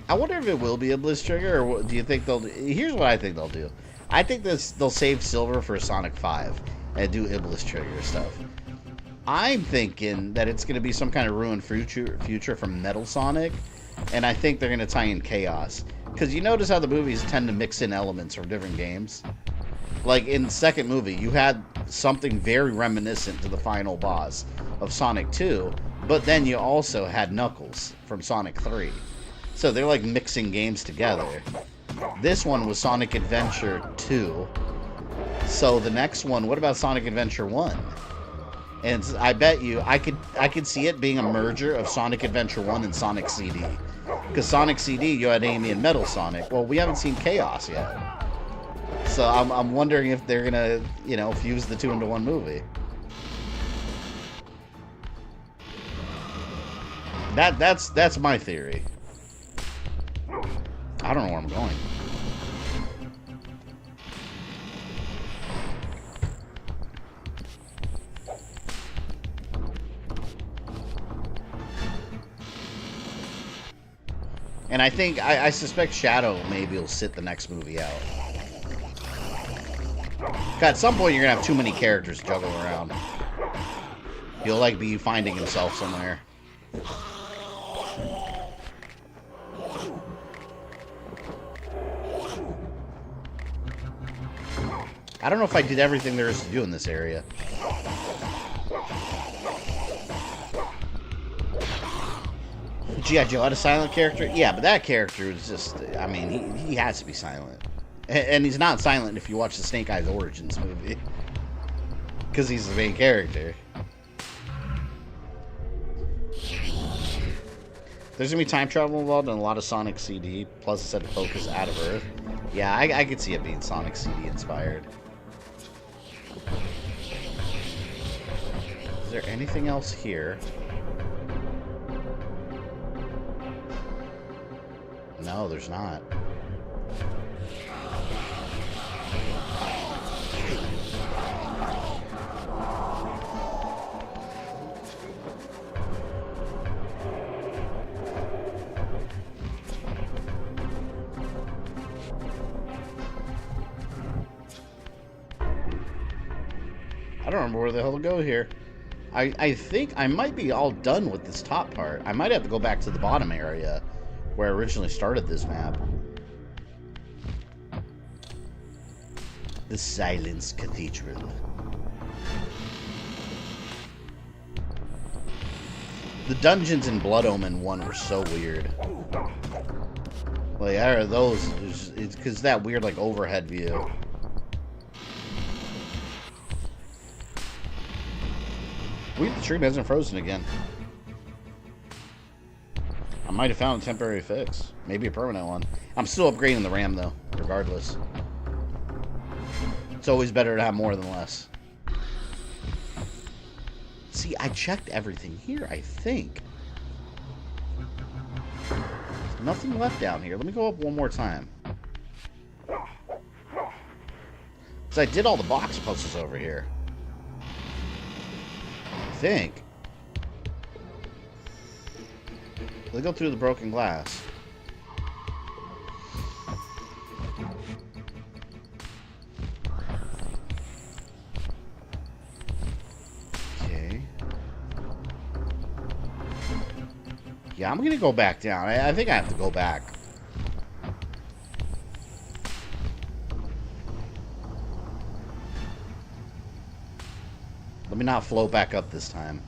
I wonder if it will be Iblis trigger, or do you think they'll? Here's what I think they'll do. I think they'll save Silver for Sonic 5 and do Iblis trigger stuff. I'm thinking that it's going to be some kind of ruined future from Metal Sonic. And I think they're going to tie in Chaos. Because you notice how the movies tend to mix in elements from different games? Like in the second movie, you had something very reminiscent to the final boss of Sonic 2. But then you also had Knuckles from Sonic 3. So they're like mixing games together. This one was Sonic Adventure 2. So the next one, what about Sonic Adventure 1? And I bet you, I could see it being a merger of Sonic Adventure 1 and Sonic CD. Because Sonic CD, you had Amy and Metal Sonic. Well, we haven't seen Chaos yet. So I'm wondering if they're gonna, you know, fuse the two into one movie. That's my theory. I don't know where I'm going. And I think, I suspect Shadow maybe will sit the next movie out. At some point you're going to have too many characters to juggle around. He'll like be finding himself somewhere. I don't know if I did everything there is to do in this area. G.I. Joe had a silent character? Yeah, but that character is just, I mean, he has to be silent. And he's not silent if you watch the Snake Eyes Origins movie. Because he's the main character. There's going to be time travel involved in a lot of Sonic CD, plus it's set to focus out of Earth. Yeah, I could see it being Sonic CD inspired. Is there anything else here? No, there's not. I don't remember where the hell to go here. I think I might be all done with this top part. I might have to go back to the bottom area where I originally started this map. The Silence Cathedral. The dungeons in Blood Omen 1 were so weird. Like, are those, it's because that weird, like, overhead view. Weird the stream hasn't frozen again. I might have found a temporary fix. Maybe a permanent one. I'm still upgrading the RAM, though, regardless. It's always better to have more than less. See, I checked everything here, I think. There's nothing left down here. Let me go up one more time. Because I did all the box puzzles over here. I think. Let's go through the broken glass. Okay. Yeah, I'm gonna go back down. I think I have to go back. Let me not float back up this time.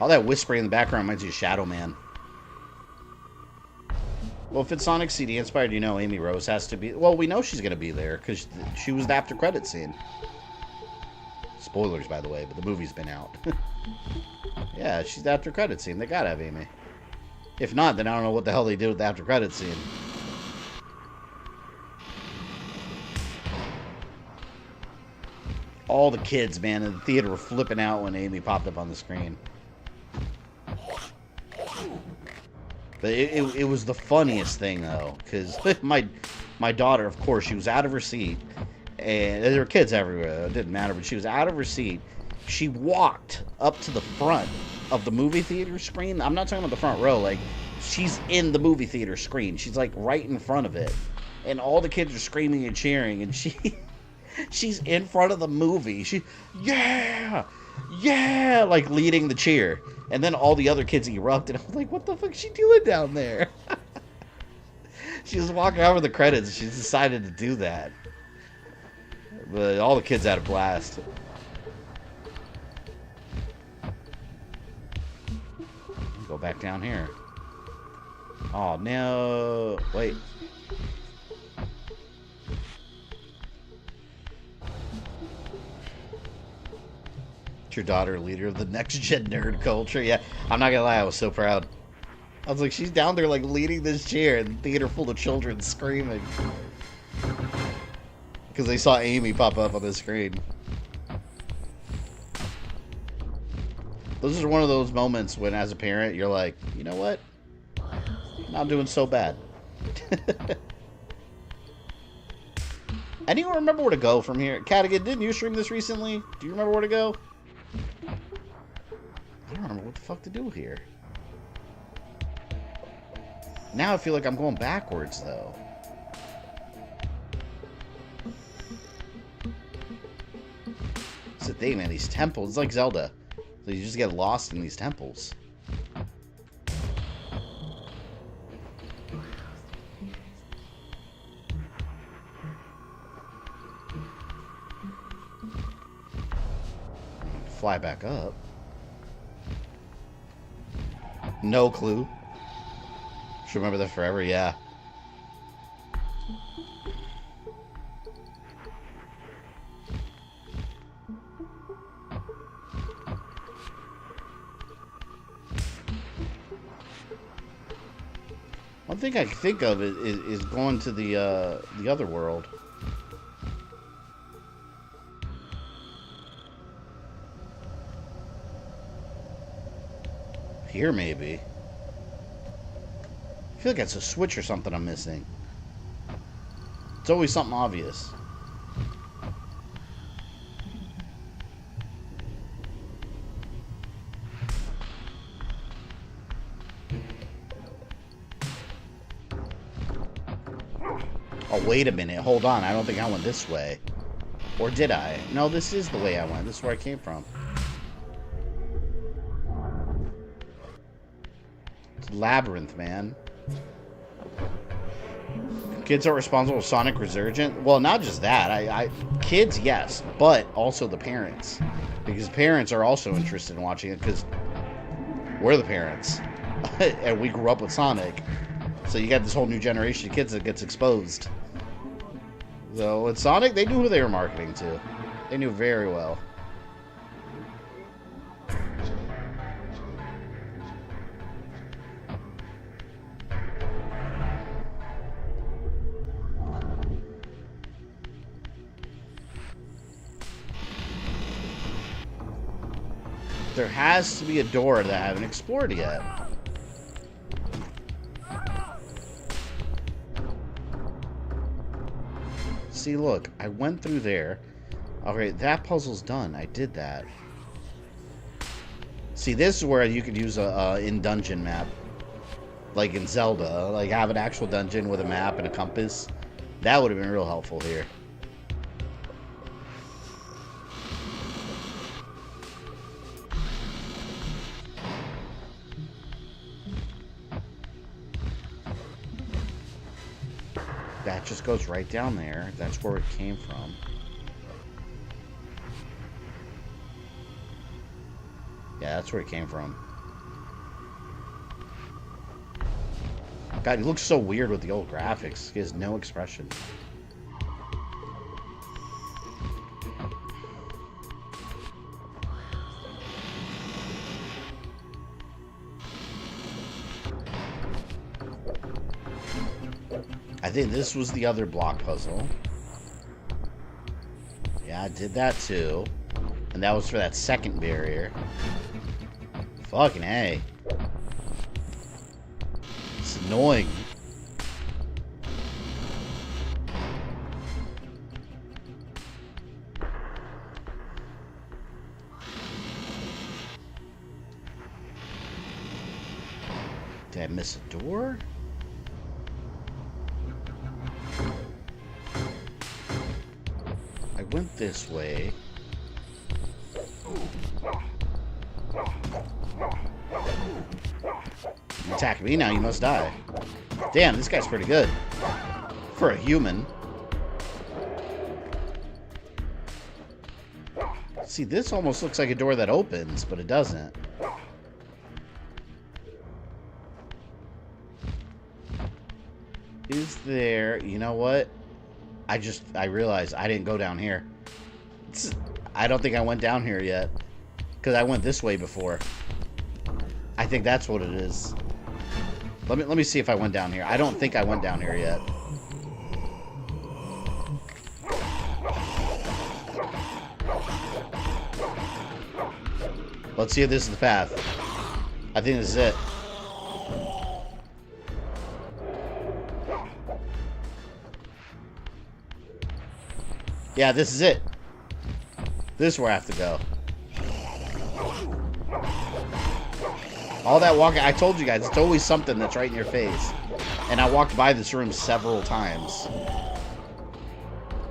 All that whispering in the background reminds you of Shadow Man. Well, if it's Sonic CD inspired, you know Amy Rose has to be... Well, we know she's going to be there, because she was the after credit scene. Spoilers, by the way, but the movie's been out. Yeah, she's the after credit scene. They gotta have Amy. If not, then I don't know what the hell they did with the after credit scene. All the kids, man, in the theater were flipping out when Amy popped up on the screen. But it was the funniest thing, though, because my daughter, of course, she was out of her seat, and there were kids everywhere. It didn't matter, but she was out of her seat. She walked up to the front of the movie theater screen. I'm not talking about the front row. Like, she's in the movie theater screen. She's, like, right in front of it. And all the kids are screaming and cheering, and she's in front of the movie. Yeah! Yeah! Like, leading the cheer. And then all the other kids erupted. I was like, what the fuck is she doing down there? She was walking over the credits. She decided to do that. But all the kids had a blast. Go back down here. Oh, no. Wait. Your daughter, leader of the next gen nerd culture. Yeah, I'm not gonna lie, I was so proud. I was like, she's down there like leading this cheer in a theater full of children screaming because they saw Amy pop up on the screen. Those are one of those moments when, as a parent, you're like, you know what? I'm not doing so bad. Anyone remember where to go from here? Cadigan, didn't you stream this recently? Do you remember where to go? I don't remember what the fuck to do here. Now I feel like I'm going backwards, though. It's the thing, man. These temples, it's like Zelda. So you just get lost in these temples. Fly back up. No clue. Should remember that forever, yeah. One thing I can think of is going to the other world. Here, maybe. I feel like that's a switch or something I'm missing. It's always something obvious. Oh, wait a minute. Hold on. I don't think I went this way. Or did I? No, this is the way I went. This is where I came from. It's Labyrinth, man. Kids are responsible for Sonic Resurgent. Well, not just that. Kids, yes, but also the parents, because parents are also interested in watching it because we're the parents, and we grew up with Sonic. So you got this whole new generation of kids that gets exposed. So with Sonic, they knew who they were marketing to. They knew very well. There has to be a door that I haven't explored yet. See, look, I went through there. Okay, that puzzle's done. I did that. See, this is where you could use a in-dungeon map. Like in Zelda. Like, have an actual dungeon with a map and a compass. That would have been real helpful here. That just goes right down there. That's where it came from. Yeah, that's where it came from. God, he looks so weird with the old graphics. He has no expression. I think this was the other block puzzle. Yeah, I did that too. And that was for that second barrier. Fucking A. It's annoying. Did I miss a door? I went this way. You attack me now, you must die. Damn, this guy's pretty good. For a human. See, this almost looks like a door that opens, but it doesn't. Is there... You know what? I realized I didn't go down here. I don't think I went down here yet. Because I went this way before. I think that's what it is. Let me see if I went down here. I don't think I went down here yet. Let's see if this is the path. I think this is it. Yeah, this is it. This is where I have to go. All that walking, I told you guys, it's always something that's right in your face. And I walked by this room several times.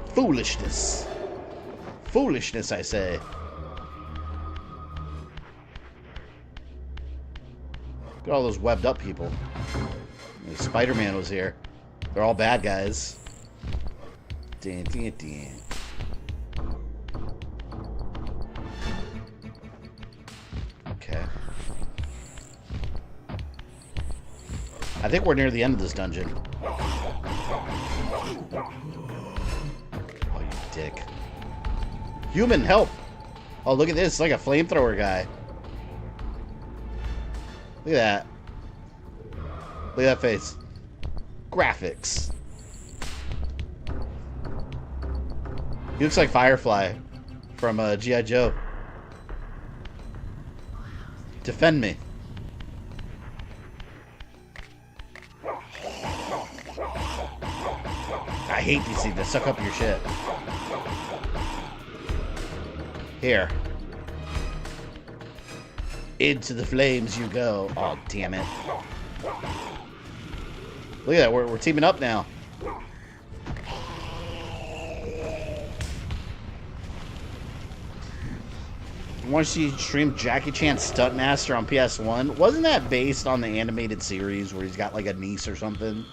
Foolishness. Foolishness, I say. Look at all those webbed up people. Spider-Man was here. They're all bad guys. Dun, dun, dun. Okay. I think we're near the end of this dungeon. Oh, you dick. Human, help! Oh, look at this. It's like a flamethrower guy. Look at that. Look at that face. Graphics. He looks like Firefly from G.I. Joe. Defend me. I hate these things that suck up your shit. Here. Into the flames you go. Oh, damn it. Look at that. We're teaming up now. I want to see stream Jackie Chan Stuntmaster on PS1. Wasn't that based on the animated series where he's got like a niece or something?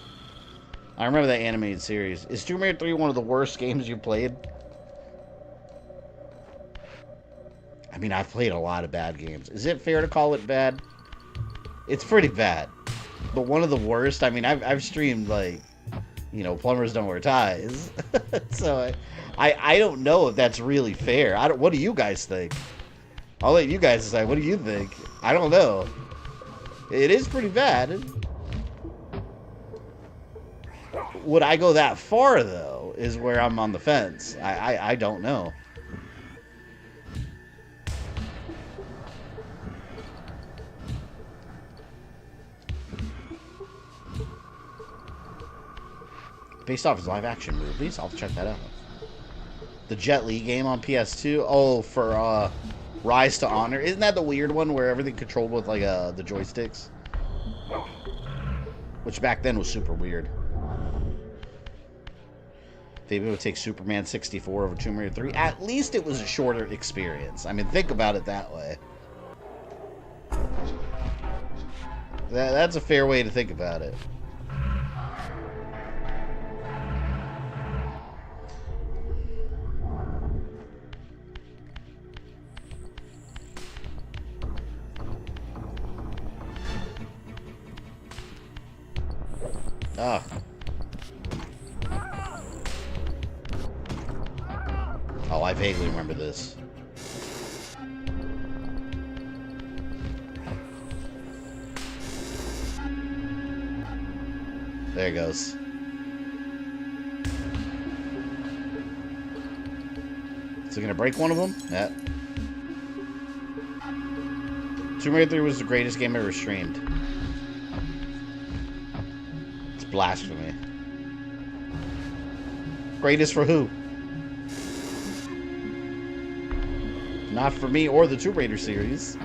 I remember that animated series. Is Tomb Raider 3 one of the worst games you played? I mean, I've played a lot of bad games. Is it fair to call it bad? It's pretty bad. But one of the worst, I mean, I've streamed, like, you know, Plumbers Don't Wear Ties. So I don't know if that's really fair. What do you guys think? I'll let you guys decide. What do you think? I don't know. It is pretty bad. Would I go that far, though, is where I'm on the fence. I don't know. Based off his live-action movies? I'll check that out. The Jet Li game on PS2? Oh, for Rise to Honor. Isn't that the weird one where everything controlled with, like, the joysticks? Which back then was super weird. Maybe it would take Superman 64 over Tomb Raider 3. At least it was a shorter experience. I mean, think about it that way. That's a fair way to think about it. Ah. Oh, I vaguely remember this. There it goes. Is it gonna break one of them? Yeah. Tomb Raider 3 was the greatest game ever streamed. It's blasphemy. Greatest for who? Not for me or the Tomb Raider series.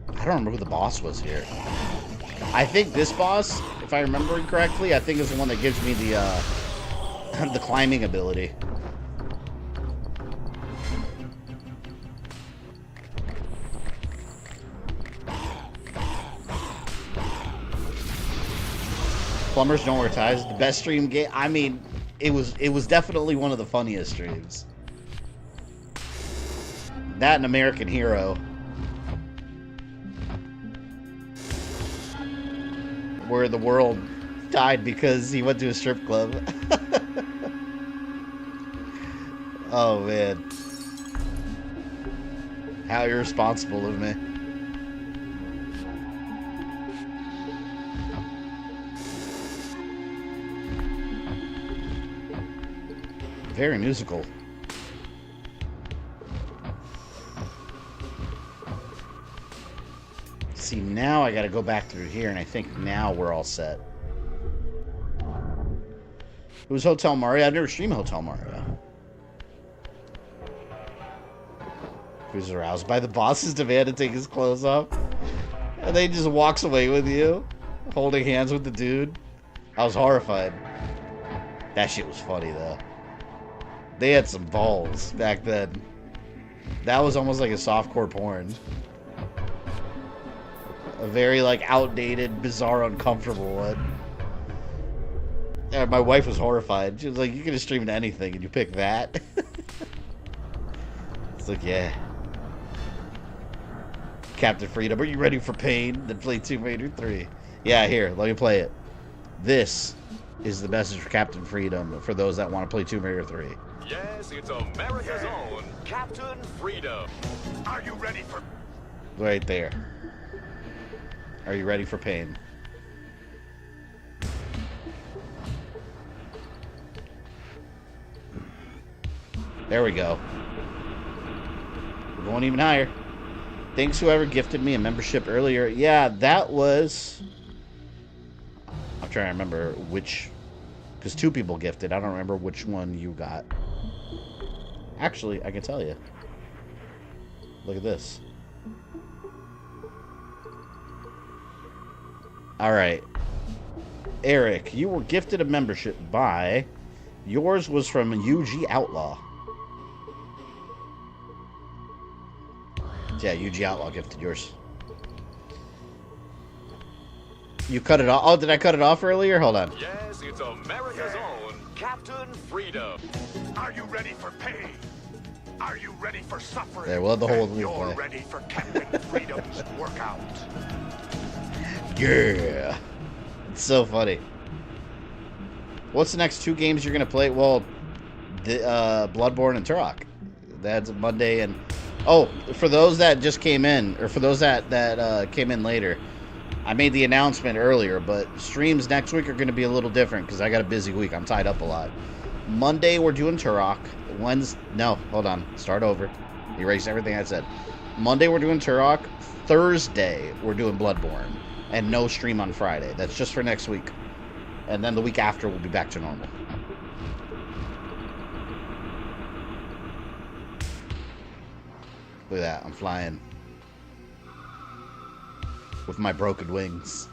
I don't remember who the boss was here. I think this boss, if I remember correctly, I think is the one that gives me the the climbing ability. Plumbers don't wear ties. The best stream game. I mean, it was definitely one of the funniest streams. That and American Hero. Where the world died because he went to a strip club. Oh, man. How irresponsible of me. Very musical. See, now I gotta go back through here, and I think now we're all set. Who's Hotel Mario? I've never streamed Hotel Mario. Who's aroused by the boss's demand to take his clothes off? And then he just walks away with you, holding hands with the dude. I was horrified. That shit was funny, though. They had some balls back then. That was almost like a softcore porn. A very, like, outdated, bizarre, uncomfortable one. Yeah, my wife was horrified. She was like, you could have streamed anything and you pick that? It's like, yeah. Captain Freedom, are you ready for pain? Then play Tomb Raider 3. Yeah, here, let me play it. This is the message for Captain Freedom for those that want to play Tomb Raider 3. Yes, it's America's own Captain Freedom. Are you ready for... Right there. Are you ready for pain? There we go. We're going even higher. Thanks whoever gifted me a membership earlier. Yeah, that was... I'm trying to remember which... Because 2 people gifted. I don't remember which one you got. Actually, I can tell you. Look at this. Alright. Eric, you were gifted a membership by... Yours was from UG Outlaw. Yeah, UG Outlaw gifted yours. You cut it off? Oh, did I cut it off earlier? Hold on. Yes, it's America's own Captain Freedom. Are you ready for pain? Are you ready for suffering? There, we'll have the whole Then you're ready for Captain Freedom's workout. Yeah. It's so funny. What's the next 2 games you're going to play? Well, the, Bloodborne and Turok. That's Monday and... Oh, for those that just came in, or for those that came in later, I made the announcement earlier, but streams next week are going to be a little different because I got a busy week. I'm tied up a lot. Monday, we're doing Turok. Wednesday... No, hold on. Start over. Erase everything I said. Monday, we're doing Turok. Thursday, we're doing Bloodborne. And no stream on Friday. That's just for next week. And then the week after, we'll be back to normal. Look at that. I'm flying. With my broken wings.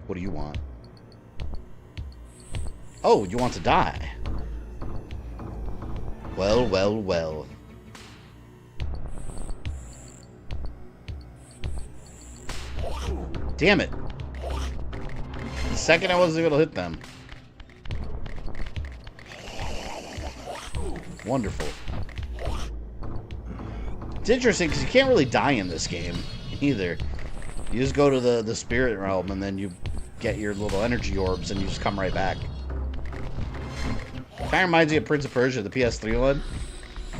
What do you want? Oh, you want to die? Well, well, well. Damn it. The second I wasn't able to hit them. Wonderful. It's interesting because you can't really die in this game either. You just go to the spirit realm and then you get your little energy orbs and you just come right back. Kind of reminds me of Prince of Persia, the PS3 one.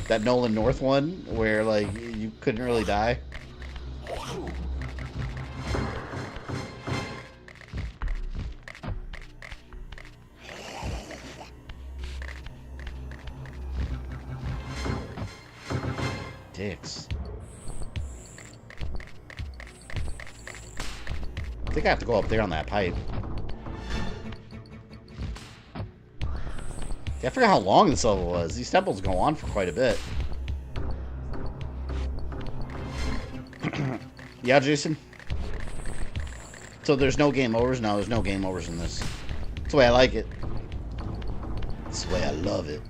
That Nolan North one where like you couldn't really die. Dicks. I think I have to go up there on that pipe. Yeah, I forgot how long this level was. These temples go on for quite a bit. Yeah, Jason? So there's no game overs? No, there's no game overs in this. That's the way I like it. That's the way I love it.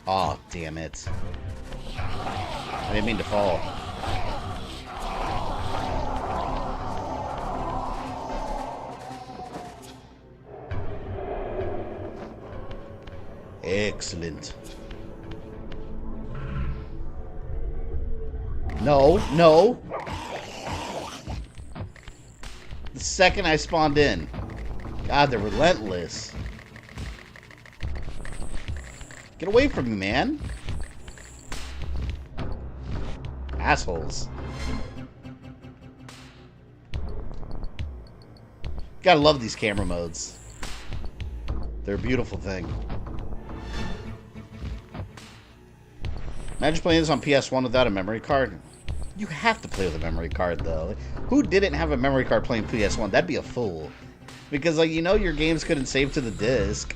Oh, damn it. I didn't mean to fall. Excellent. No, no. The second I spawned in. God, they're relentless. Get away from me, man. Assholes. Gotta love these camera modes. They're a beautiful thing. Imagine playing this on PS1 without a memory card. You have to play with a memory card, though. Who didn't have a memory card playing PS1? That'd be a fool. Because, like, you know your games couldn't save to the disc.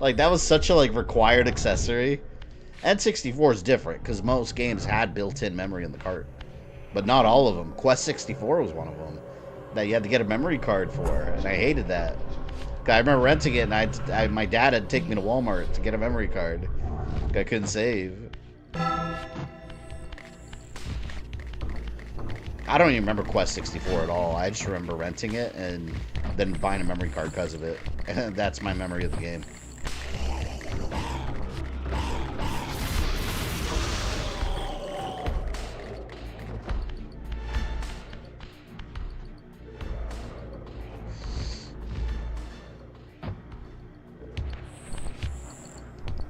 Like, that was such a, like, required accessory. N64 is different, because most games had built-in memory in the cart. But not all of them. Quest 64 was one of them. That you had to get a memory card for, and I hated that. I remember renting it, and my dad had to take me to Walmart to get a memory card. I couldn't save. I don't even remember Quest 64 at all. I just remember renting it, and then buying a memory card because of it. And that's my memory of the game.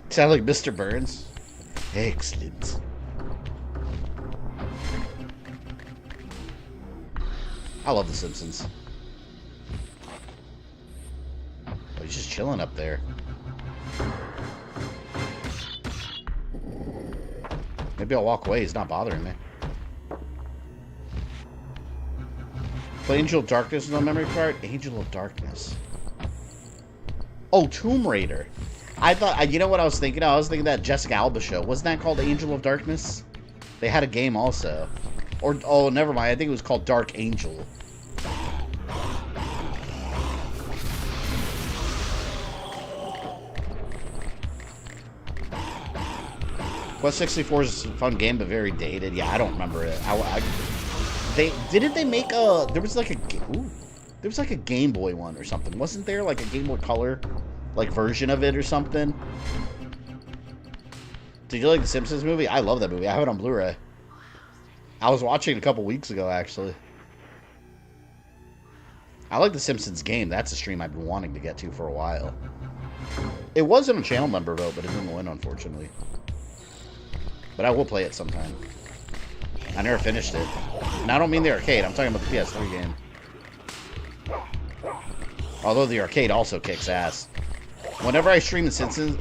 Sound like Mr. Burns? Excellent. I love The Simpsons. Oh, he's just chilling up there. Maybe I'll walk away. He's not bothering me. Play Angel of Darkness is on memory card? Angel of Darkness. Oh, Tomb Raider. I thought, you know what I was thinking? I was thinking that Jessica Alba show. Wasn't that called Angel of Darkness? They had a game also. Or, oh, never mind. I think it was called Dark Angel. Quest 64 is a fun game, but very dated. Yeah, I don't remember it. Didn't they make a? There was like a Game Boy one or something. Wasn't there like a Game Boy Color, like version of it or something? Did you like the Simpsons movie? I love that movie. I have it on Blu-ray. I was watching it a couple weeks ago, actually. I like the Simpsons game. That's a stream I've been wanting to get to for a while. It wasn't a channel member vote, but it didn't win, unfortunately. But I will play it sometime. I never finished it. And I don't mean the arcade. I'm talking about the PS3 game. Although the arcade also kicks ass. Whenever I stream the Simpsons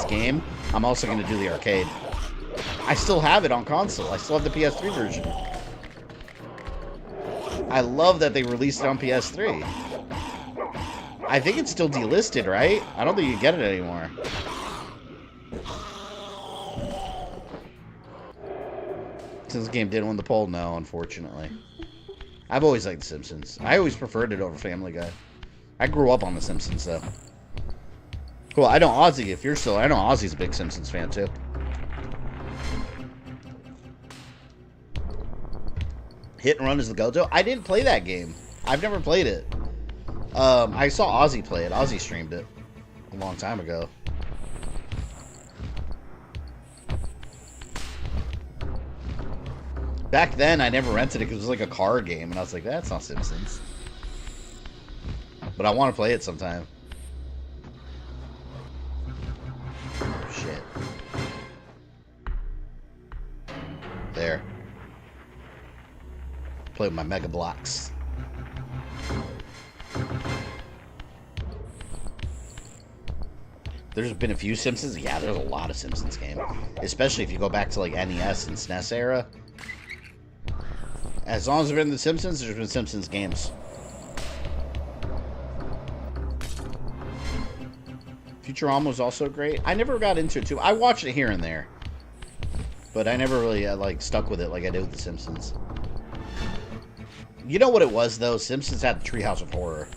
game, I'm also going to do the arcade. I still have it on console. I still have the PS3 version. I love that they released it on PS3. I think it's still delisted, right? I don't think you can get it anymore. Since the game didn't win the poll, no, unfortunately. I've always liked The Simpsons. I always preferred it over Family Guy. I grew up on The Simpsons, though. Cool. I know Ozzy. If you're still, I know Ozzy's a big Simpsons fan too. Hit and Run is the go-to. I didn't play that game. I've never played it. I saw Ozzy play it. Ozzy streamed it a long time ago. Back then, I never rented it because it was like a card game, and I was like, that's not Simpsons. But I want to play it sometime. Shit. There. Play with my Mega Blocks. There's been a few Simpsons. Yeah, there's a lot of Simpsons games. Especially if you go back to like NES and SNES era. As long as there's been the Simpsons, there's been Simpsons games. Futurama was also great. I never got into it too. I watched it here and there. But I never really like stuck with it like I did with the Simpsons. You know what it was though? Simpsons had the Treehouse of Horror.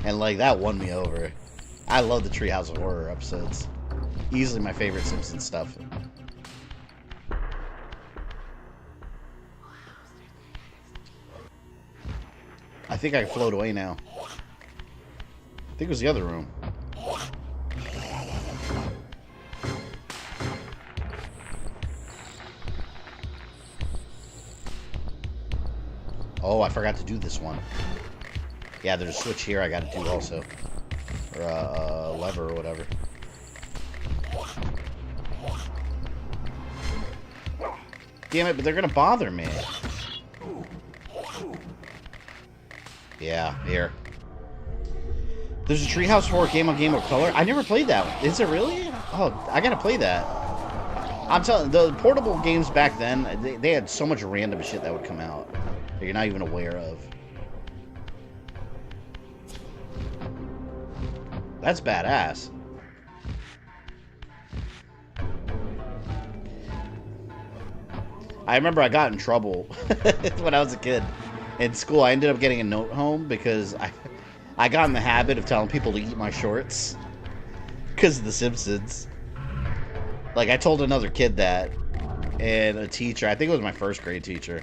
And like that won me over. I love the Treehouse of Horror episodes. Easily my favorite Simpsons stuff. I think I can float away now. I think it was the other room. Oh, I forgot to do this one. Yeah, there's a switch here I gotta do also. Or a lever or whatever. Damn it, but they're gonna bother me. Yeah, here. There's a Treehouse Horror game on Game of Color. I never played that one. Is it really? Oh, I gotta play that. I'm telling you, the portable games back then, they had so much random shit that would come out that you're not even aware of. That's badass. I remember I got in trouble when I was a kid. In school, I ended up getting a note home because I got in the habit of telling people to eat my shorts because of The Simpsons. Like, I told another kid that, and a teacher, I think it was my first grade teacher,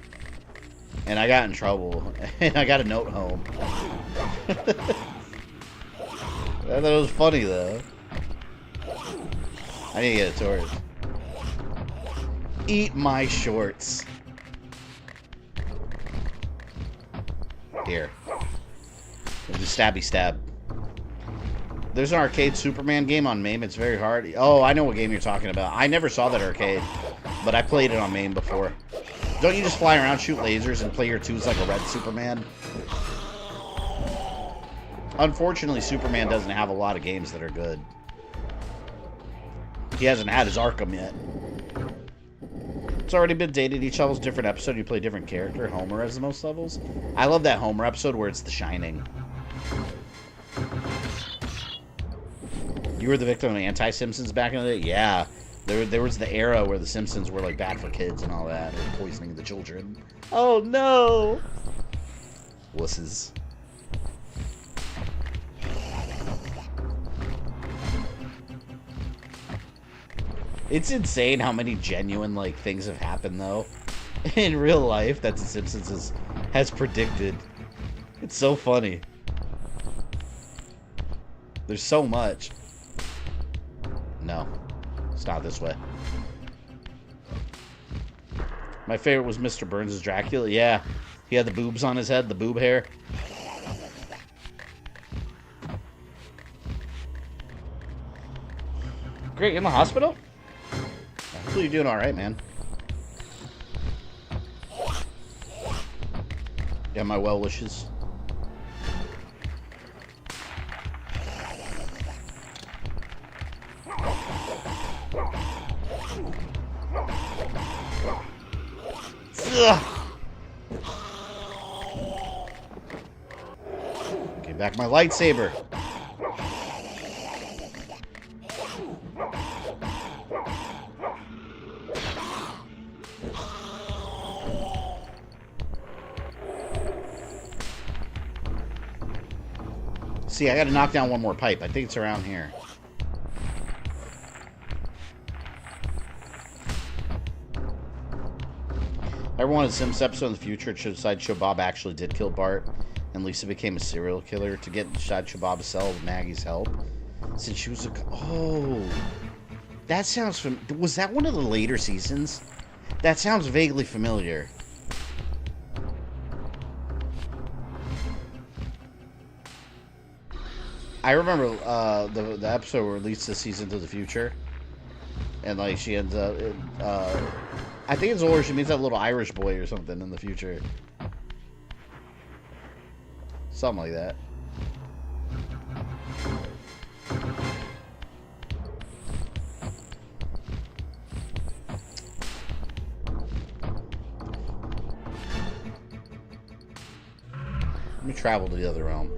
and I got in trouble, and I got a note home. I thought it was funny, though. I need to get a torch. Eat my shorts. Here. We'll do stabby stab. There's an arcade Superman game on MAME. It's very hard. Oh, I know what game you're talking about. I never saw that arcade, but I played it on MAME before. Don't you just fly around, shoot lasers, and play your twos like a red Superman? Unfortunately, Superman doesn't have a lot of games that are good. He hasn't had his Arkham yet. It's already been dated. Each level's a different episode. You play a different character. Homer has the most levels. I love that Homer episode where it's The Shining. You were the victim of anti-Simpsons back in the day? Yeah. There was the era where the Simpsons were like bad for kids and all that. Or poisoning the children. Oh no! Wusses. It's insane how many genuine like things have happened though in real life that The Simpsons has predicted. It's so funny. There's so much. No, it's not this way. My favorite was Mr. Burns' Dracula. Yeah, he had the boobs on his head, the boob hair. Great, in the hospital? Hopefully you're doing alright, man. Yeah, my well wishes. Ugh. Get back my lightsaber. See, I gotta knock down one more pipe. I think it's around here. I wanted a Sims episode in the future. It should Sideshow Bob actually did kill Bart, and Lisa became a serial killer to get Sideshow Bob to sell with Maggie's help. Since she was a... Oh... That sounds... Was that one of the later seasons? That sounds vaguely familiar. I remember the episode where Lisa sees into the future. And, like, she ends up... I think it's older. She meets that little Irish boy or something in the future. Something like that. Let me travel to the other realm.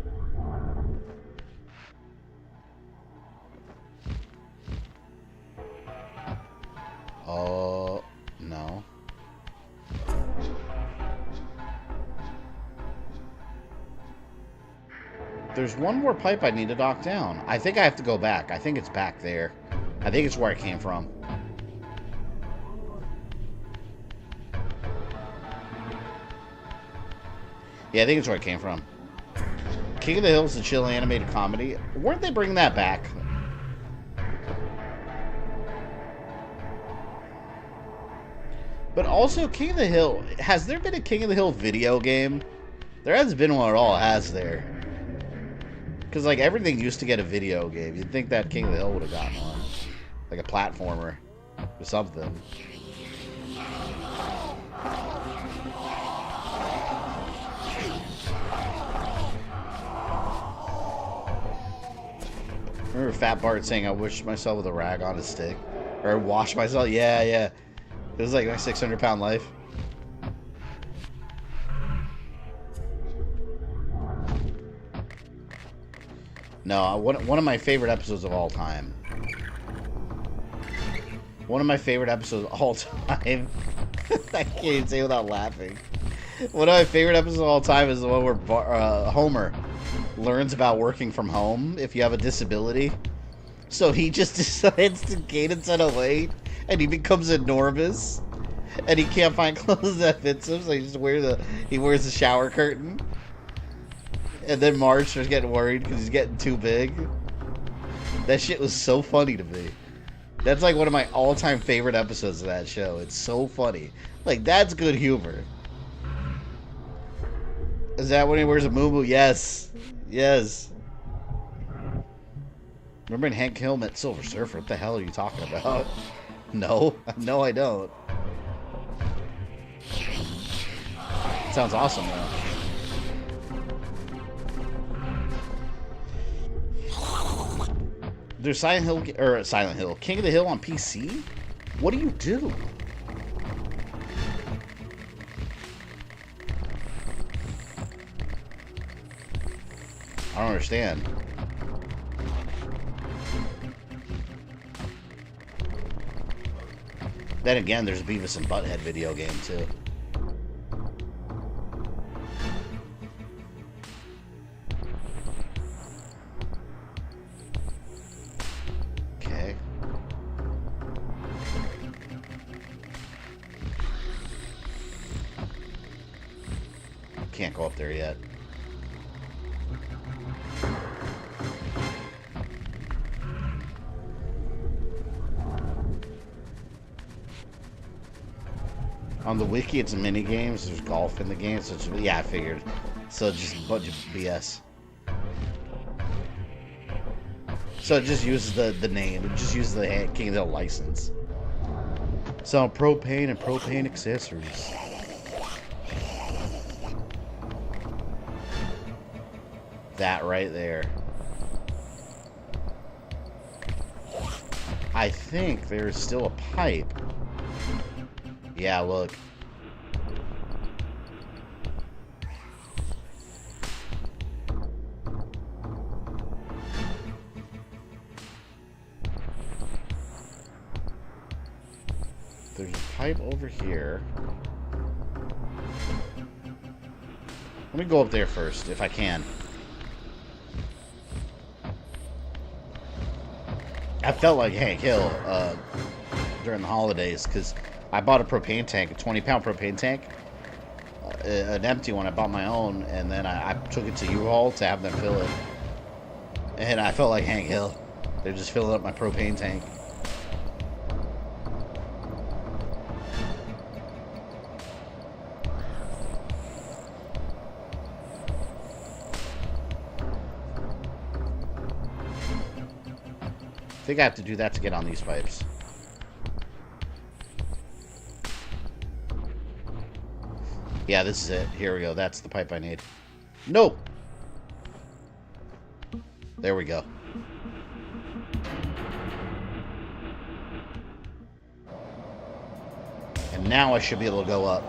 Oh, no. There's one more pipe I need to knock down. I think I have to go back. I think it's back there. I think it's where I came from. Yeah, I think it's where I came from. King of the Hill is a chill animated comedy. Weren't they bringing that back? But also, King of the Hill... Has there been a King of the Hill video game? There hasn't been one at all, has there? Because, like, everything used to get a video game. You'd think that King of the Hill would have gotten one. Like a platformer. Or something. Remember Fat Bart saying, I wish myself with a rag on a stick? Or I wash myself? Yeah, yeah. It was like my 600-pound life. No, one of my favorite episodes of all time. One of my favorite episodes of all time. I can't even say without laughing. One of my favorite episodes of all time is the one where Homer learns about working from home if you have a disability. So he just decides to gain a ton of weight, and he becomes enormous, and he can't find clothes that fits him, so he just wears the shower curtain. And then Marge starts getting worried because he's getting too big. That shit was so funny to me. That's like one of my all-time favorite episodes of that show. It's so funny. Like, that's good humor. Is that when he wears a moo-moo? Yes. Yes. Remember in Hank Hill met Silver Surfer? What the hell are you talking about? No. No, I don't. Sounds awesome, though. There's Silent Hill, King of the Hill on PC? What do you do? I don't understand. Then again, there's a Beavis and Butthead video game too. Okay. Can't go up there yet. On the wiki, it's mini games. There's golf in the game, so it's, yeah, I figured. So just a bunch of BS. So it just uses the name. It just uses the King of the Hill license. So propane and propane accessories. That right there. I think there's still a pipe. Yeah, look. There's a pipe over here. Let me go up there first, if I can. I felt like Hank Hill during the holidays, because I bought a propane tank, a 20-pound propane tank, an empty one. I bought my own, and then I took it to U-Haul to have them fill it. And I felt like Hank Hill. They're just filling up my propane tank. I think I have to do that to get on these pipes. Yeah, this is it. Here we go. That's the pipe I need. No! There we go. And now I should be able to go up.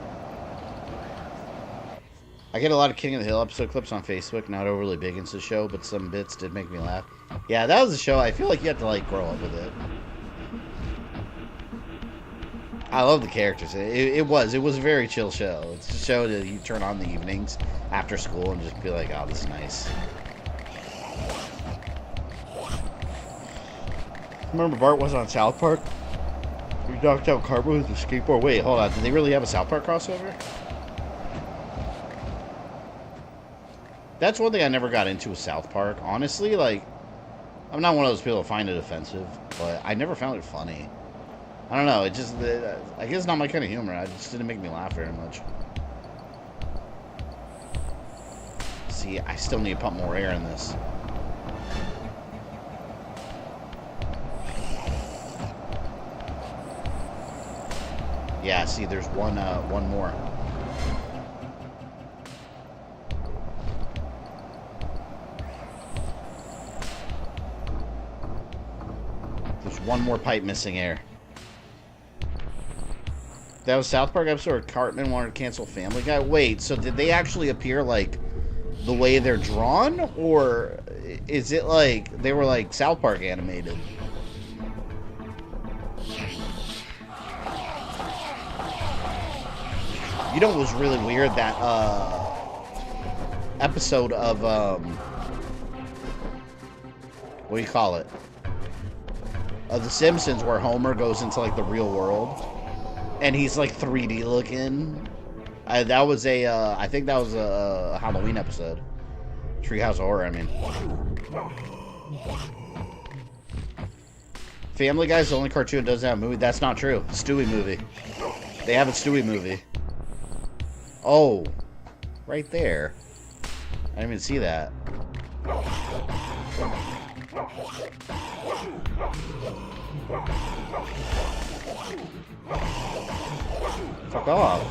I get a lot of King of the Hill episode clips on Facebook. Not overly big into the show, but some bits did make me laugh. Yeah, that was a show. I feel like you have to, like, grow up with it. I love the characters. It was a very chill show. It's a show that you turn on the evenings after school and just be like, oh, this is nice. Remember Bart was on South Park? He knocked out Cartman with a skateboard. Wait, hold on. Did they really have a South Park crossover? That's one thing I never got into with South Park. Honestly, like, I'm not one of those people that find it offensive, but I never found it funny. I don't know. It just, I guess it's not my kind of humor. It just didn't make me laugh very much. See, I still need to pump more air in this. Yeah, see, there's one more. There's one more pipe missing air. That was South Park episode where Cartman wanted to cancel Family Guy? Wait, so did they actually appear, like, the way they're drawn? Or is it, like, they were, like, South Park animated? You know what was really weird? That, episode of, what do you call it? Of The Simpsons, where Homer goes into, like, the real world. And he's, like, 3D looking. That was a, I think that was a Halloween episode. Treehouse of Horror, I mean. Family Guy's the only cartoon that doesn't have a movie. That's not true. Stewie movie. They have a Stewie movie. Oh. Right there. I didn't even see that. Fuck off.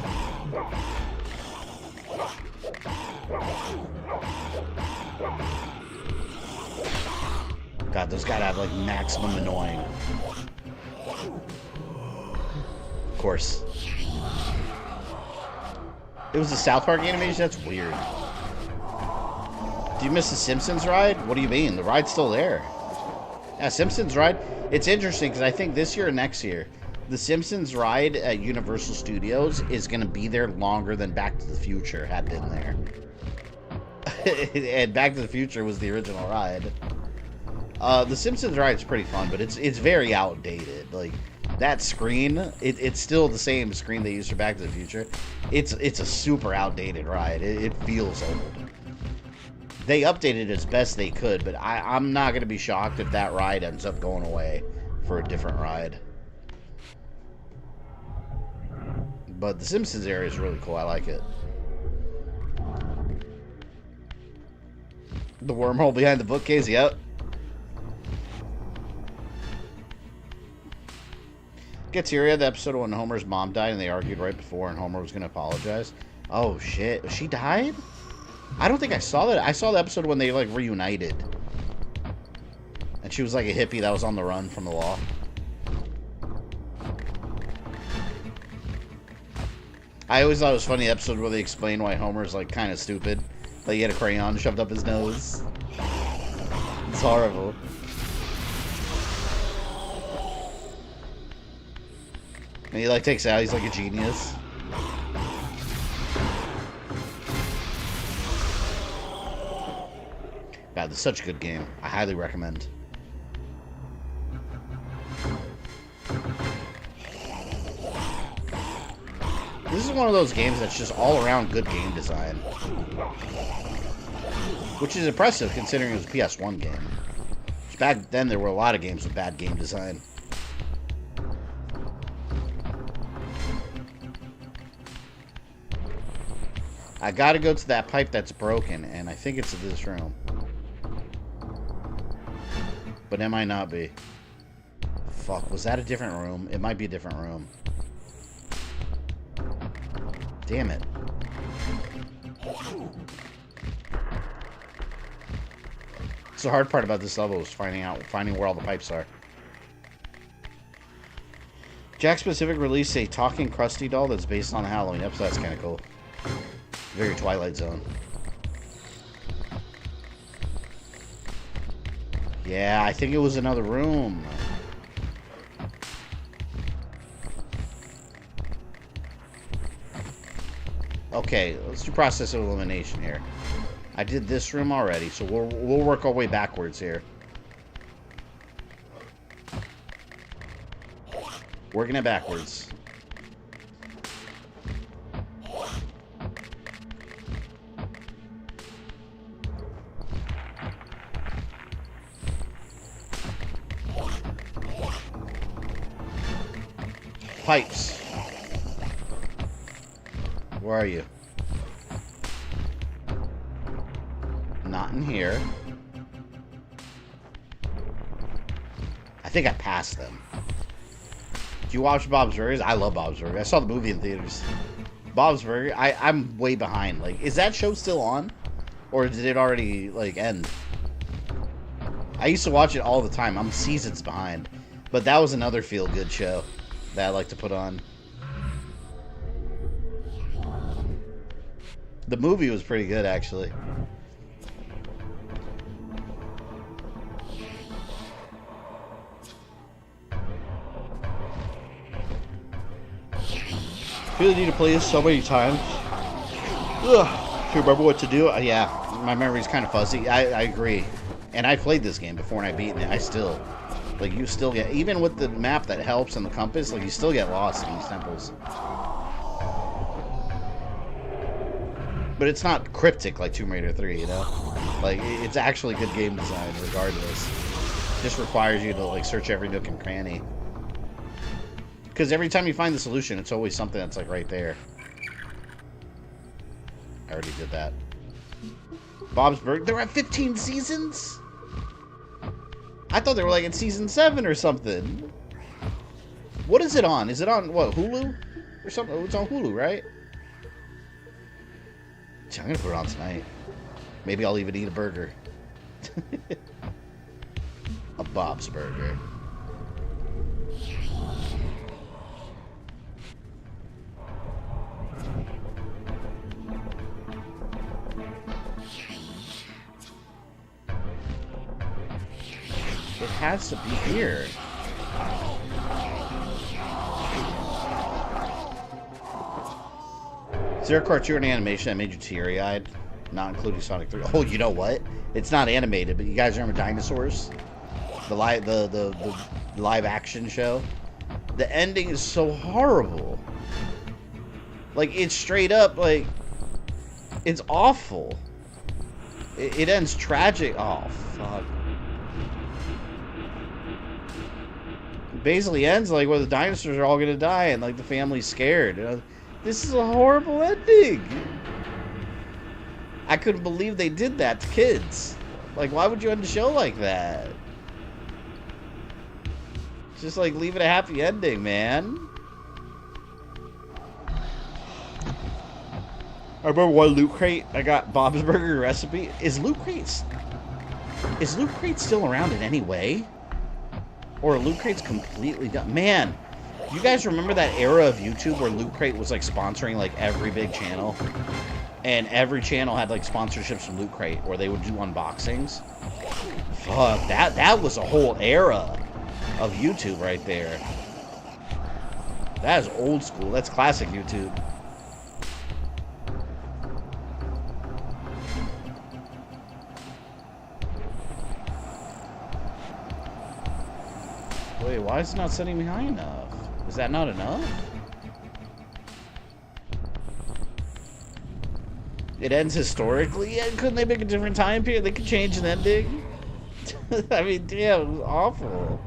God, those gotta have, like, maximum annoying. Of course. It was a South Park animation? That's weird. Do you miss the Simpsons ride? What do you mean? The ride's still there. Yeah, Simpsons ride. It's interesting because I think this year or next year, the Simpsons ride at Universal Studios is going to be there longer than Back to the Future had been there. And Back to the Future was the original ride. The Simpsons ride is pretty fun, but it's very outdated. Like, that screen, it's still the same screen they used for Back to the Future. It's a super outdated ride. It feels old. They updated it as best they could, but I'm not going to be shocked if that ride ends up going away for a different ride. But the Simpsons area is really cool. I like it. The wormhole behind the bookcase, yep. Kathedral, the episode when Homer's mom died and they argued right before and Homer was going to apologize. Oh, shit. She died? I don't think I saw that. I saw the episode when they, like, reunited. And she was, like, a hippie that was on the run from the law. I always thought it was funny, the episode where they explain why Homer's, like, kind of stupid. Like, he had a crayon shoved up his nose. It's horrible. And he, like, takes it out. He's, like, a genius. God, this is such a good game. I highly recommend. This is one of those games that's just all around good game design. Which is impressive considering it was a PS1 game. Back then there were a lot of games with bad game design. I gotta go to that pipe that's broken, and I think it's in this room. But it might not be. Fuck, was that a different room? It might be a different room. Damn it. It's the hard part about this level is finding where all the pipes are. Jack Specific released a talking Krusty doll that's based on Halloween. Yep, so that's kind of cool. Very Twilight Zone. Yeah, I think it was another room. Okay, let's do process of elimination here. I did this room already, so we'll work our way backwards here. Working it backwards. Pipes. Where are you? Not in here. I think I passed them. Do you watch Bob's Burgers? I love Bob's Burgers. I saw the movie in theaters. Bob's Burgers. I'm way behind. Like, is that show still on? Or did it already, like, end? I used to watch it all the time. I'm seasons behind. But that was another feel-good show that I like to put on. The movie was pretty good, actually. I really need to play this so many times. Ugh. To remember what to do. Yeah, my memory's kind of fuzzy. I agree. And I played this game before and I beat it. I still... Like, you still get... Even with the map that helps and the compass, like, you still get lost in these temples. But it's not cryptic like Tomb Raider 3, you know? Like, it's actually good game design regardless. It just requires you to, like, search every nook and cranny. Because every time you find the solution, it's always something that's, like, right there. I already did that. Bob's Burgers. They're at 15 seasons? I thought they were, like, in season 7 or something. What is it on? Is it on, what, Hulu? Or something? It's on Hulu, right? I'm gonna put it on tonight. Maybe I'll even eat a burger. A Bob's Burger. It has to be here. Is there a cartoon animation that made you teary-eyed? Not including Sonic 3. Oh, you know what? It's not animated, but you guys remember Dinosaurs? The live action show? The ending is so horrible. Like, it's straight up, like, it's awful. It ends tragic. Oh, fuck. It basically ends, like, where the dinosaurs are all gonna die and, like, the family's scared. You know? This is a horrible ending. I couldn't believe they did that to kids. Like, why would you end a show like that? Just, like, leave it a happy ending, man. I remember one Loot Crate. I got Bob's Burger recipe. Is Loot Crate still around in any way? Or are Loot Crates completely done? Man, you guys remember that era of YouTube where Loot Crate was, like, sponsoring, like, every big channel? And every channel had, like, sponsorships from Loot Crate where they would do unboxings? Fuck, that was a whole era of YouTube right there. That is old school. That's classic YouTube. Wait, why is it not setting me high enough? Is that not enough? It ends historically? Yeah, couldn't they make a different time period? They could change an ending? I mean, damn, it was awful.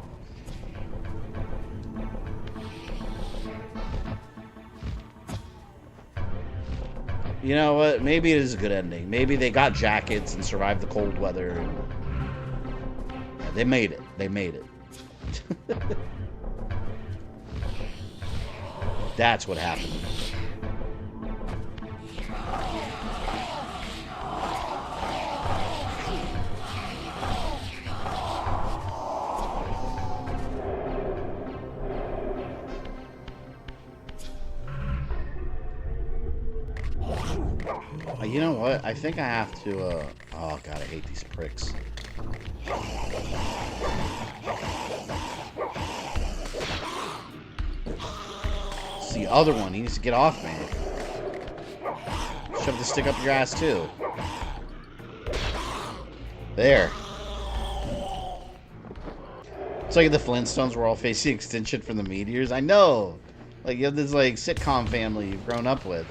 You know what? Maybe it is a good ending. Maybe they got jackets and survived the cold weather. And... yeah, they made it. They made it. That's what happened. You know what? I think I have to, oh god, I hate these pricks. It's the other one. He needs to get off me. Shove the stick up your ass, too. There. It's like the Flintstones were all facing extinction from the meteors. I know! Like, you have this, like, sitcom family you've grown up with.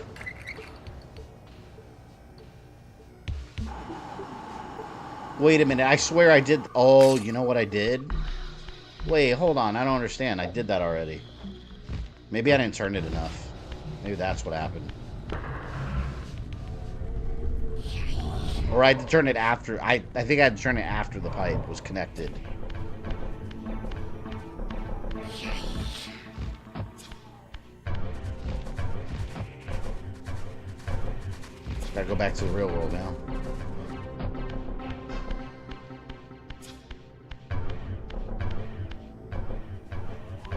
Wait a minute, I swear I did... oh, you know what I did? Wait, hold on, I don't understand. I did that already. Maybe I didn't turn it enough. Maybe that's what happened. Or I had to turn it after... I think I had to turn it after the pipe was connected. Gotta go back to the real world now.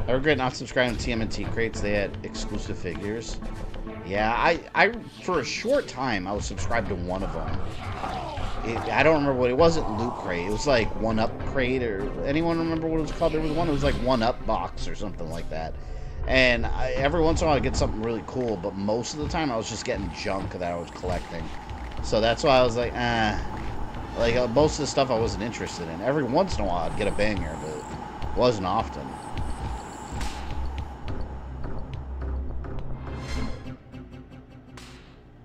I regret not subscribing to TMNT crates. They had exclusive figures. Yeah, I for a short time I was subscribed to one of them. I don't remember what it wasn't. Loot crate. It was like One Up crate, or anyone remember what it was called? There was one. It was like One Up box or something like that. And every once in a while I get something really cool, but most of the time I was just getting junk that I was collecting. So that's why I was like, like most of the stuff I wasn't interested in. Every once in a while I'd get a banger, but it wasn't often.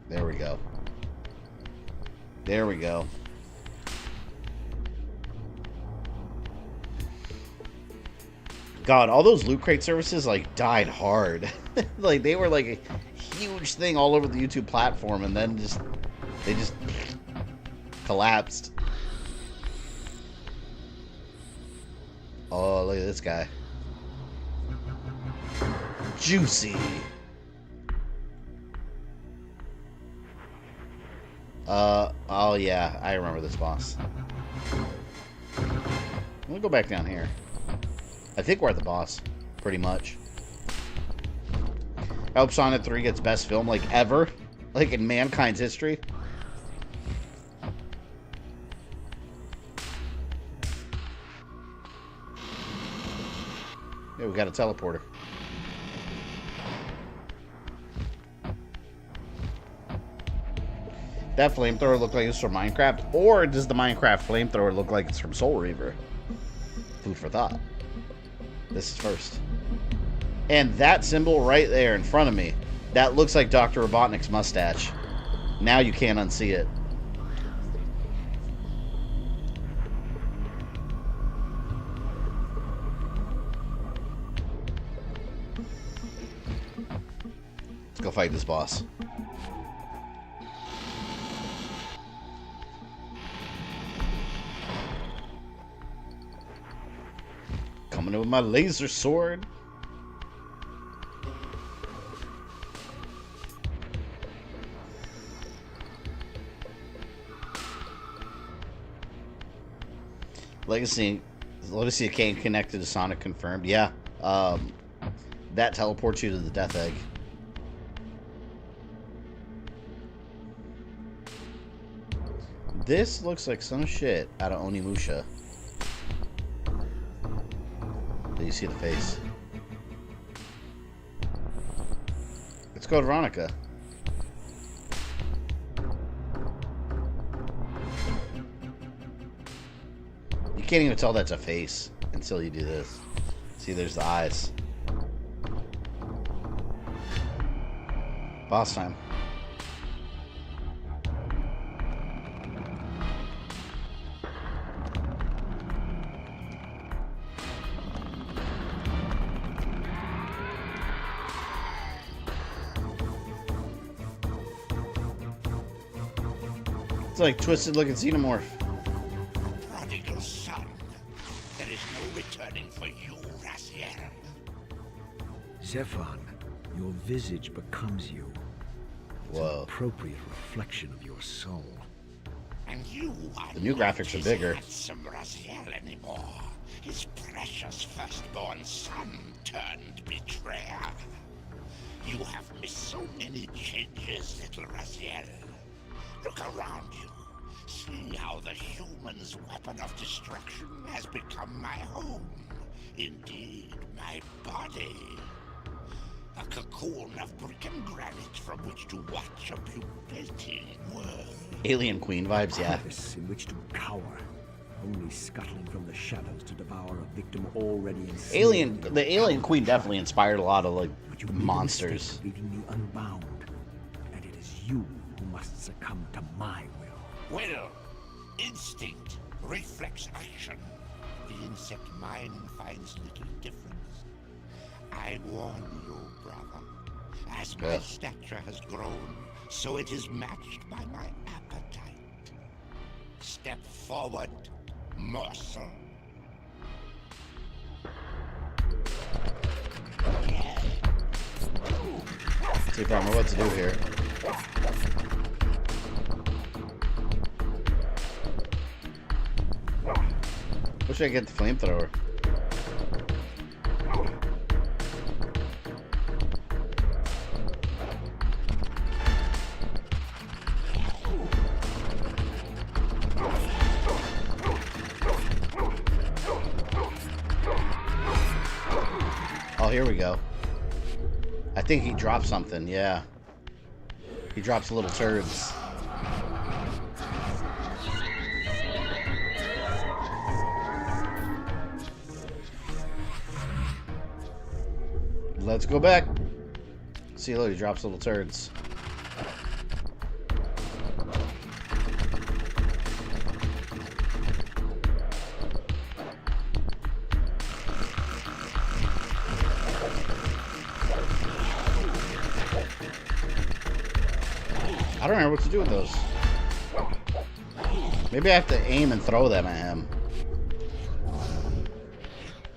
There we go. There we go. God, all those loot crate services like died hard. Like they were like a huge thing all over the YouTube platform, and then they just collapsed. Oh, look at this guy. Juicy. Oh yeah, I remember this boss. I'm gonna go back down here. I think we're at the boss, pretty much. I hope Sonic 3 gets best film, like, ever. Like, in mankind's history. Yeah, we got a teleporter. That flamethrower look like it's from Minecraft? Or does the Minecraft flamethrower look like it's from Soul Reaver? Food for thought. This is first. And that symbol right there in front of me, that looks like Dr. Robotnik's mustache. Now you can't unsee it. Let's go fight this boss. Coming in with my laser sword. Legacy of Kain connected to Sonic confirmed. Yeah. That teleports you to the Death Egg. This looks like some shit out of Onimusha. Do you see the face? Let's go to Veronica. You can't even tell that's a face until you do this. See, there's the eyes. Boss time. It's like twisted looking xenomorph. Prodigal son, there is no returning for you, Raziel. Zephon, your visage becomes you. It's Whoa. an appropriate reflection of your soul. And you are The new graphics are not bigger. his handsome Raziel anymore. His precious firstborn son turned betrayer. You have missed so many changes, little Raziel. Look around you. See how the human's weapon of destruction has become my home. Indeed, my body. A cocoon of brick and granite from which to watch a pupating world. Alien Queen vibes, yeah. Crevice in which to cower, only scuttling from the shadows to devour a victim already enslaved. The Alien Queen definitely inspired a lot of like But you made a monsters. mistake leaving me unbound, and it is you who must succumb to my will. Will, instinct, reflex action. The insect mind finds little difference. I warn you, brother. As my stature has grown, so it is matched by my appetite. Step forward, morsel. See if I know what to do here. Wish I could get the flamethrower. Oh, here we go. I think he dropped something, yeah. He drops little turds. Let's go back. See, look, he drops little turds. I don't know what to do with those. Maybe I have to aim and throw them at him.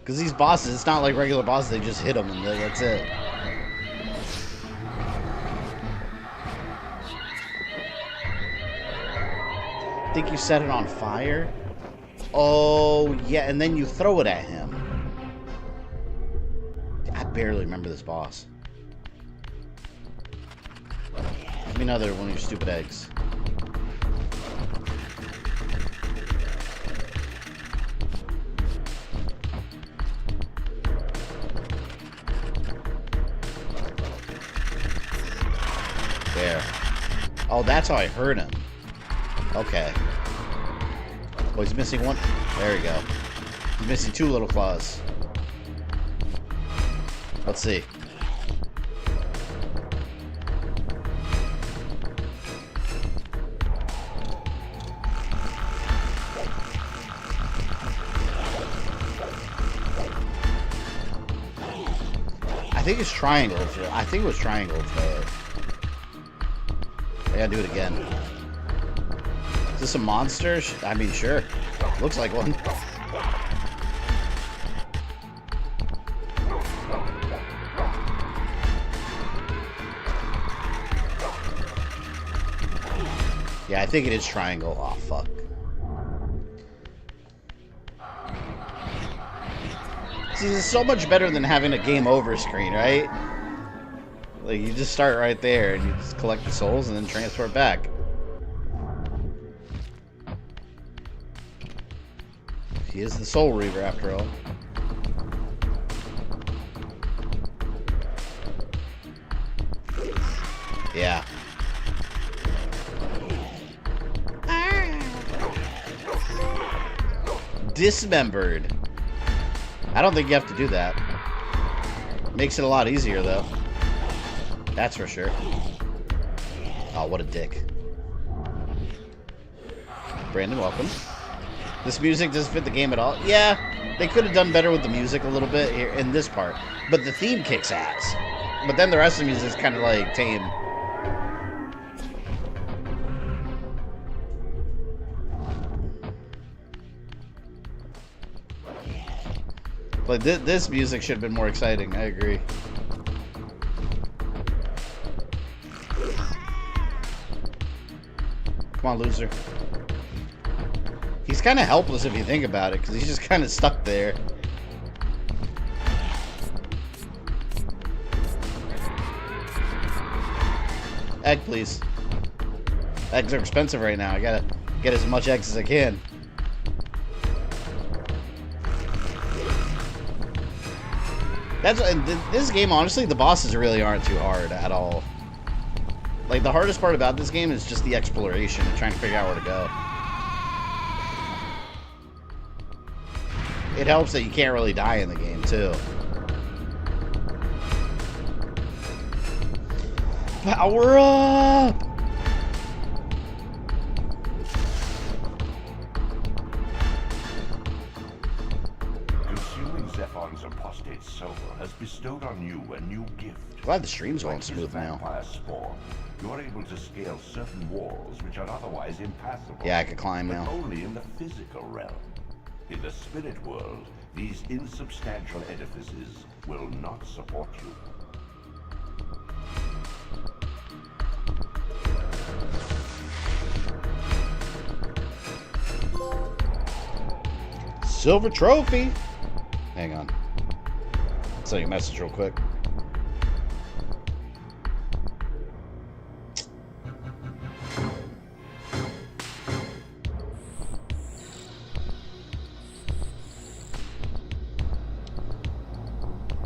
Because these bosses, it's not like regular bosses, they just hit them and that's it. I think you set it on fire? Oh, yeah, and then you throw it at him. I barely remember this boss. Give me another one of your stupid eggs. There. Oh, that's how I hurt him. Okay. Oh, he's missing one. There we go. He's missing two little claws. Let's see. I think it's triangle. I think it was triangle. I gotta do it again. Is this a monster? I mean, sure. Looks like one. Yeah, I think it is triangle. Oh, fuck. See, this is so much better than having a game over screen, right? Like, you just start right there and you just collect the souls and then transfer it back. He is the Soul Reaver after all. Yeah. Dismembered. I don't think you have to do that. Makes it a lot easier, though. That's for sure. Oh, what a dick. Brandon, welcome. This music doesn't fit the game at all. Yeah, they could have done better with the music a little bit here in this part. But the theme kicks ass. But then the rest of the music is kind of like tame. Like, this music should have been more exciting. I agree. Come on, loser. He's kind of helpless if you think about it, because he's just kind of stuck there. Egg, please. Eggs are expensive right now. I gotta get as much eggs as I can. That's this game. Honestly, the bosses really aren't too hard at all. Like, the hardest part about this game is just the exploration and trying to figure out where to go. It helps that you can't really die in the game too. Power up! Consuming Zephon's apostate soul has bestowed on you a new gift. Glad the stream's going smooth now. Vampire spawn. You are able to scale certain walls which are otherwise impassable. Yeah, I could climb now. But only in the physical realm. In the spirit world, these insubstantial edifices will not support you. Silver trophy. Hang on. Send you a message real quick.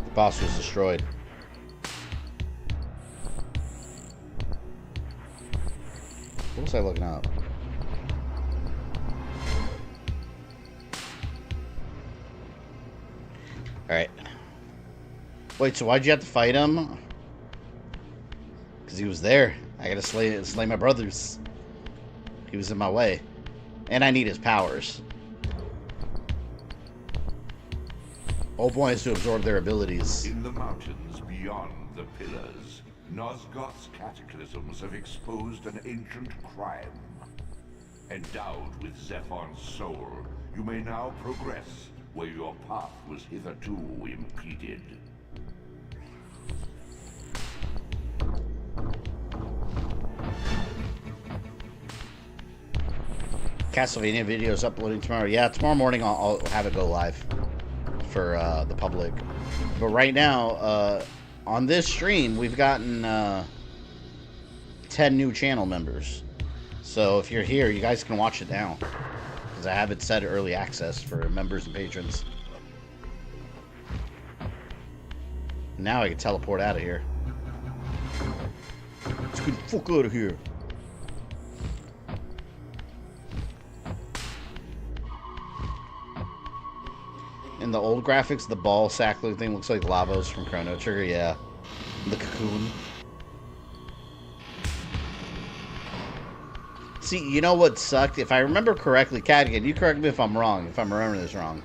The boss was destroyed. What was I looking up? Alright. Wait, so why'd you have to fight him? Because he was there. I gotta slay my brothers. He was in my way. And I need his powers. Whole point is to absorb their abilities. In the mountains beyond the pillars, Nosgoth's cataclysms have exposed an ancient crime. Endowed with Zephon's soul, you may now progress where your path was hitherto impeded. Castlevania videos uploading tomorrow. Yeah, tomorrow morning I'll have it go live for the public. But right now, on this stream, we've gotten 10 new channel members. So if you're here, you guys can watch it now. Because I have it set early access for members and patrons. Now I can teleport out of here. Let's get the fuck out of here. In the old graphics, the ball sack looking thing looks like Lavos from Chrono Trigger, yeah. The cocoon. See, you know what sucked? If I remember correctly, Cadigan, you correct me if I'm wrong, if I'm remembering this wrong.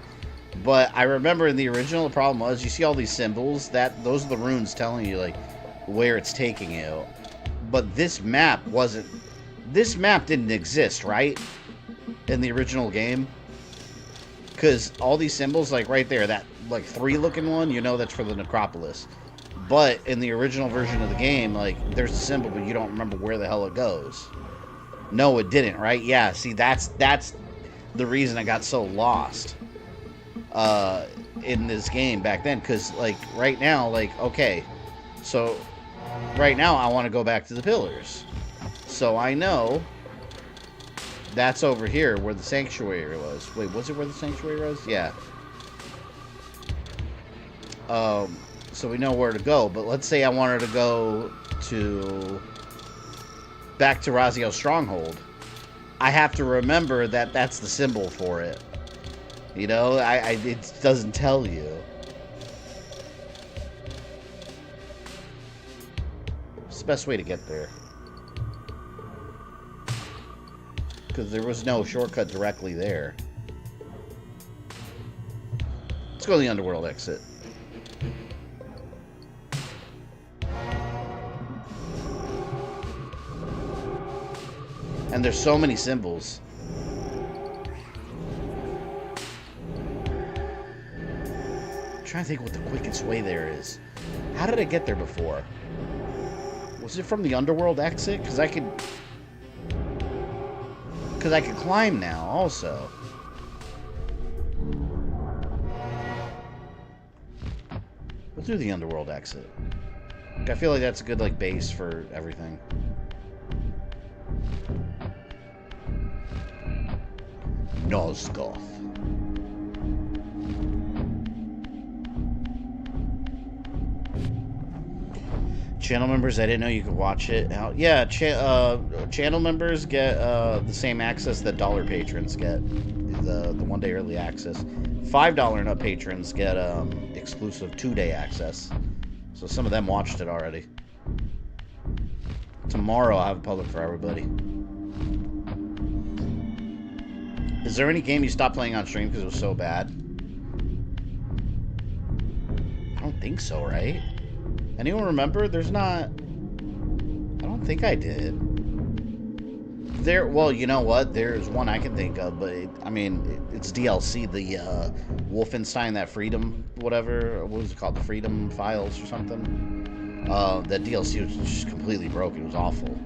But I remember in the original, the problem was, you see all these symbols, those are the runes telling you, like, where it's taking you. But this map didn't exist, right? In the original game? Because all these symbols, like right there, that like 3-looking one, you know that's for the necropolis. But in the original version of the game, like, there's a symbol, but you don't remember where the hell it goes. No, it didn't, right? Yeah, see, that's the reason I got so lost in this game back then. Because, like, right now, like, okay, so right now I want to go back to the pillars. So I know that's over here where the sanctuary was. Wait, was it where the sanctuary was? Yeah. So we know where to go. But let's say I wanted to go back to Raziel's stronghold. I have to remember that that's the symbol for it. You know, it doesn't tell you. What's the best way to get there? Because there was no shortcut directly there. Let's go to the underworld exit. And there's so many symbols. trying to think what the quickest way there is. How did I get there before? Was it from the underworld exit? Because I could climb now also. We'll do the underworld exit. I feel like that's a good like base for everything. Nosgoth. Channel members, I didn't know you could watch it. Yeah, channel members get the same access that dollar patrons get. The 1 day early access. $5 and up patrons get exclusive 2-day access. So some of them watched it already. Tomorrow I'll have it public for everybody. Is there any game you stopped playing on stream because it was so bad? I don't think so, right? Anyone remember? There's not... I don't think I did. Well, you know what? There's one I can think of, but I mean, it's DLC. The Wolfenstein, that Freedom, whatever. What was it called? The Freedom Files or something? That DLC was just completely broken. It was awful.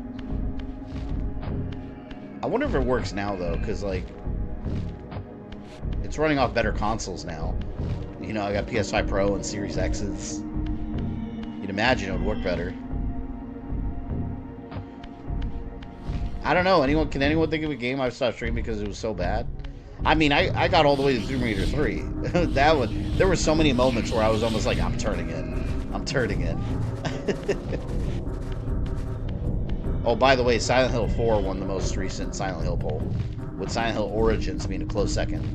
I wonder if it works now, though, because, like, it's running off better consoles now. You know, I got PS5 Pro and Series X's. You'd imagine it would work better. I don't know. Can anyone think of a game I stopped streaming because it was so bad? I mean, I got all the way to Tomb Raider 3. There were so many moments where I was almost like, I'm turning in. I'm turning in. Oh, by the way, Silent Hill 4 won the most recent Silent Hill poll, with Silent Hill Origins being a close second.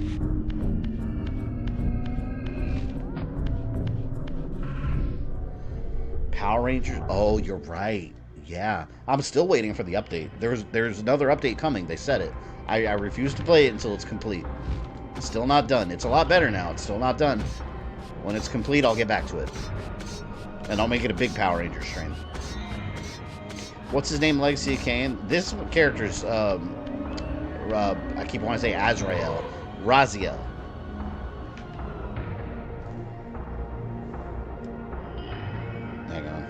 Power Rangers. Oh, you're right. Yeah, I'm still waiting for the update. There's another update coming. They said it. I refuse to play it until it's complete. It's still not done. It's a lot better now. It's still not done. When it's complete, I'll get back to it. And I'll make it a big Power Ranger stream. What's his name? Legacy of Kain? This character's, I keep wanting to say Azrael. Raziel. Hang on.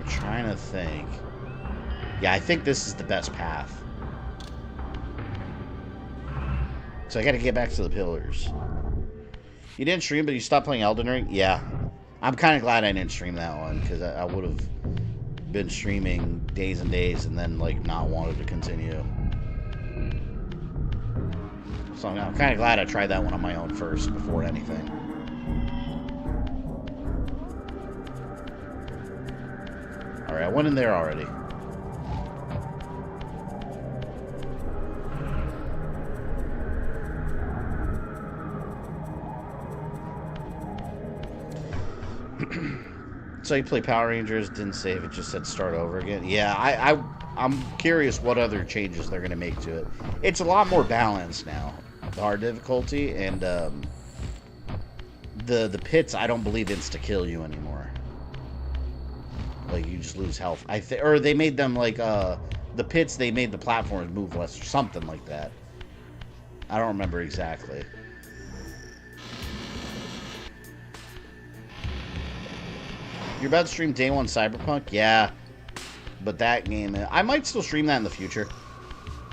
Trying to think. Yeah, I think this is the best path. So I gotta get back to the pillars. You didn't stream, but you stopped playing Elden Ring? Yeah. I'm kind of glad I didn't stream that one, because I would have been streaming days and days and then, like, not wanted to continue. So I'm kind of glad I tried that one on my own first, before anything. Alright, I went in there already. So you play Power Rangers, didn't save it, just said start over again. Yeah, I'm curious what other changes they're going to make to it. It's a lot more balanced now, the hard difficulty, and the pits I don't believe insta-kill you anymore. Like, you just lose health. Or they made them, like, the pits, they made the platforms move less, or something like that. I don't remember exactly. You're about to stream Day 1 Cyberpunk? Yeah. But that game, I might still stream that in the future.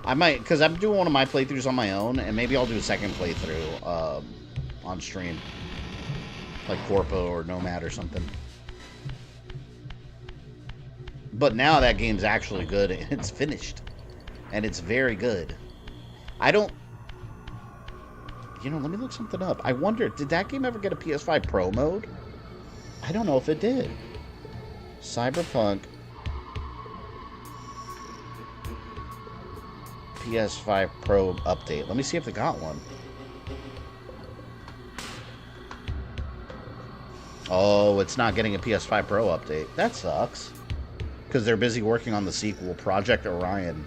I might, because I'm doing one of my playthroughs on my own, and maybe I'll do a second playthrough on stream. Like Corpo or Nomad or something. But now that game's actually good, and it's finished. And it's very good. I don't... You know, let me look something up. I wonder, did that game ever get a PS5 Pro mode? I don't know if it did. Cyberpunk PS5 Pro update. Let me see if they got one. Oh, it's not getting a PS5 Pro update. That sucks. Because they're busy working on the sequel, Project Orion.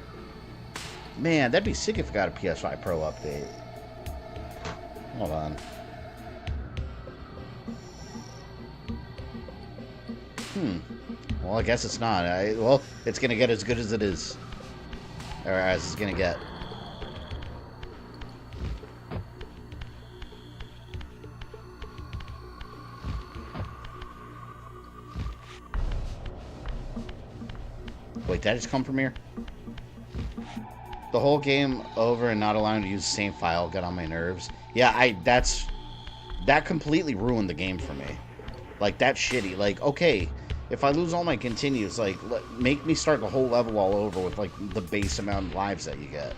Man, that'd be sick if I got a PS5 Pro update. Hold on. Well, I guess it's not. Well, it's gonna get as good as it is. Or as it's gonna get. Wait, did I just come from here? The whole game over and not allowing to use the same file got on my nerves. Yeah, that completely ruined the game for me. Like, that's shitty. Like, okay, if I lose all my continues, like, make me start the whole level all over with, like, the base amount of lives that you get.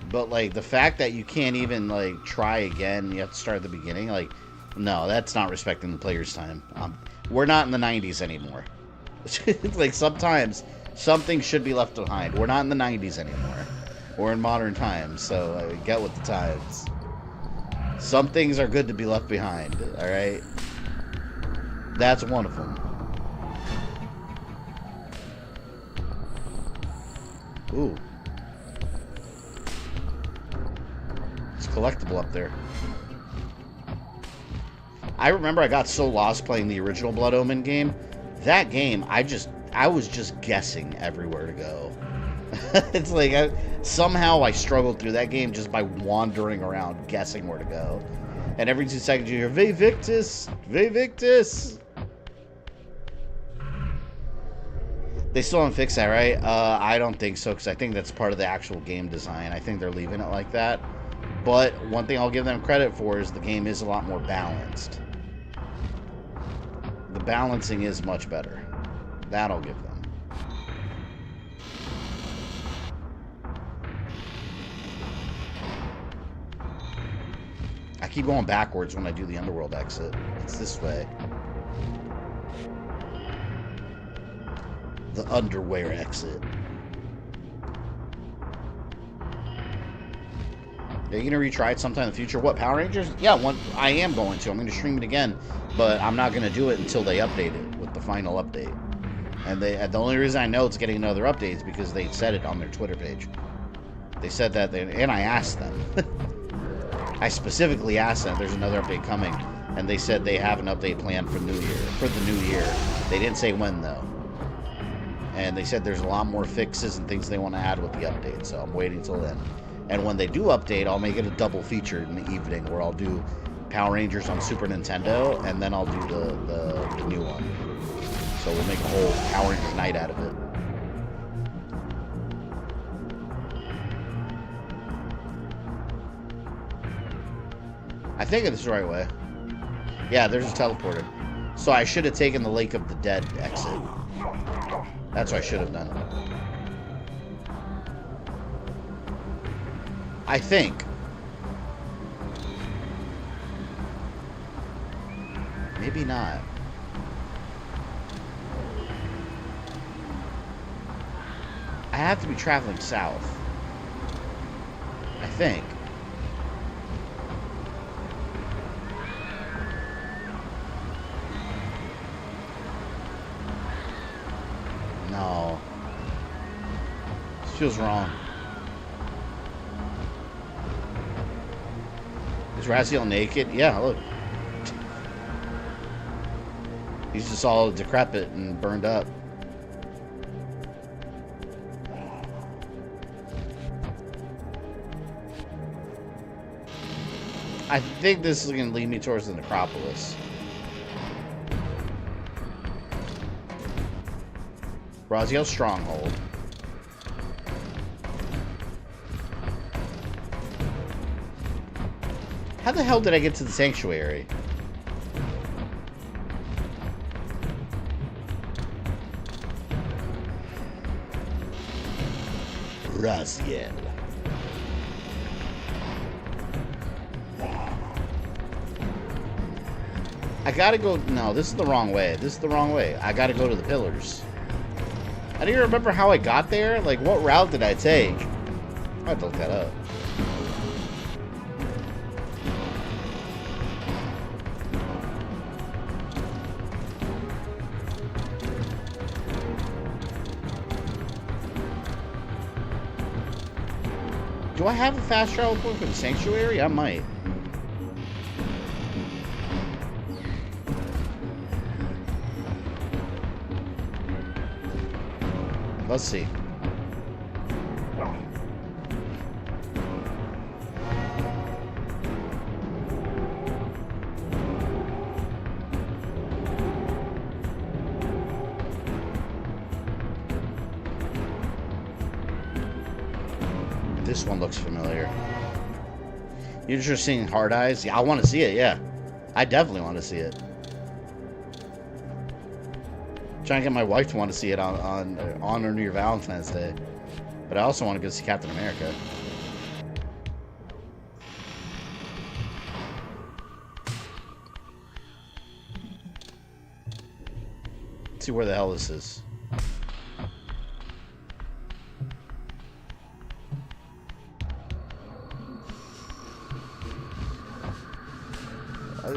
But, like, the fact that you can't even, like, try again, you have to start at the beginning, like, no, that's not respecting the player's time. We're not in the 90s anymore. Like, sometimes something should be left behind. We're not in the 90s anymore. We're in modern times, so get with the times. Some things are good to be left behind, alright? That's one of them. Ooh. It's collectible up there. I remember I got so lost playing the original Blood Omen game. That game, I was just guessing everywhere to go. It's like, somehow I struggled through that game just by wandering around, guessing where to go. And every 2 seconds you hear, Ve Victus! Ve Victus! They still haven't fixed that, right? I don't think so, because I think that's part of the actual game design. I think they're leaving it like that. But one thing I'll give them credit for is the game is a lot more balanced. The balancing is much better. That I'll give them. I keep going backwards when I do the underworld exit. It's this way. The underwear exit. Are you gonna retry it sometime in the future? What, Power Rangers? Yeah, I am going to. I'm gonna stream it again, but I'm not gonna do it until they update it with the final update. And the only reason I know it's getting another update is because they said it on their Twitter page. They said that, and I asked them. I specifically asked them if there's another update coming, and they said they have an update planned for the new year. They didn't say when though. And they said there's a lot more fixes and things they want to add with the update, so I'm waiting till then. And when they do update, I'll make it a double feature in the evening where I'll do Power Rangers on Super Nintendo, and then I'll do the new one. So we'll make a whole Power Rangers night out of it. I think it's the right way. Yeah, there's a teleporter. So I should have taken the Lake of the Dead exit. That's what I should have done. I think. Maybe not. I have to be traveling south. I think. No. This feels wrong. Is Raziel naked? Yeah, look. He's just all decrepit and burned up. I think this is going to lead me towards the necropolis. Raziel's stronghold. How the hell did I get to the sanctuary? Raziel. I gotta go. No, this is the wrong way. This is the wrong way. I gotta go to the pillars. I don't even remember how I got there. Like, what route did I take? I have to look that up. Do I have a fast travel point for the sanctuary? I might. Let's see. This one looks familiar. You're just seeing Hard Eyes? Yeah, I want to see it, yeah. I definitely want to see it. Trying to get my wife to want to see it on or near Valentine's Day. But I also want to go see Captain America. Let's see where the hell this is.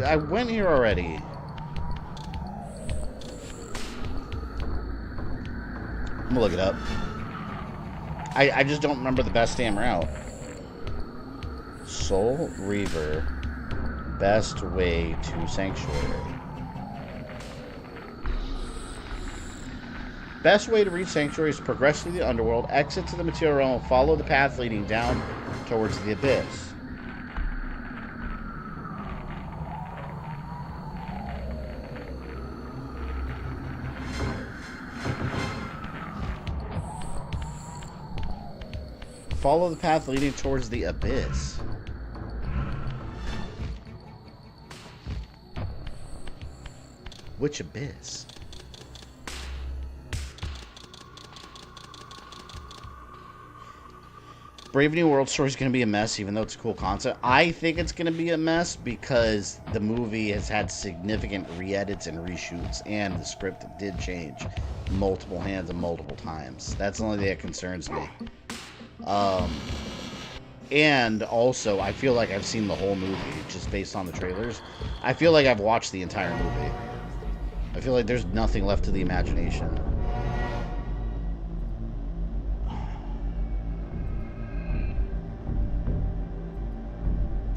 I went here already. I'm gonna look it up. I just don't remember the best damn route. Soul Reaver. Best way to Sanctuary. Best way to reach Sanctuary is to progress through the underworld, exit to the material realm, and follow the path leading down towards the abyss. Follow the path leading towards the abyss. Which abyss? Brave New World story is going to be a mess, even though it's a cool concept. I think it's going to be a mess because the movie has had significant re-edits and reshoots, and the script did change multiple hands and multiple times. That's the only thing that concerns me. And also, I feel like I've seen the whole movie just based on the trailers. I feel like I've watched the entire movie. I feel like there's nothing left to the imagination.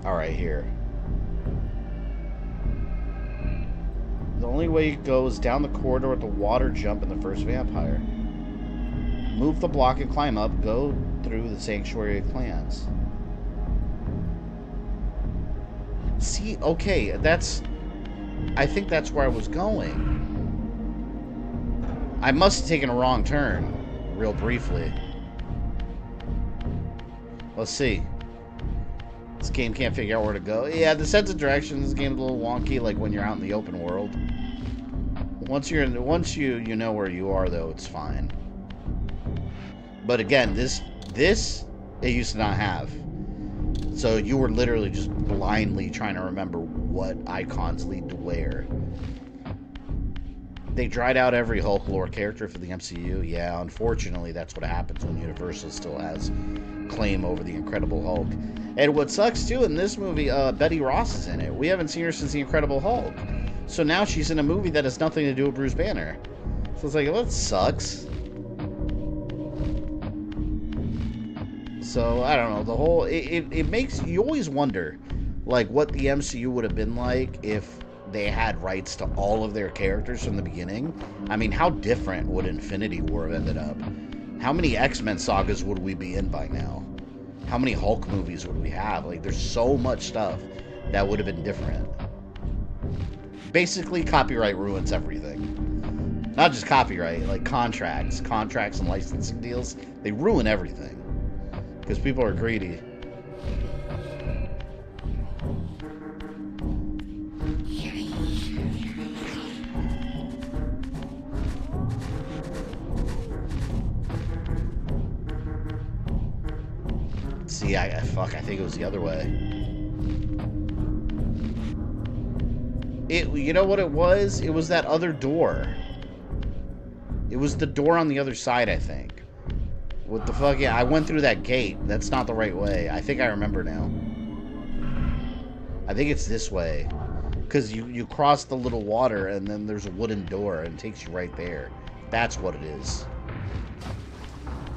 Alright, here. The only way you go is down the corridor with the water jump and the first vampire. Move the block and climb up. Go through the Sanctuary of Clans. See, okay, that's... I think that's where I was going. I must have taken a wrong turn, real briefly. Let's see. This game can't figure out where to go. Yeah, the sense of direction in this game is a little wonky, like when you're out in the open world. Once you know where you are, though, it's fine. But again, this it used to not have. So you were literally just blindly trying to remember what icons lead to where. They dried out every Hulk lore character for the MCU. Yeah, unfortunately, that's what happens when Universal still has claim over the Incredible Hulk. And what sucks, too, in this movie, Betty Ross is in it. We haven't seen her since the Incredible Hulk. So now she's in a movie that has nothing to do with Bruce Banner. So it's like, well, that sucks. So, I don't know, the whole, it makes, you always wonder, like, what the MCU would have been like if they had rights to all of their characters from the beginning. I mean, how different would Infinity War have ended up? How many X-Men sagas would we be in by now? How many Hulk movies would we have? Like, there's so much stuff that would have been different. Basically, copyright ruins everything. Not just copyright, like contracts and licensing deals, they ruin everything. Because people are greedy. See, I think it was the other way. You know what it was? It was that other door. It was the door on the other side, I think. What the fuck? Yeah, I went through that gate. That's not the right way. I think I remember now. I think it's this way. Because you cross the little water and then there's a wooden door and it takes you right there. That's what it is.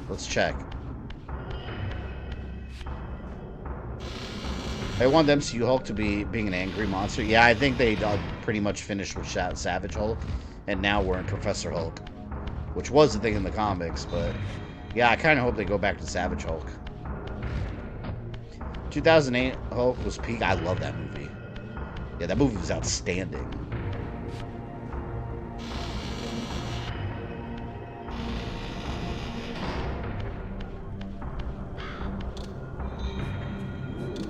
Let's check. I want the MCU Hulk to be being an angry monster. Yeah, I think they pretty much finished with Savage Hulk, and now we're in Professor Hulk, which was the thing in the comics, but yeah, I kind of hope they go back to Savage Hulk. 2008 Hulk was peak. I love that movie. Yeah, that movie was outstanding.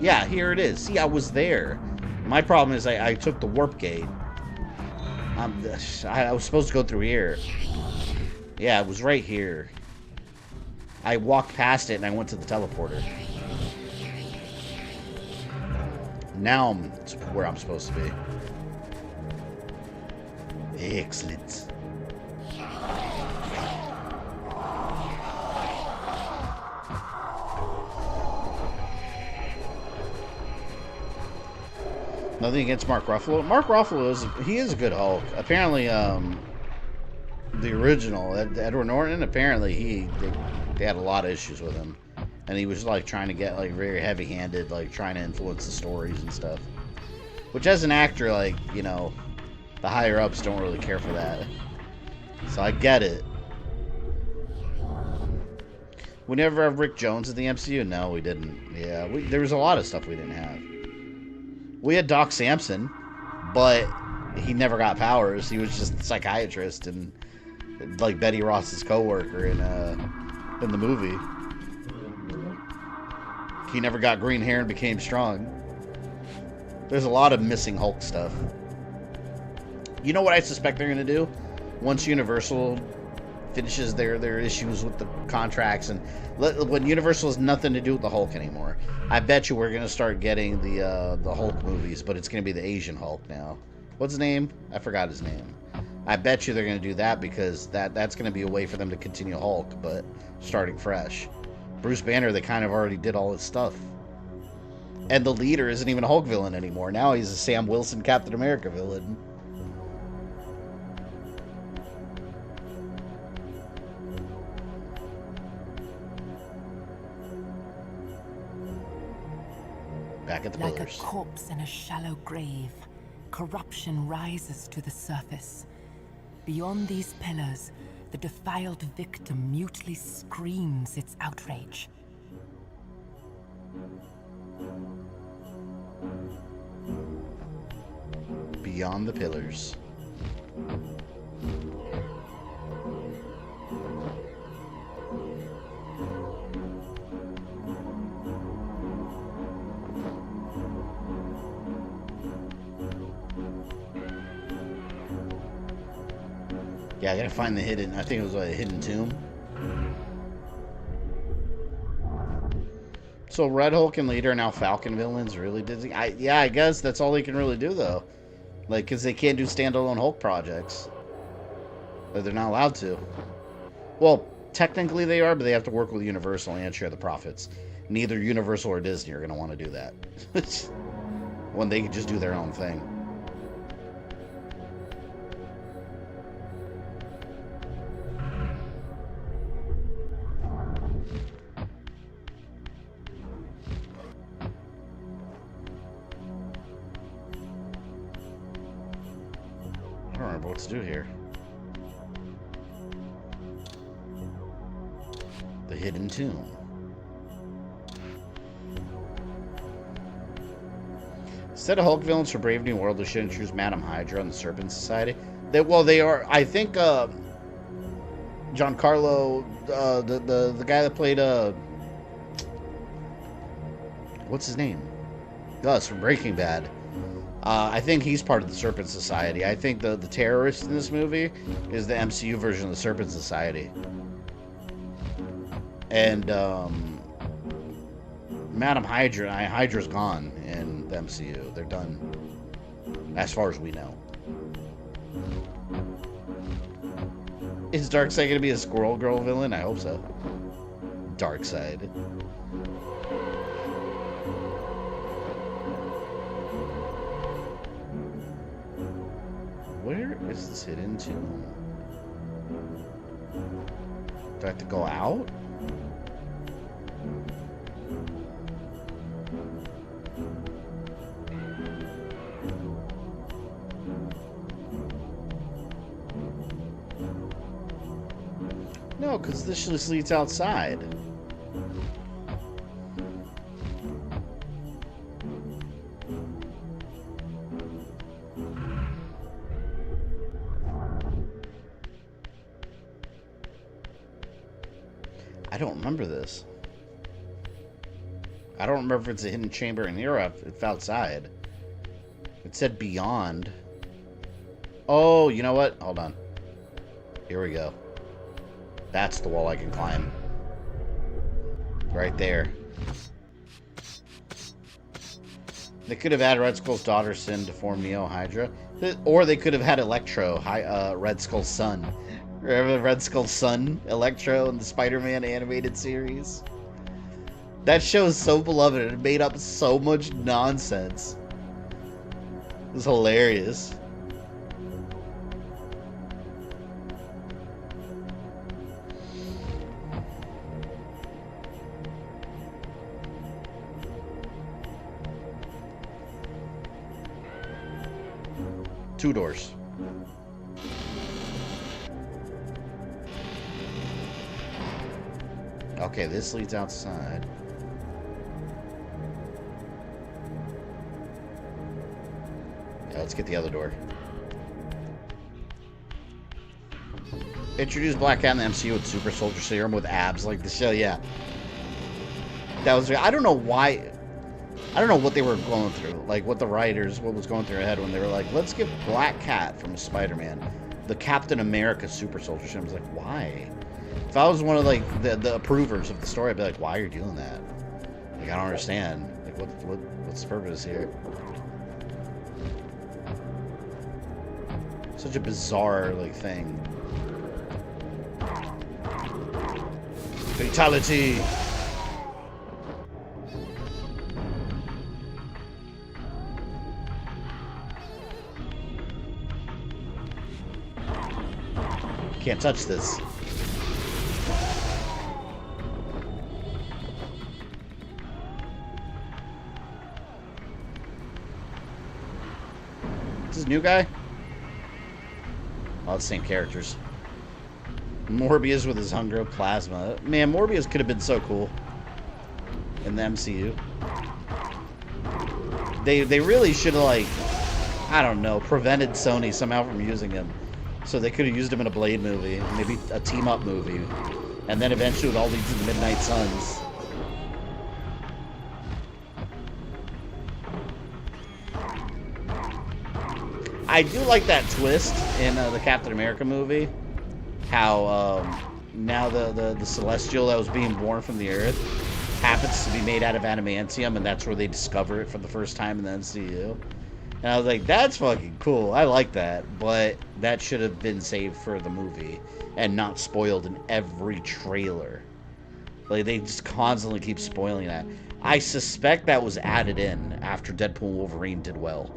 Yeah, here it is. See, I was there. My problem is I took the warp gate. I was supposed to go through here. Yeah, it was right here. I walked past it and I went to the teleporter. Now I'm where I'm supposed to be. Excellent. Nothing against Mark Ruffalo. Mark Ruffalo is a good Hulk. Apparently, the original Edward Norton. Apparently, they had a lot of issues with him, and he was like trying to get like very heavy-handed, like trying to influence the stories and stuff. Which, as an actor, like, you know, the higher ups don't really care for that. So I get it. We never have Rick Jones in the MCU. No, we didn't. Yeah, there was a lot of stuff we didn't have. We had Doc Samson, but he never got powers. He was just a psychiatrist and like Betty Ross's coworker in the movie. He never got green hair and became strong. There's a lot of missing Hulk stuff. You know what I suspect they're going to do? Once Universal finishes their issues with the contracts, and when Universal has nothing to do with the Hulk anymore, I bet you we're going to start getting the Hulk movies, but it's going to be the Asian Hulk now. What's his name? I forgot his name. I bet you they're going to do that because that's going to be a way for them to continue Hulk, but starting fresh. Bruce Banner, they kind of already did all his stuff. And the leader isn't even a Hulk villain anymore. Now he's a Sam Wilson Captain America villain. Back at the pillars. Like a corpse in a shallow grave, corruption rises to the surface. Beyond these pillars, the defiled victim mutely screams its outrage. Beyond the pillars. Yeah, I gotta find the hidden. I think it was a hidden tomb. So Red Hulk and Leader are now Falcon villains. Really? Yeah, I guess that's all they can really do, though. Like, because they can't do standalone Hulk projects. They're not allowed to. Well, technically they are, but they have to work with Universal and share the profits. Neither Universal or Disney are going to want to do that. When they can just do their own thing. I don't remember what to do here. The hidden tomb. Instead of Hulk villains for Brave New World, they should choose Madam Hydra and the Serpent Society. They are. I think Giancarlo, the guy that played what's his name? Gus from Breaking Bad. I think he's part of the Serpent Society. I think the terrorist in this movie is the MCU version of the Serpent Society. And Madam Hydra's gone in the MCU. They're done, as far as we know. Is Darkseid going to be a Squirrel Girl villain? I hope so. Darkseid. Where is this hidden tomb? Do I have to go out? No, because this just leads outside. I don't remember this. I don't remember if it's a hidden chamber in here or if it's outside. It said beyond. Oh, you know what? Hold on. Here we go. That's the wall I can climb. Right there. They could have had Red Skull's daughter Sin to form Neo Hydra. Or they could have had Electro, Red Skull's son. Remember Red Skull's son, Electro, in the Spider-Man animated series? That show is so beloved and it made up so much nonsense. It was hilarious. Two doors. Okay, this leads outside. Yeah, let's get the other door. Introduce Black Cat in the MCU with Super Soldier Serum with abs like the show, yeah. That was, I don't know why, I don't know what they were going through, like what the writers, what was going through their head when they were like, let's give Black Cat from Spider-Man the Captain America Super Soldier Serum. I was like, why? If I was one of like the approvers of the story, I'd be like, why are you doing that? Like, I don't understand. Like, what's the purpose here? Such a bizarre like thing. Fatality. Can't touch this. Is this a new guy? All the same characters. Morbius with his hunger plasma. Man, Morbius could have been so cool in the MCU. They really should have, like, I don't know, prevented Sony somehow from using him. So they could have used him in a Blade movie, maybe a team-up movie, and then eventually it all leads to the Midnight Suns. I do like that twist in the Captain America movie. How now the Celestial that was being born from the Earth happens to be made out of adamantium, and that's where they discover it for the first time in the MCU. And I was like, that's fucking cool. I like that. But that should have been saved for the movie and not spoiled in every trailer. Like, they just constantly keep spoiling that. I suspect that was added in after Deadpool and Wolverine did well.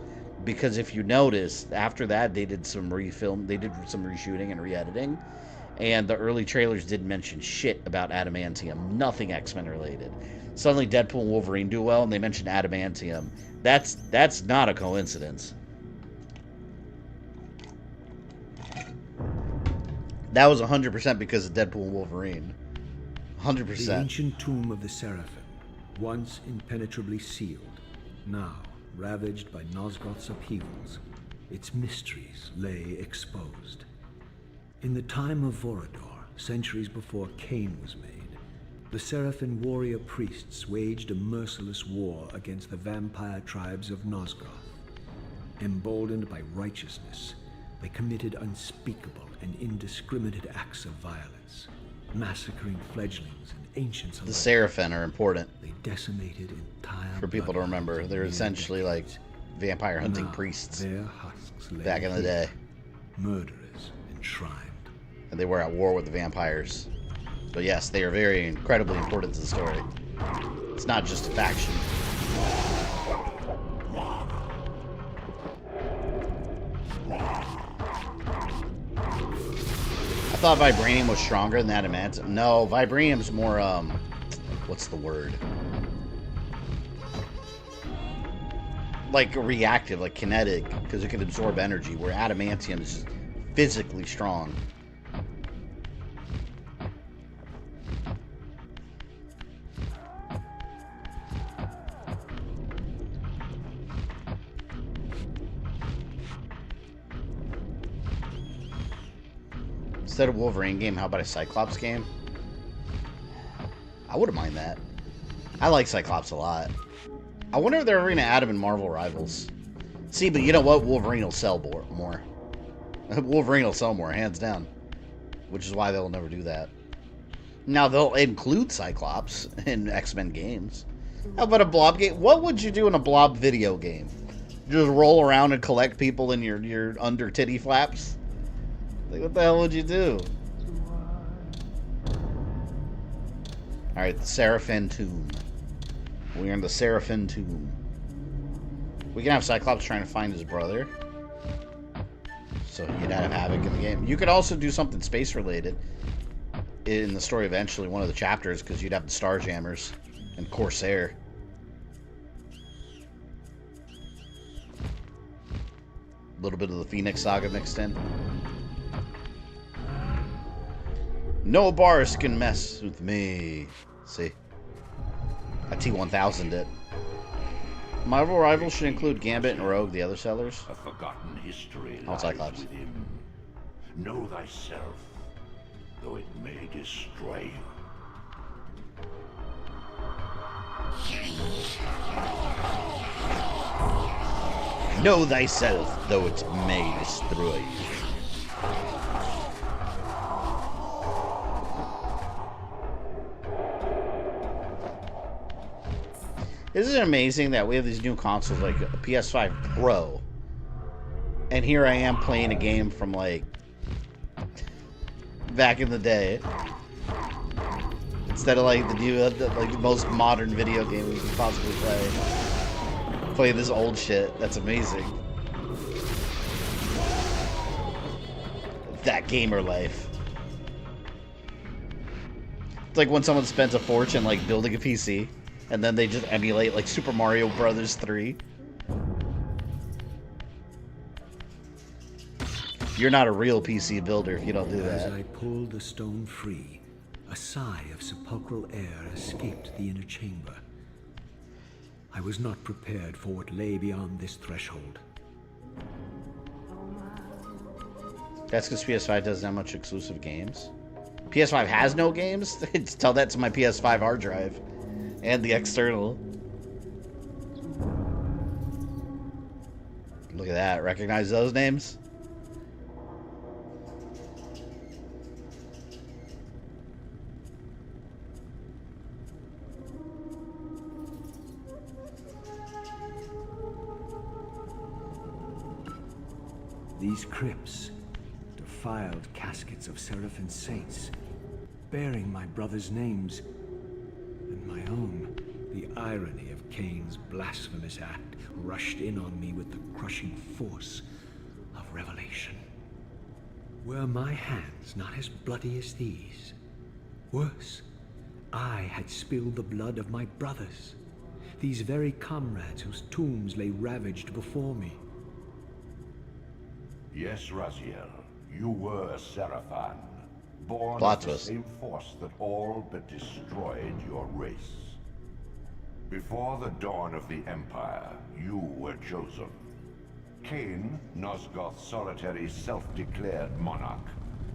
Because if you notice, after that, they did some reshooting and re-editing. And the early trailers didn't mention shit about adamantium. Nothing X-Men related. Suddenly Deadpool and Wolverine do well, and they mention adamantium. That's not a coincidence. That was 100% because of Deadpool and Wolverine. 100%. The ancient tomb of the Sarafan, once impenetrably sealed, now ravaged by Nosgoth's upheavals, its mysteries lay exposed. In the time of Vorador, centuries before Kain was made, the Sarafan warrior priests waged a merciless war against the vampire tribes of Nosgoth. Emboldened by righteousness, they committed unspeakable and indiscriminate acts of violence, massacring fledglings and ancients alike. The Sarafan are important. They decimated entire for people to remember. They're essentially like vampire hunting priests back in the day. Murderers enshrined. And they were at war with the vampires. But yes, they are very incredibly important to the story. It's not just a faction. I thought Vibranium was stronger than Adamantium. No, Vibranium's more, what's the word? Like reactive, like kinetic, because it can absorb energy, where Adamantium is just physically strong. Instead of Wolverine game, how about a Cyclops game? I wouldn't mind that. I like Cyclops a lot. I wonder if they're ever going to add him in Marvel Rivals. See, but you know what? Wolverine will sell more. Wolverine will sell more, hands down. Which is why they'll never do that. Now, they'll include Cyclops in X-Men games. How about a Blob game? What would you do in a Blob video game? Just roll around and collect people in your under titty flaps? Like, what the hell would you do? Alright, the Sarafan Tomb. We're in the Sarafan Tomb. We can have Cyclops trying to find his brother. So he'd have Havoc in the game. You could also do something space-related in the story eventually, one of the chapters, because you'd have the Starjammers and Corsair. A little bit of the Phoenix Saga mixed in. No bars can mess with me. See? I T-1000'd it. Marvel Rivals should include Gambit and Rogue, the other sellers. A forgotten history Oh, lies Cyclops. with him. Know thyself, though it may destroy you. Know thyself, though it may destroy you. Isn't it amazing that we have these new consoles like a PS5 Pro, and here I am playing a game from like back in the day, instead of like the new, like the most modern video game we can possibly play. Play this old shit. That's amazing. That gamer life. It's like when someone spends a fortune like building a PC, and then they just emulate like Super Mario Brothers 3. You're not a real PC builder if you don't do that. As I pulled the stone free, a sigh of sepulchral air escaped the inner chamber. I was not prepared for what lay beyond this threshold. That's because PS5 doesn't have much exclusive games. PS5 has no games? Tell that to my PS5 hard drive. And the external. Look at that. Recognize those names? These crypts, defiled caskets of Sarafan saints, bearing my brother's names, and my own. The irony of Kain's blasphemous act rushed in on me with the crushing force of revelation. Were my hands not as bloody as these? Worse, I had spilled the blood of my brothers, these very comrades whose tombs lay ravaged before me. Yes, Raziel, you were Sarafan, born Plot of the twist. same force that all but destroyed your race. Before the dawn of the Empire, you were chosen. Kain, Nosgoth's solitary self-declared monarch,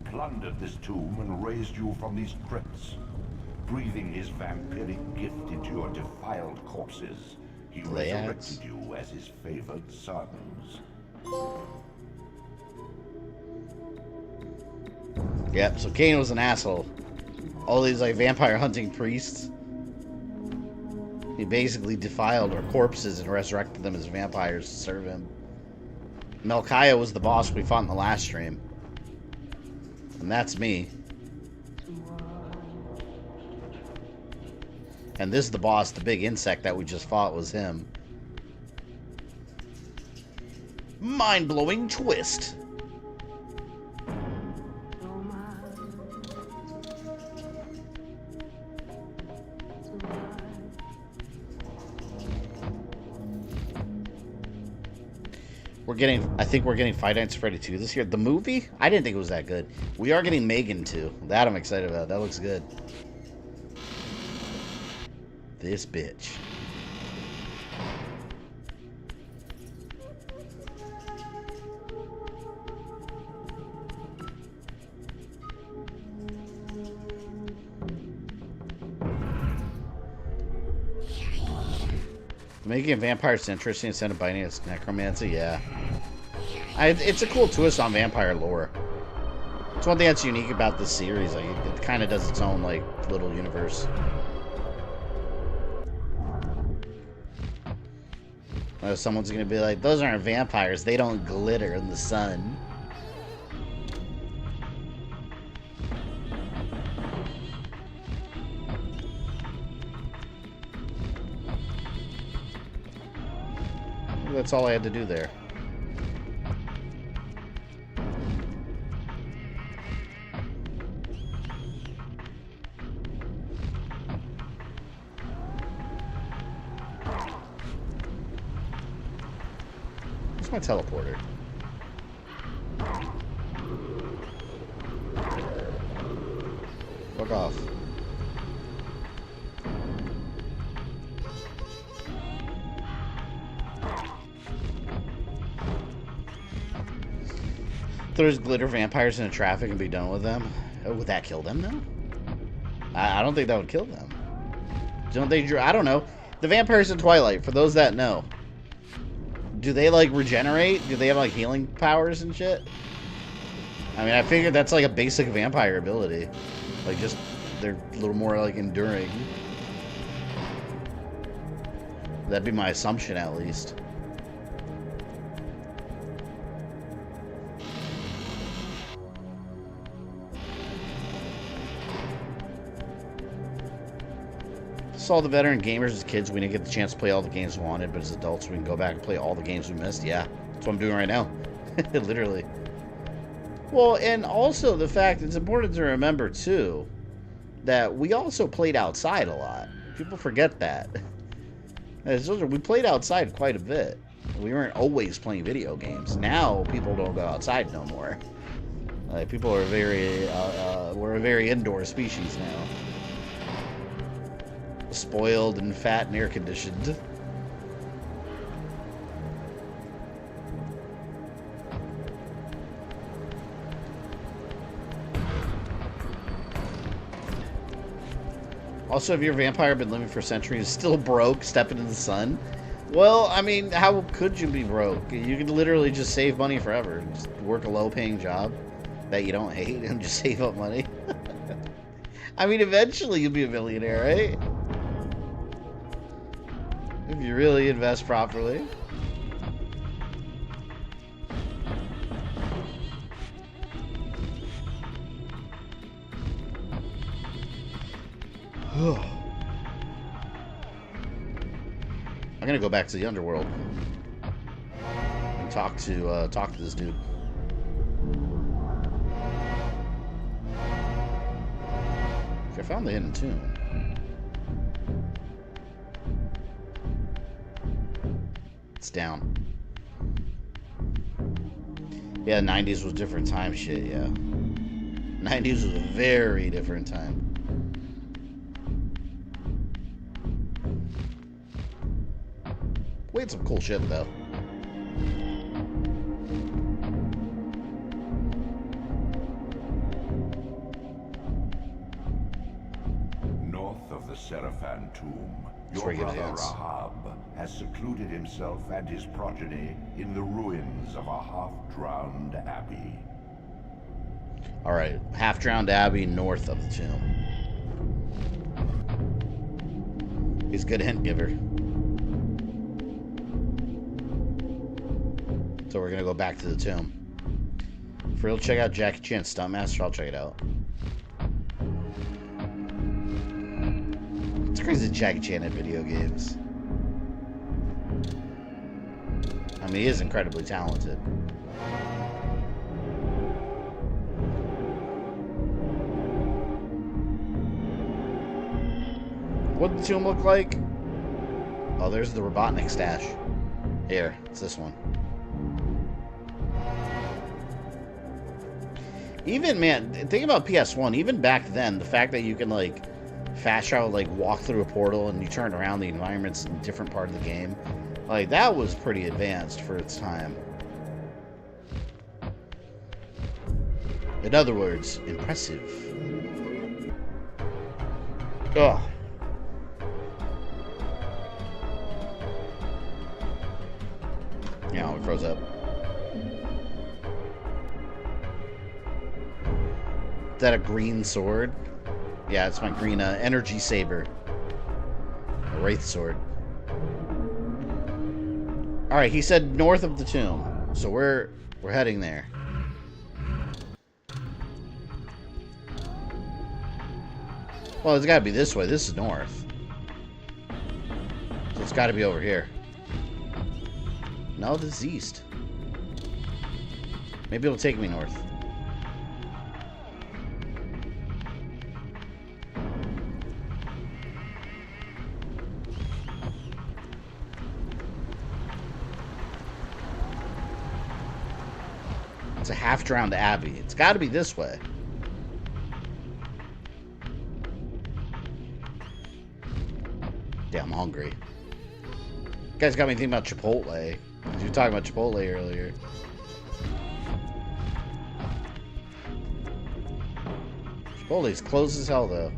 plundered this tomb and raised you from these crypts. Breathing his vampiric gift into your defiled corpses, he resurrected you as his favored sons. Yep, so Kain was an asshole. All these like vampire hunting priests. He basically defiled our corpses and resurrected them as vampires to serve him. Melchiah was the boss we fought in the last stream. And that's me. And this is the boss, the big insect that we just fought was him. Mind-blowing twist. I think we're getting Five Nights at Freddy 2 this year. The movie? I didn't think it was that good. We are getting Megan 2. That I'm excited about. That looks good. This bitch. Making vampires interesting instead of biting its necromancy, yeah. It's a cool twist on vampire lore. It's one thing that's unique about this series. Like, it kind of does its own, like, little universe. Someone's gonna be like, those aren't vampires. They don't glitter in the sun. That's all I had to do there. Where's my teleporter? Fuck off. Throws glitter vampires into traffic and be done with them. Oh, would that kill them though? I don't think that would kill them. Don't they? I don't know. The vampires in Twilight, for those that know, do they like regenerate? Do they have like healing powers and shit? I mean, I figured that's like a basic vampire ability. Like, just they're a little more like enduring. That'd be my assumption, at least. All the veteran gamers as kids, we didn't get the chance to play all the games we wanted, but as adults, we can go back and play all the games we missed. Yeah, that's what I'm doing right now. Literally. Well, and also the fact, it's important to remember, too, that we also played outside a lot. People forget that. We played outside quite a bit. We weren't always playing video games. Now, people don't go outside no more. People are we're a very indoor species now. Spoiled and fat and air conditioned. Also, if your vampire been living for centuries, still broke, stepping in the sun, well, I mean, how could you be broke? You could literally just save money forever. Just work a low-paying job that you don't hate and just save up money. I mean, eventually you'll be a millionaire, right? If you really invest properly. I'm gonna go back to the underworld and talk to this dude. I found the hidden tomb. It's down. Yeah, 90s was different time shit, yeah. 90s was a very different time. We had some cool shit, though. North of the Sarafan Tomb, your brother Rahab has secluded himself and his progeny in the ruins of a half-drowned abbey. Alright, half-drowned abbey north of the tomb. He's a good hint giver. So we're gonna go back to the tomb. For real, check out Jackie Chan's Stuntmaster, I'll check it out. It's crazy that Jackie Chan had video games. I mean, he is incredibly talented. What did the tomb look like? Oh, there's the Robotnik stash. Here, it's this one. Even, man, think about PS1. Even back then, the fact that you can, like, fast travel, like, walk through a portal and you turn around, the environment's in a different part of the game. Like, that was pretty advanced for its time. In other words, impressive. Ugh. froze up. Is that a green sword? Yeah, it's my green energy saber. A wraith sword. Alright, he said north of the tomb. So we're heading there. Well, it's got to be this way. This is north. So it's got to be over here. No, this is east. Maybe it'll take me north. It's a half-drowned Abbey. It's got to be this way. Damn, I'm hungry. You guys got me thinking about Chipotle. You were talking about Chipotle earlier. Chipotle's closed as hell, though.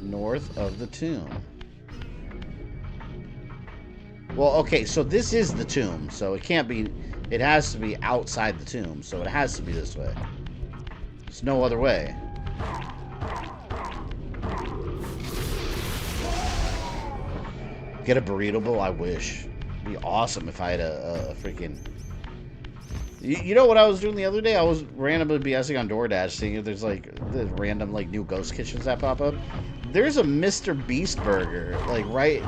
North of the tomb. Well, okay, so this is the tomb, so it can't be, it has to be outside the tomb, so it has to be this way. There's no other way. Get a burrito bowl? I wish. It'd be awesome if I had a freaking... You know what I was doing the other day? I was randomly BSing on DoorDash, seeing if there's like the random like new ghost kitchens that pop up. There's a Mr. Beast burger like right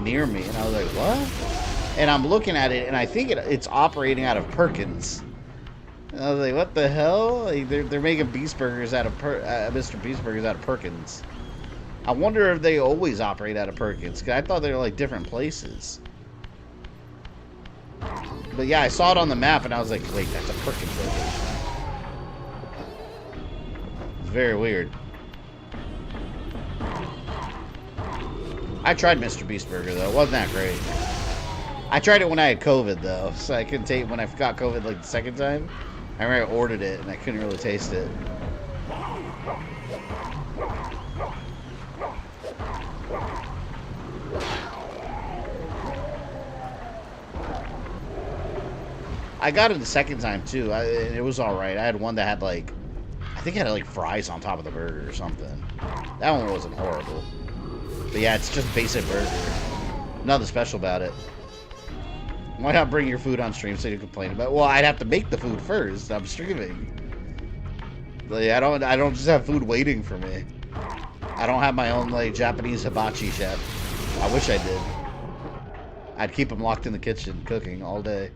near me, and I was like, what? And I'm looking at it, and I think it's operating out of Perkins. And I was like, what the hell? Like, they're making Beast burgers out of Mr. Beast burgers out of Perkins. I wonder if they always operate out of Perkins, because I thought they were like different places. But yeah, I saw it on the map, and I was like, wait, that's a Perkins location. It's very weird. I tried Mr. Beast Burger, though. It wasn't that great. I tried it when I had COVID, though, so I couldn't take it when I got COVID, like, the second time. I remember I ordered it, and I couldn't really taste it. I got it the second time, too. It was alright. I had one that had, like... I think it had, like, fries on top of the burger or something. That one wasn't horrible. But yeah, it's just basic burger. Nothing special about it. Why not bring your food on stream so you complain about it? Well, I'd have to make the food first. I'm streaming. Like, I don't just have food waiting for me. I don't have my own, like, Japanese hibachi chef. I wish I did. I'd keep him locked in the kitchen cooking all day.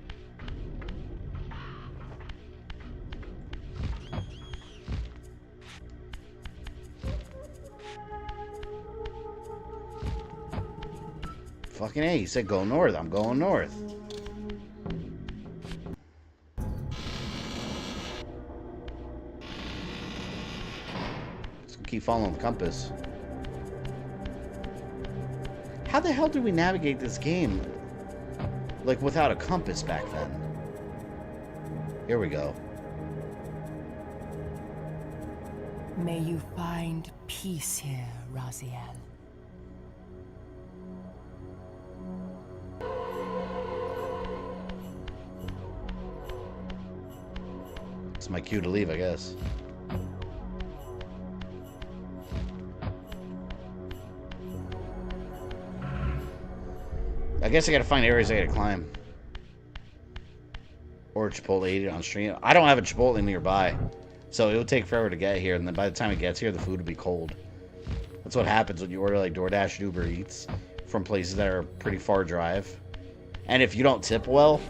Fucking A, he said go north. I'm going north. Just keep following the compass. How the hell do we navigate this game? Like without a compass back then. Here we go. May you find peace here, Raziel. It's my cue to leave, I guess. I guess I gotta find areas I gotta climb. Or Chipotle eat it on stream. I don't have a Chipotle nearby. So it would take forever to get here, and then by the time it gets here, the food would be cold. That's what happens when you order like DoorDash and Uber Eats from places that are pretty far drive. And if you don't tip well,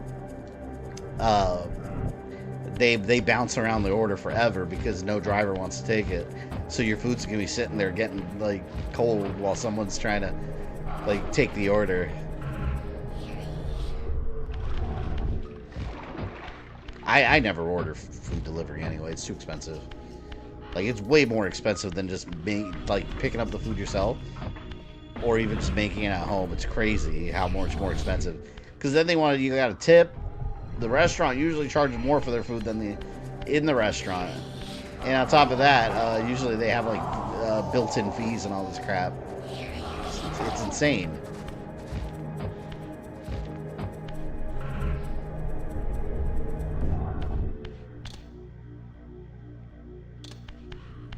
they bounce around the order forever because no driver wants to take it. So your food's gonna be sitting there getting like cold while someone's trying to like take the order. I never order food delivery anyway. It's too expensive. Like, it's way more expensive than just picking up the food yourself, or even just making it at home. It's crazy how much more expensive. Because then you got to tip. The restaurant usually charges more for their food than in the restaurant. And on top of that, usually they have like built-in fees and all this crap. It's insane.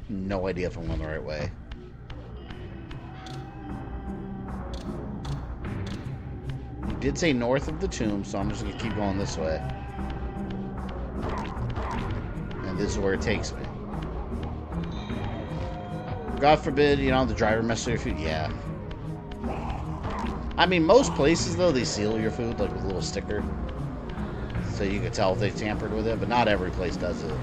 No idea if I'm going the right way. You did say north of the tomb, so I'm just going to keep going this way. And this is where it takes me. God forbid, you know, the driver messes with your food. Yeah. I mean, most places, though, they seal your food, like with a little sticker. So you can tell if they tampered with it, but not every place does it.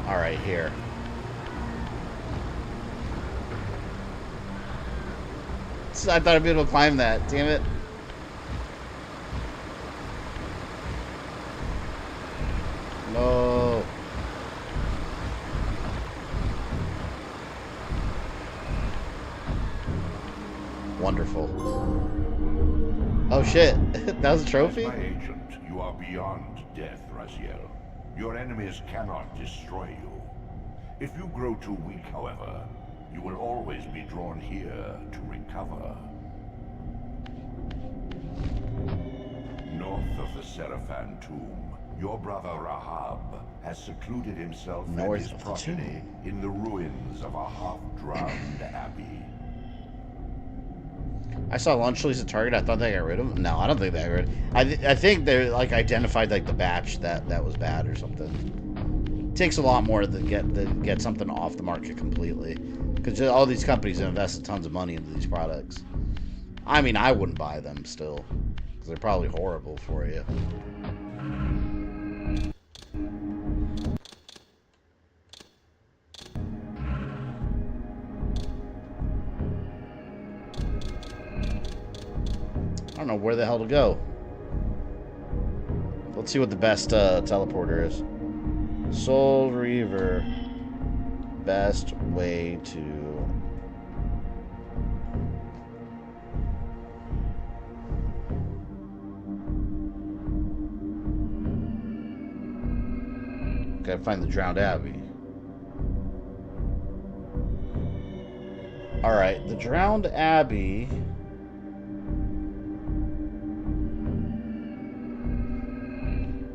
Alright, here. I thought I'd be able to climb that. Damn it. No. Wonderful. Oh shit. That was a trophy? As my agent, you are beyond death, Raziel. Your enemies cannot destroy you. If you grow too weak, however, you will always be drawn here to recover. North of the Sarafan Tomb, your brother Rahab has secluded himself and his progeny in the ruins of a half-drowned abbey. I saw lunch lease a target. I thought they got rid of him. No, I don't think they got rid of him. I think they like identified like the batch that was bad or something. It takes a lot more to get something off the market completely, because all these companies have invested tons of money into these products. I mean, I wouldn't buy them still, because they're probably horrible for you. I don't know where the hell to go. Let's see what the best teleporter is. Soul Reaver. Best way to... Gotta find the drowned Abbey. Alright, the drowned Abbey...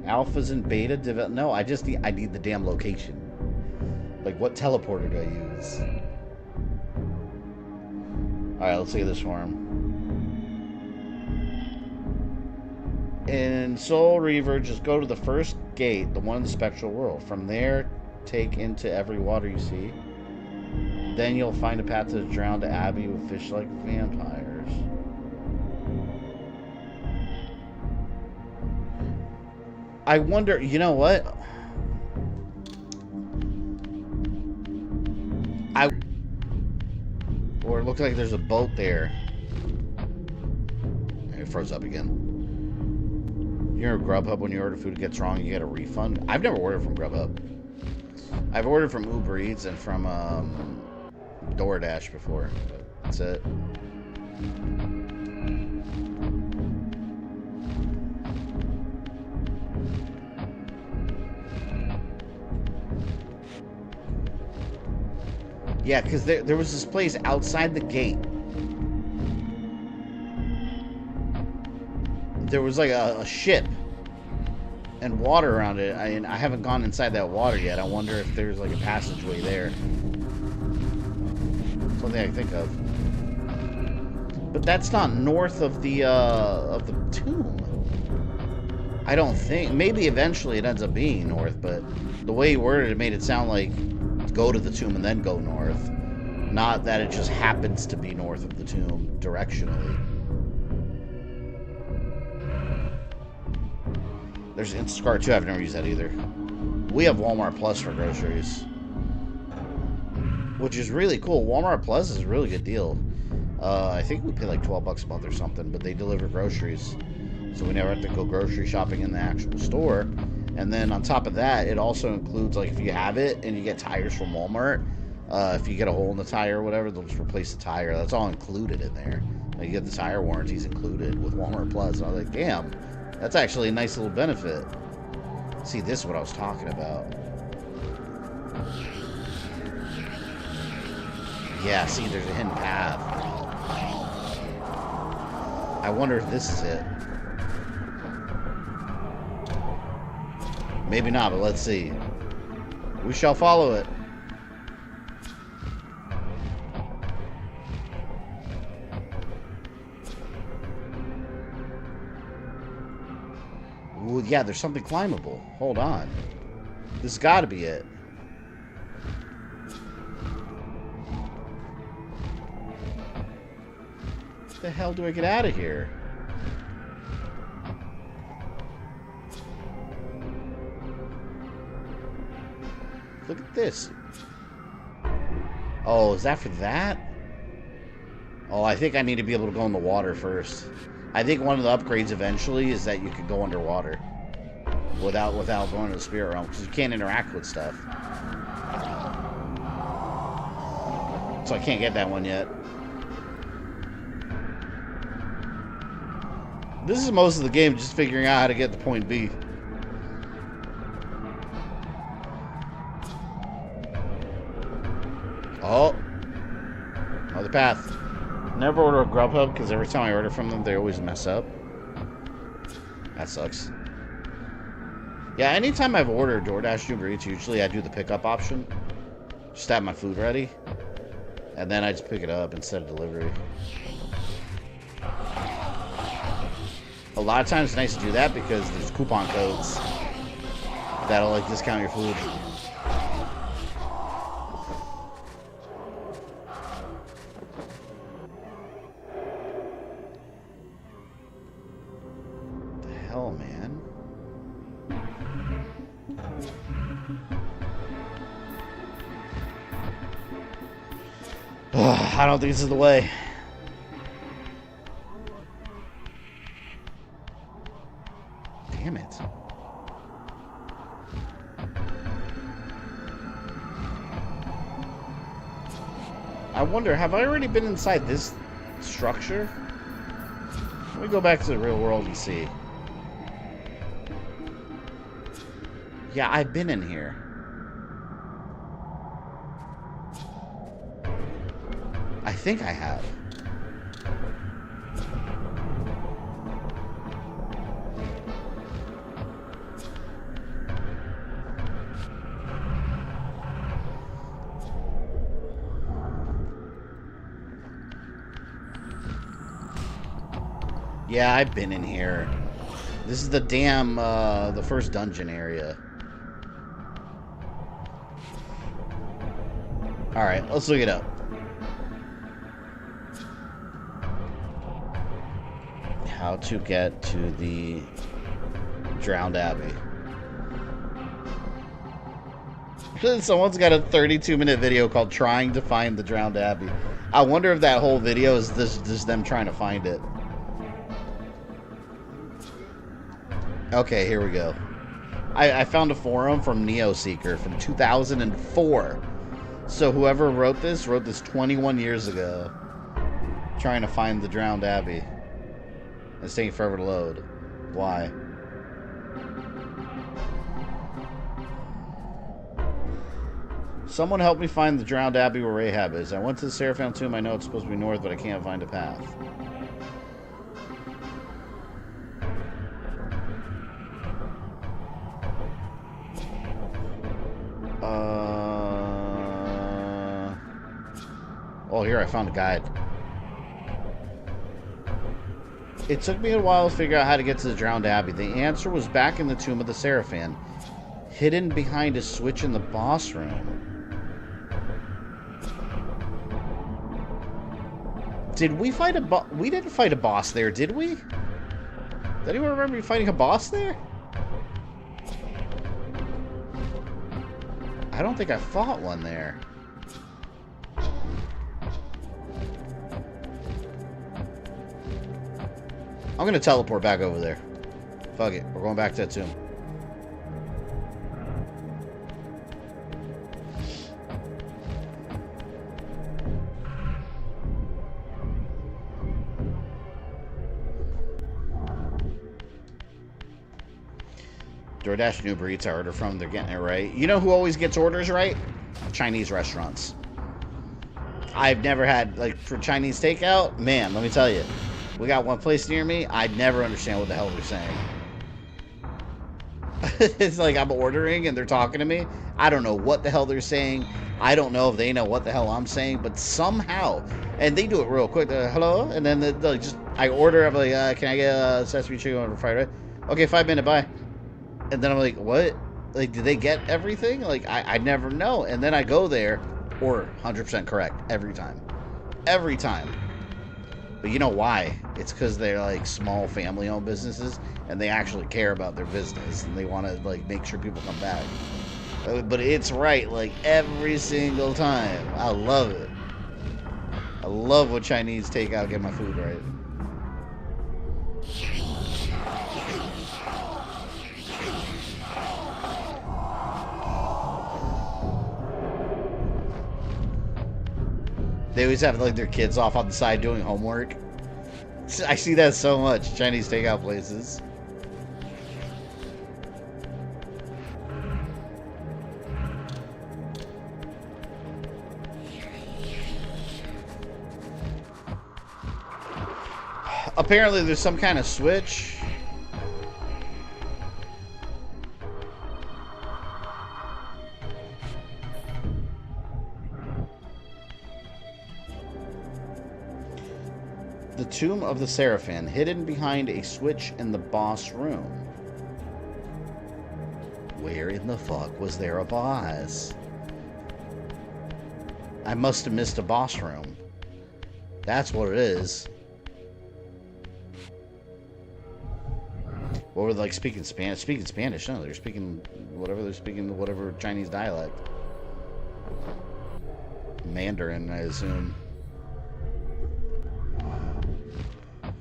Alphas and beta develop. No, I need the damn location. Like, what teleporter do I use? Alright, let's see this form. In Soul Reaver, just go to the first gate, the one in the spectral world. From there, take into every water you see. Then you'll find a path to the drowned Abbey with fish like vampires. I wonder, you know what? Or it looks like there's a boat there. It froze up again. You're a Grubhub, when you order food, it gets wrong, you get a refund. I've never ordered from Grubhub. I've ordered from Uber Eats and from DoorDash before. But that's it. Yeah, because there was this place outside the gate. There was like a ship and water around it. I haven't gone inside that water yet. I wonder if there's like a passageway there. Something I can think of. But that's not north of the tomb. I don't think. Maybe eventually it ends up being north, but the way he worded it made it sound like go to the tomb and then go north. Not that it just happens to be north of the tomb directionally. There's Instacart too. I've never used that either. We have Walmart Plus for groceries, which is really cool. Walmart Plus is a really good deal. I think we pay like $12 a month or something, but they deliver groceries. so we never have to go grocery shopping in the actual store. And then on top of that, it also includes, like, if you have it and you get tires from Walmart, if you get a hole in the tire or whatever, they'll just replace the tire. That's all included in there. You get the tire warranties included with Walmart Plus. And I was like, damn, that's actually a nice little benefit. See, this is what I was talking about. Yeah, see, there's a hidden path. I wonder if this is it. Maybe not, but let's see. We shall follow it. Ooh, yeah, there's something climbable. Hold on. This has got to be it. What the hell do I get out of here? Look at this. Oh, is that for that? Oh, I think I need to be able to go in the water first. I think one of the upgrades eventually is that you can go underwater without going to the spirit realm, because you can't interact with stuff. So I can't get that one yet. This is most of the game, just figuring out how to get to point B. Oh. Another path. Never order a Grubhub, because every time I order from them, they always mess up. That sucks. Yeah, anytime I've ordered DoorDash Uber Eats, usually I do the pickup option. Just have my food ready. And then I just pick it up instead of delivery. A lot of times it's nice to do that because there's coupon codes that'll, like, discount your food. What the hell, man? I don't think this is the way. Damn it. I wonder, have I already been inside this structure? Let me go back to the real world and see. Yeah, I've been in here. I think I have. Yeah, I've been in here. This is the damn, the first dungeon area. Alright, let's look it up. How to get to the Drowned Abbey. Someone's got a 32-minute video called Trying to Find the Drowned Abbey. I wonder if that whole video is just them trying to find it. Okay, here we go. I found a forum from NeoSeeker from 2004. So whoever wrote this 21 years ago. Trying to find the Drowned Abbey. It's taking forever to load. Why? Someone help me find the Drowned Abbey where Rahab is. I went to the Sarafan Tomb. I know it's supposed to be north, but I can't find a path. Oh, here, I found a guide. It took me a while to figure out how to get to the Drowned Abbey. The answer was back in the Tomb of the Sarafan, hidden behind a switch in the boss room. Did we fight a boss? We didn't fight a boss there, did we? Does anyone remember fighting a boss there? I don't think I fought one there. I'm gonna teleport back over there. Fuck it. We're going back to that tomb. DoorDash and Uber Eats I order from, they're getting it right. You know who always gets orders right? Chinese restaurants. I've never had, like, for Chinese takeout, man, let me tell you. We got one place near me, I'd never understand what the hell they're saying. It's like I'm ordering and they're talking to me. I don't know what the hell they're saying. I don't know if they know what the hell I'm saying, but somehow, and they do it real quick. Hello? And then they'll just, I order, I'm like, can I get a sesame chicken on fried rice? Okay, 5 minutes, bye. And then I'm like, what? Like, do they get everything? Like, I never know. And then I go there, or 100% correct, every time. Every time. But you know why? It's because they're, like, small family-owned businesses, and they actually care about their business, and they want to, like, make sure people come back. But it's right, like, every single time. I love it. I love when Chinese takeout get my food right. They always have, like, their kids off on the side doing homework. I see that so much, Chinese takeout places. Apparently there's some kind of switch. The Tomb of the Sarafan, hidden behind a switch in the boss room. Where in the fuck was there a boss? I must have missed a boss room. That's what it is. What were they, like, speaking Spanish? Speaking Spanish? No, they're speaking whatever Chinese dialect. Mandarin, I assume.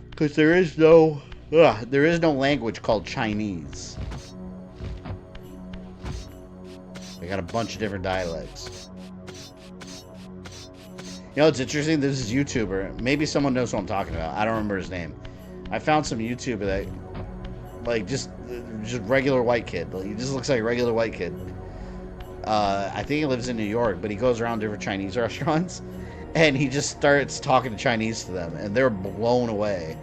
Because there is no language called Chinese. They got a bunch of different dialects. You know, it's interesting. This is a YouTuber. Maybe someone knows what I'm talking about. I don't remember his name. I found some YouTuber that, like, just regular white kid. Like, he just looks like a regular white kid. I think he lives in New York, but he goes around different Chinese restaurants. And he just starts talking to Chinese to them, and they're blown away.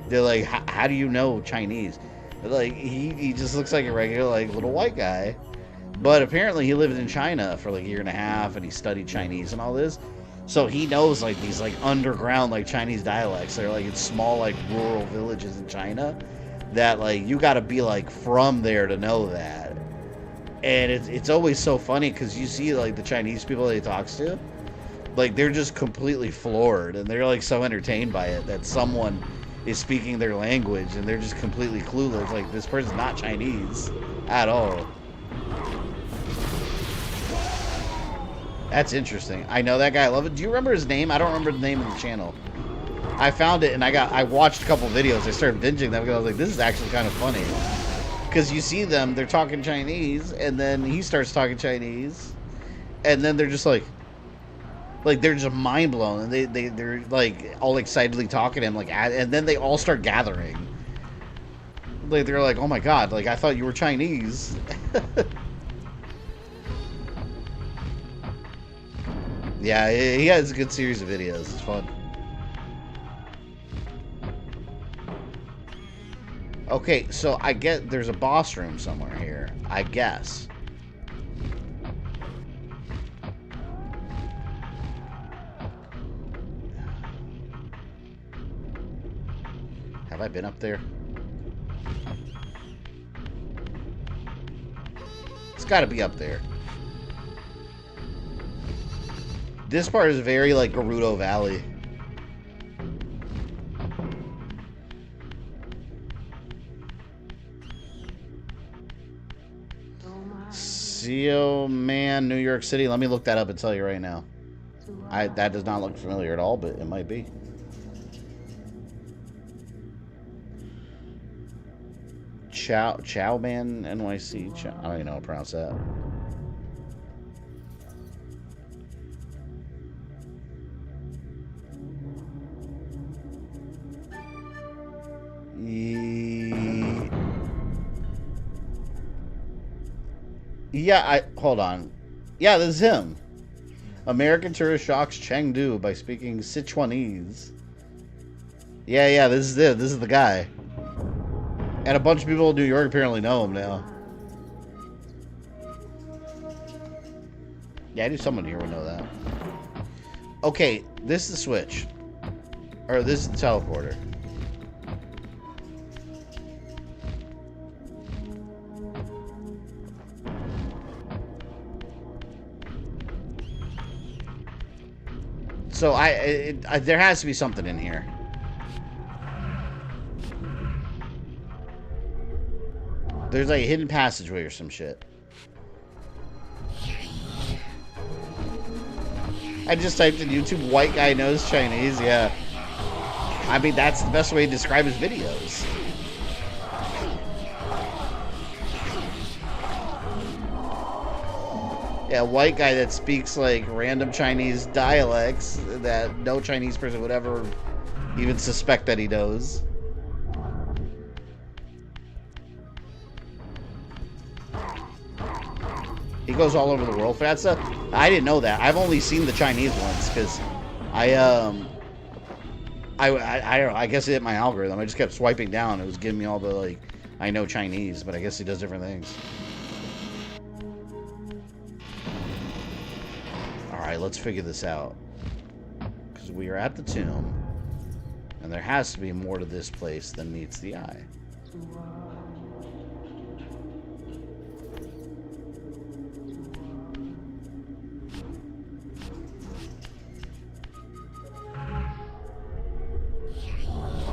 They're like, how do you know Chinese? Like, he just looks like a regular, like, little white guy. But apparently he lived in China for like a year and a half, and he studied Chinese and all this. So he knows, like, these, like, underground, like, Chinese dialects. They're, like, in small, like, rural villages in China that, like, you gotta be, like, from there to know that. And it's always so funny, because you see, like, the Chinese people that he talks to, like, they're just completely floored, and they're, like, so entertained by it that someone is speaking their language, and they're just completely clueless. Like, this person's not Chinese at all. That's interesting. I know that guy. I love it. Do you remember his name? I don't remember the name of the channel. I found it, and I watched a couple videos. I started binging them because I was like, this is actually kind of funny. Because you see them, they're talking Chinese, and then he starts talking Chinese, and then they're just like they're just mind blown, and they're like all excitedly talking to him, like, and then they all start gathering. Like, they're like, oh my god, like, I thought you were Chinese. Yeah, he has a good series of videos. It's fun. Okay, so I get there's a boss room somewhere here, I guess. Have I been up there? It's got to be up there. This part is very like Gerudo Valley. CEO Man, New York City. Let me look that up and tell you right now. That does not look familiar at all, but it might be. Chowman NYC. I don't even know how to pronounce that. Yeah, hold on. Yeah, this is him. American tourist shocks Chengdu by speaking Sichuanese. Yeah, this is it. This is the guy. And a bunch of people in New York apparently know him now. Yeah, I knew someone here would know that. Okay, this is the switch. Or this is the teleporter. So there has to be something in here. There's like a hidden passageway or some shit. I just typed in YouTube, white guy knows Chinese, yeah. I mean, that's the best way to describe his videos. Yeah, white guy that speaks like random Chinese dialects that no Chinese person would ever even suspect that he knows. He goes all over the world for that stuff. I didn't know that. I've only seen the Chinese ones because I don't know. I guess it hit my algorithm. I just kept swiping down. It was giving me all the like I know Chinese, but I guess he does different things. Alright, let's figure this out. Because we are at the tomb. And there has to be more to this place than meets the eye.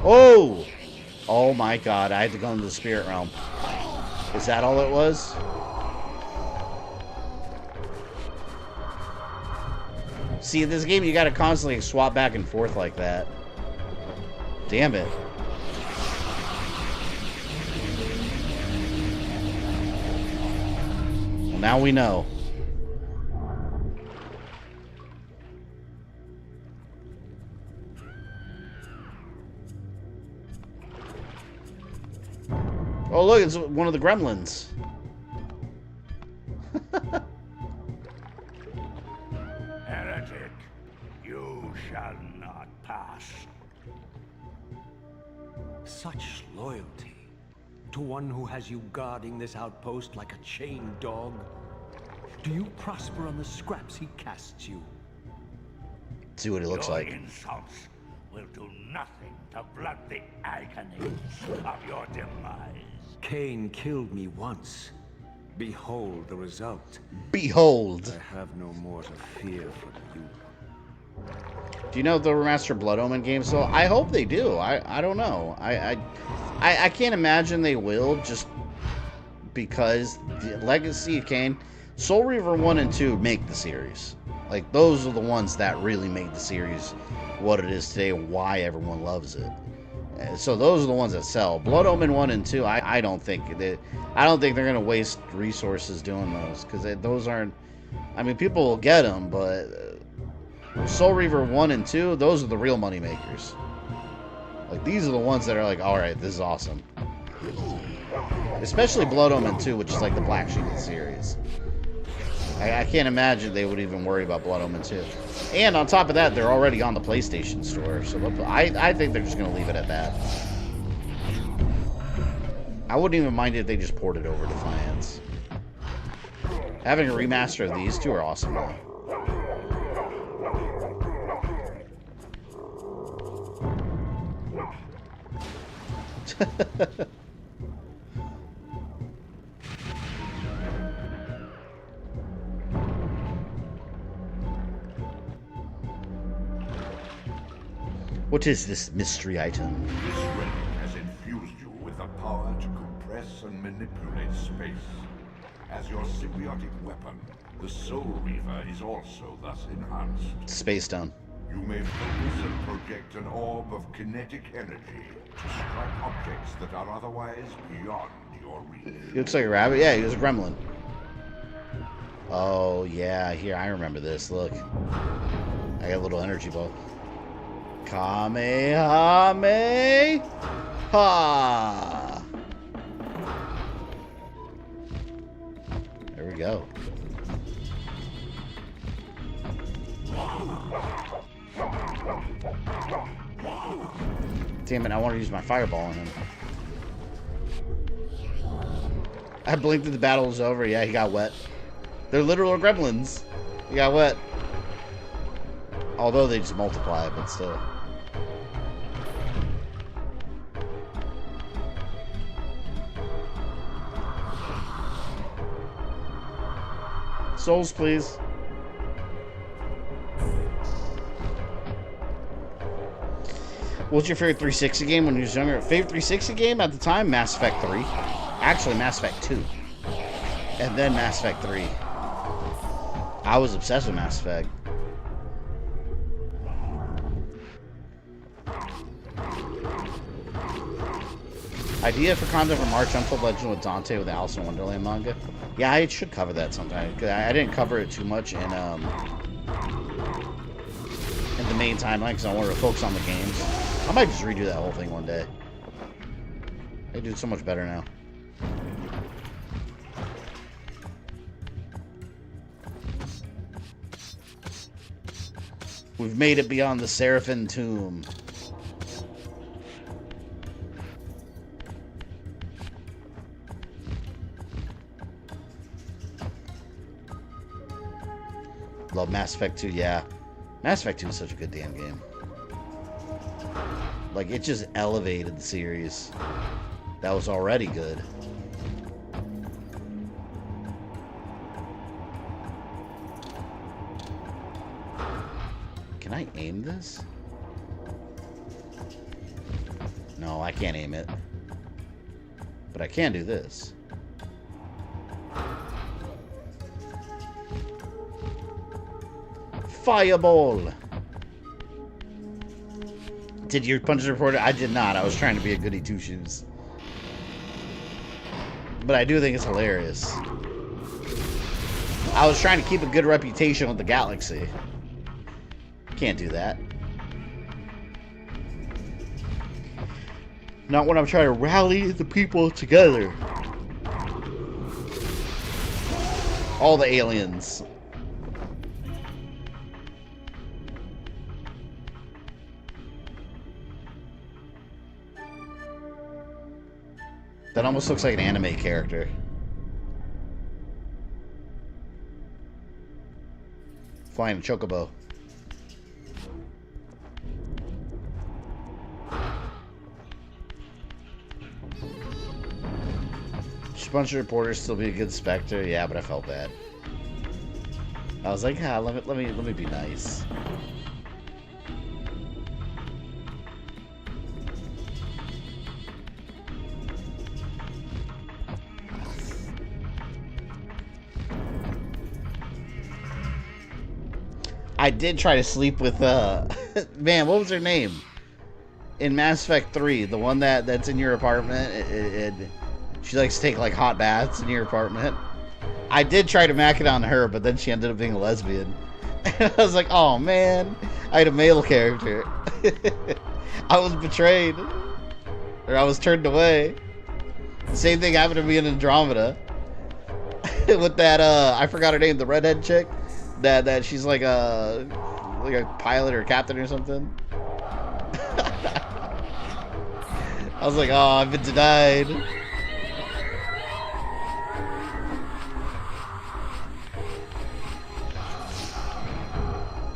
Oh! Oh my god, I had to go into the spirit realm. Is that all it was? See, in this game, you gotta constantly swap back and forth like that. Damn it. Well, now we know. Oh, look, it's one of the gremlins. Heretic, you shall not pass. Such loyalty to one who has you guarding this outpost like a chained dog. Do you prosper on the scraps he casts you? See what it looks like. Your insults will do nothing to blunt the agonies of your demise. Cain killed me once. Behold the result. Behold. I have no more to fear from you. Do you know the remastered Blood Omen game? So I hope they do. I don't know. I can't imagine they will, just because the Legacy of Kain, Soul Reaver 1 and 2 make the series. Like, those are the ones that really made the series what it is today, why everyone loves it. So those are the ones that sell. Blood Omen 1 and 2, I don't think they're gonna waste resources doing those, because those aren't. I mean, people will get them, but Soul Reaver 1 and 2, those are the real money makers. Like, these are the ones that are like, all right, this is awesome. Especially Blood Omen 2, which is like the black sheep of the series. I can't imagine they would even worry about Blood Omen 2. And on top of that, they're already on the PlayStation Store, so I think they're just going to leave it at that. I wouldn't even mind if they just ported over Defiance. Having a remaster of these two are awesome though. What is this mystery item? This relic has infused you with the power to compress and manipulate space. As your symbiotic weapon, the Soul Reaver is also thus enhanced. Space Stone. You may focus and project an orb of kinetic energy to strike objects that are otherwise beyond your reach. He looks like a rabbit. Yeah, he was a gremlin. Oh, yeah. Here, I remember this. Look. I got a little energy ball. Kamehameha! There we go. Damn it, I want to use my fireball on him. I blinked and the battle was over. Yeah, he got wet. They're literal gremlins. He got wet. Although they just multiply, but still. Souls, please. What's your favorite 360 game when you was younger? Favorite 360 game at the time? Mass Effect 3. Actually, Mass Effect 2. And then Mass Effect 3. I was obsessed with Mass Effect. Idea for content for March Untold Legend with Dante with the Alice in Wonderland manga. Yeah, I should cover that sometime. I didn't cover it too much in the main timeline because I wanted to focus on the games. I might just redo that whole thing one day. They do it so much better now. We've made it beyond the Sarafan Tomb. Love Mass Effect 2, yeah. Mass Effect 2 is such a good damn game. Like, it just elevated the series. That was already good. Can I aim this? No, I can't aim it. But I can do this. Fireball! Did you punch the reporter? I did not. I was trying to be a goody two-shoes. But I do think it's hilarious. I was trying to keep a good reputation with the galaxy. Can't do that. Not when I'm trying to rally the people together. All the aliens. That almost looks like an anime character. Flying a chocobo. Should a bunch of reporters still be a good Spectre? Yeah, but I felt bad. I was like, ah, let me be nice. I did try to sleep with man, what was her name? In Mass Effect 3, the one that's in your apartment. She likes to take like hot baths in your apartment. I did try to mac it on her, but then she ended up being a lesbian. And I was like, oh man, I had a male character. I was betrayed. Or I was turned away. Same thing happened to me in Andromeda. With that, I forgot her name, the redhead chick. That she's like a pilot or captain or something. I was like, oh, I've been denied.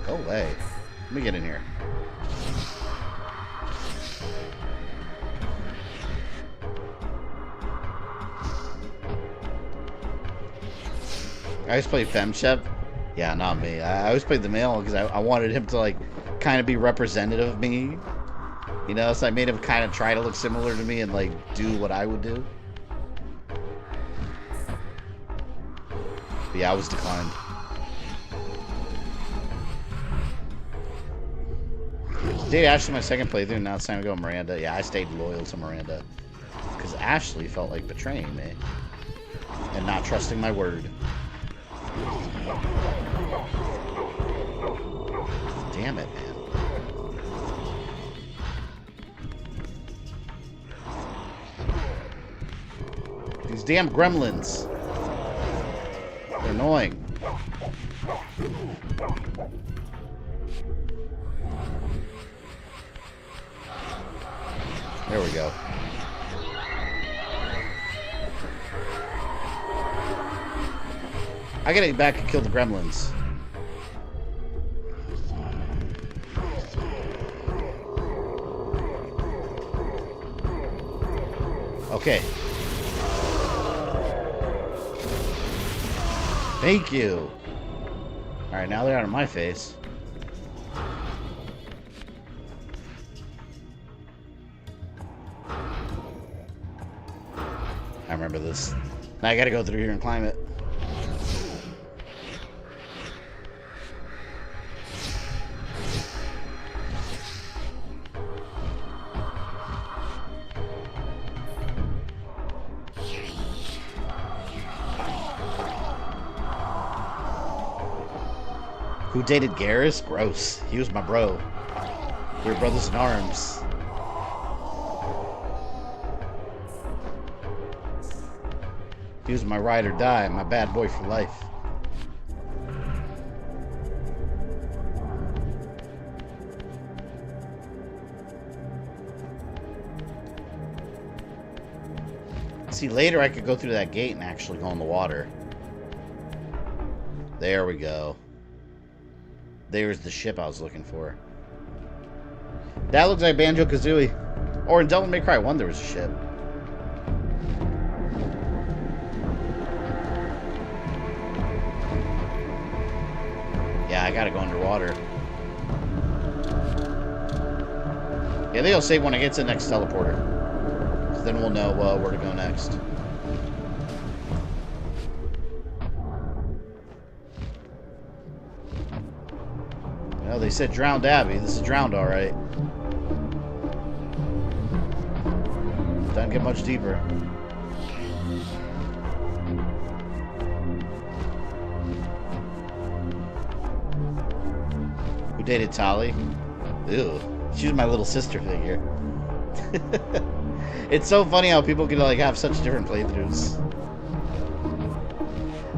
Go away. Let me get in here. I always play FemChef. Yeah, not me. I always played the male because I wanted him to like kind of be representative of me. You know, so I made him kind of try to look similar to me and like do what I would do. But yeah, I was declined. Date Ashley my second playthrough, now it's time to go Miranda. Yeah, I stayed loyal to Miranda. Because Ashley felt like betraying me. And not trusting my word. Damn it, man. These damn gremlins. They're annoying. There we go. I gotta get back and kill the gremlins. Okay. Thank you. Alright, now they're out of my face. I remember this. Now I gotta go through here and climb it. Who dated Garrus? Gross. He was my bro. We were brothers in arms. He was my ride or die, my bad boy for life. See, later I could go through that gate and actually go in the water. There we go. There's the ship I was looking for. That looks like Banjo-Kazooie. Or in Devil May Cry 1 there was a ship. Yeah, I gotta go underwater. Yeah, I think I'll save when I get to the next teleporter. So then we'll know where to go next. Well, they said drowned Abbey. This is drowned, alright. Doesn't get much deeper. Who dated Tali? Ew. She was my little sister figure. It's so funny how people can like have such different playthroughs.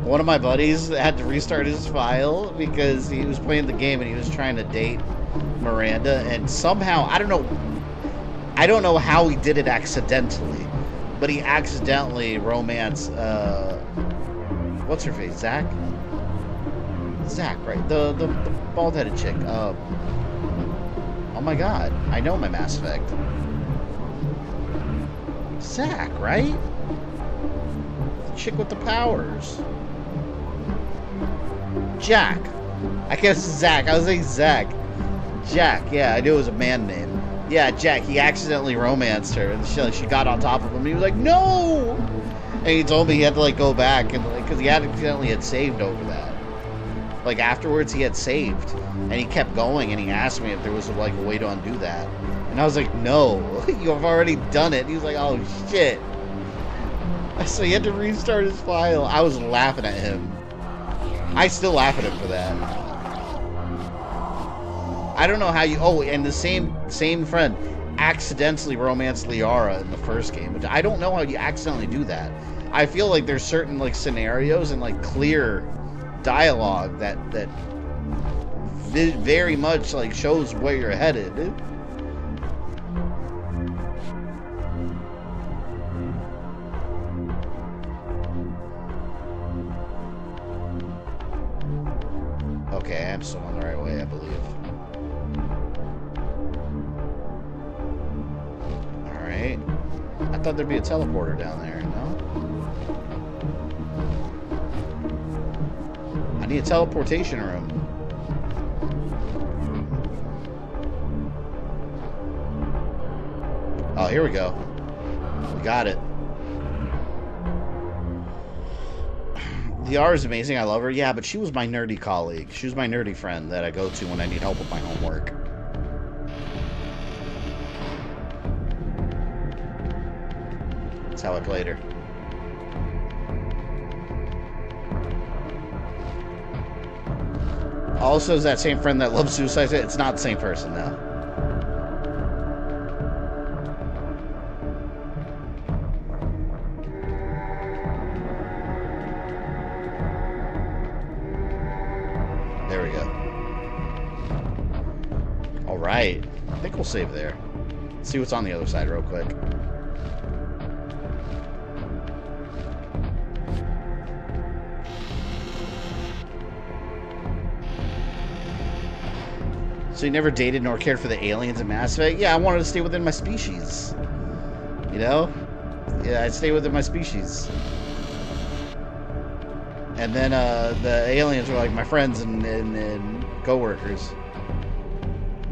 One of my buddies had to restart his file because he was playing the game and he was trying to date Miranda, and somehow I don't know how he did it accidentally, but he accidentally romanced what's her face? Zach, right? The bald-headed chick. Oh my god, I know my Mass Effect. Zach, right? The chick with the powers. Jack. I guess Zach. I was saying Zach. Jack. Yeah, I knew it was a man name. Yeah, Jack. He accidentally romanced her, and she got on top of him. And he was like, "No!" And he told me he had to like go back and like because he accidentally had saved over that. Like afterwards, he had saved, and he kept going. And he asked me if there was like a way to undo that, and I was like, "No, you have already done it." And he was like, "Oh shit!" So he had to restart his file. I was laughing at him. I still laugh at him for that. I don't know how you... Oh, and the same friend accidentally romanced Liara in the first game. Which I don't know how you accidentally do that. I feel like there's certain like scenarios and like clear dialogue that very much like shows where you're headed. Okay, I'm still on the right way, I believe. Alright. I thought there'd be a teleporter down there, no? I need a teleportation room. Oh, here we go. We got it. Liara is amazing. I love her. Yeah, but she was my nerdy colleague. She was my nerdy friend that I go to when I need help with my homework. how I played her. Also, is that same friend that loves Suicide? It's not the same person, though. There we go. All right. I think we'll save there. Let's see what's on the other side real quick. So you never dated nor cared for the aliens in Mass Effect? Yeah, I wanted to stay within my species. You know? Yeah, I'd stay within my species. And then the aliens were like my friends and co-workers.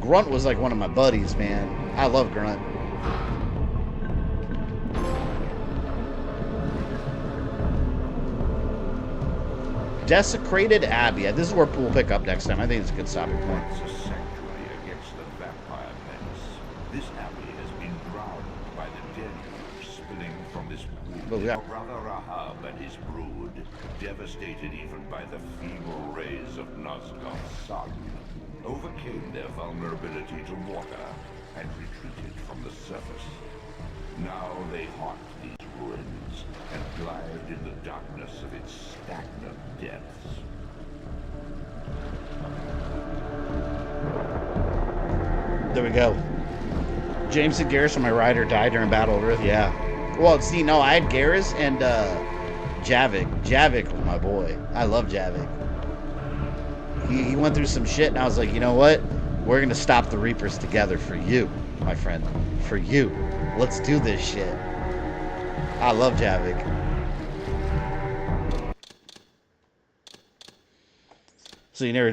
Grunt was like one of my buddies, man. I love Grunt. Desecrated Abbey. This is where we'll pick up next time. I think it's a good stopping point. It's a sanctuary against the vampire menace. This abbey has been drowned by the deluge spilling from this wood. Oh, yeah. Brother Rahab and his brood, devastated even by the feeble rays of Nosgoth's sun, overcame their vulnerability to water and retreated from the surface. Now they haunt these ruins and glide in the darkness of its stagnant depths. There we go. James and Garrus on my rider died during Battle of Earth. Yeah. Well, see, no, I had Garrus and Javik. Javik was my boy. I love Javik. He went through some shit, and I was like, you know what? We're going to stop the Reapers together for you, my friend. For you. Let's do this shit. I love Javik. So you never...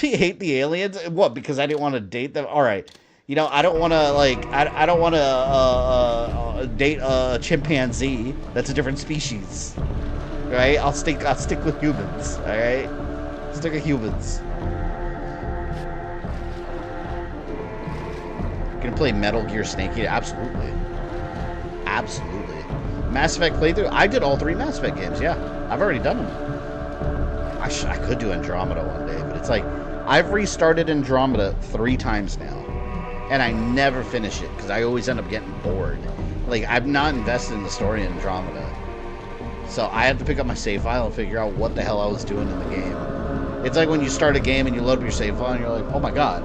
you hate the aliens? What, because I didn't want to date them? Alright. You know, I don't want to, like... I don't want to date a chimpanzee. That's a different species. Right? I'll stick with humans. Alright? Stick with humans. Gonna play Metal Gear Snake Eater? Absolutely. Absolutely. Mass Effect playthrough? I did all 3 Mass Effect games, yeah. I've already done them. I could do Andromeda one day, but it's like, I've restarted Andromeda 3 times now. And I never finish it, because I always end up getting bored. Like, I'm not invested in the story in Andromeda. So I have to pick up my save file and figure out what the hell I was doing in the game. It's like when you start a game and you load up your save file and you're like, oh my god,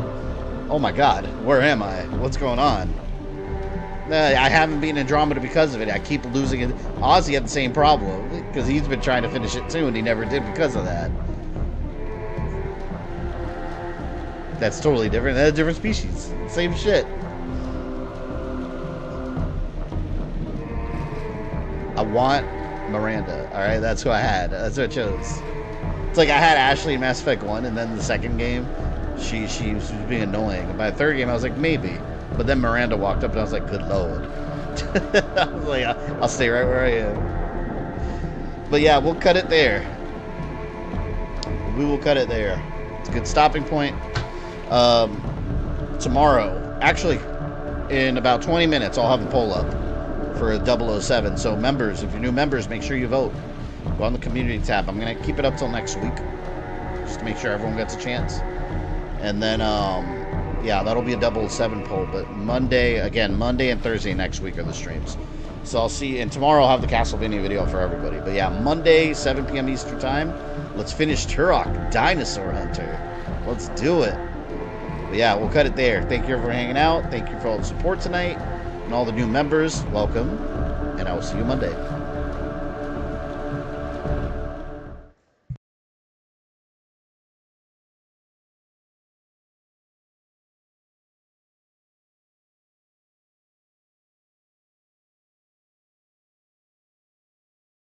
where am I? What's going on? I haven't been Andromeda because of it. I keep losing it. Ozzy had the same problem because he's been trying to finish it too and he never did because of that. That's totally different. That's a different species. Same shit. I want Miranda. Alright, that's who I had. That's who I chose. It's like I had Ashley in Mass Effect 1, and then the second game, she was being annoying. And by the third game, I was like, maybe. But then Miranda walked up, and I was like, good lord. I was like, I'll stay right where I am. But yeah, we'll cut it there. We will cut it there. It's a good stopping point. Tomorrow, actually, in about 20 minutes, I'll have a poll up for a 007. So members, if you're new members, make sure you vote. Go on the community tab. I'm going to keep it up till next week, just to make sure everyone gets a chance. And then, yeah, that'll be a 007 poll. But Monday and Thursday next week are the streams. So I'll see, and tomorrow I'll have the Castlevania video for everybody. But yeah, Monday, 7 p.m. Eastern Time. Let's finish Turok, Dinosaur Hunter. Let's do it. But yeah, we'll cut it there. Thank you for hanging out. Thank you for all the support tonight. And all the new members, welcome. And I will see you Monday.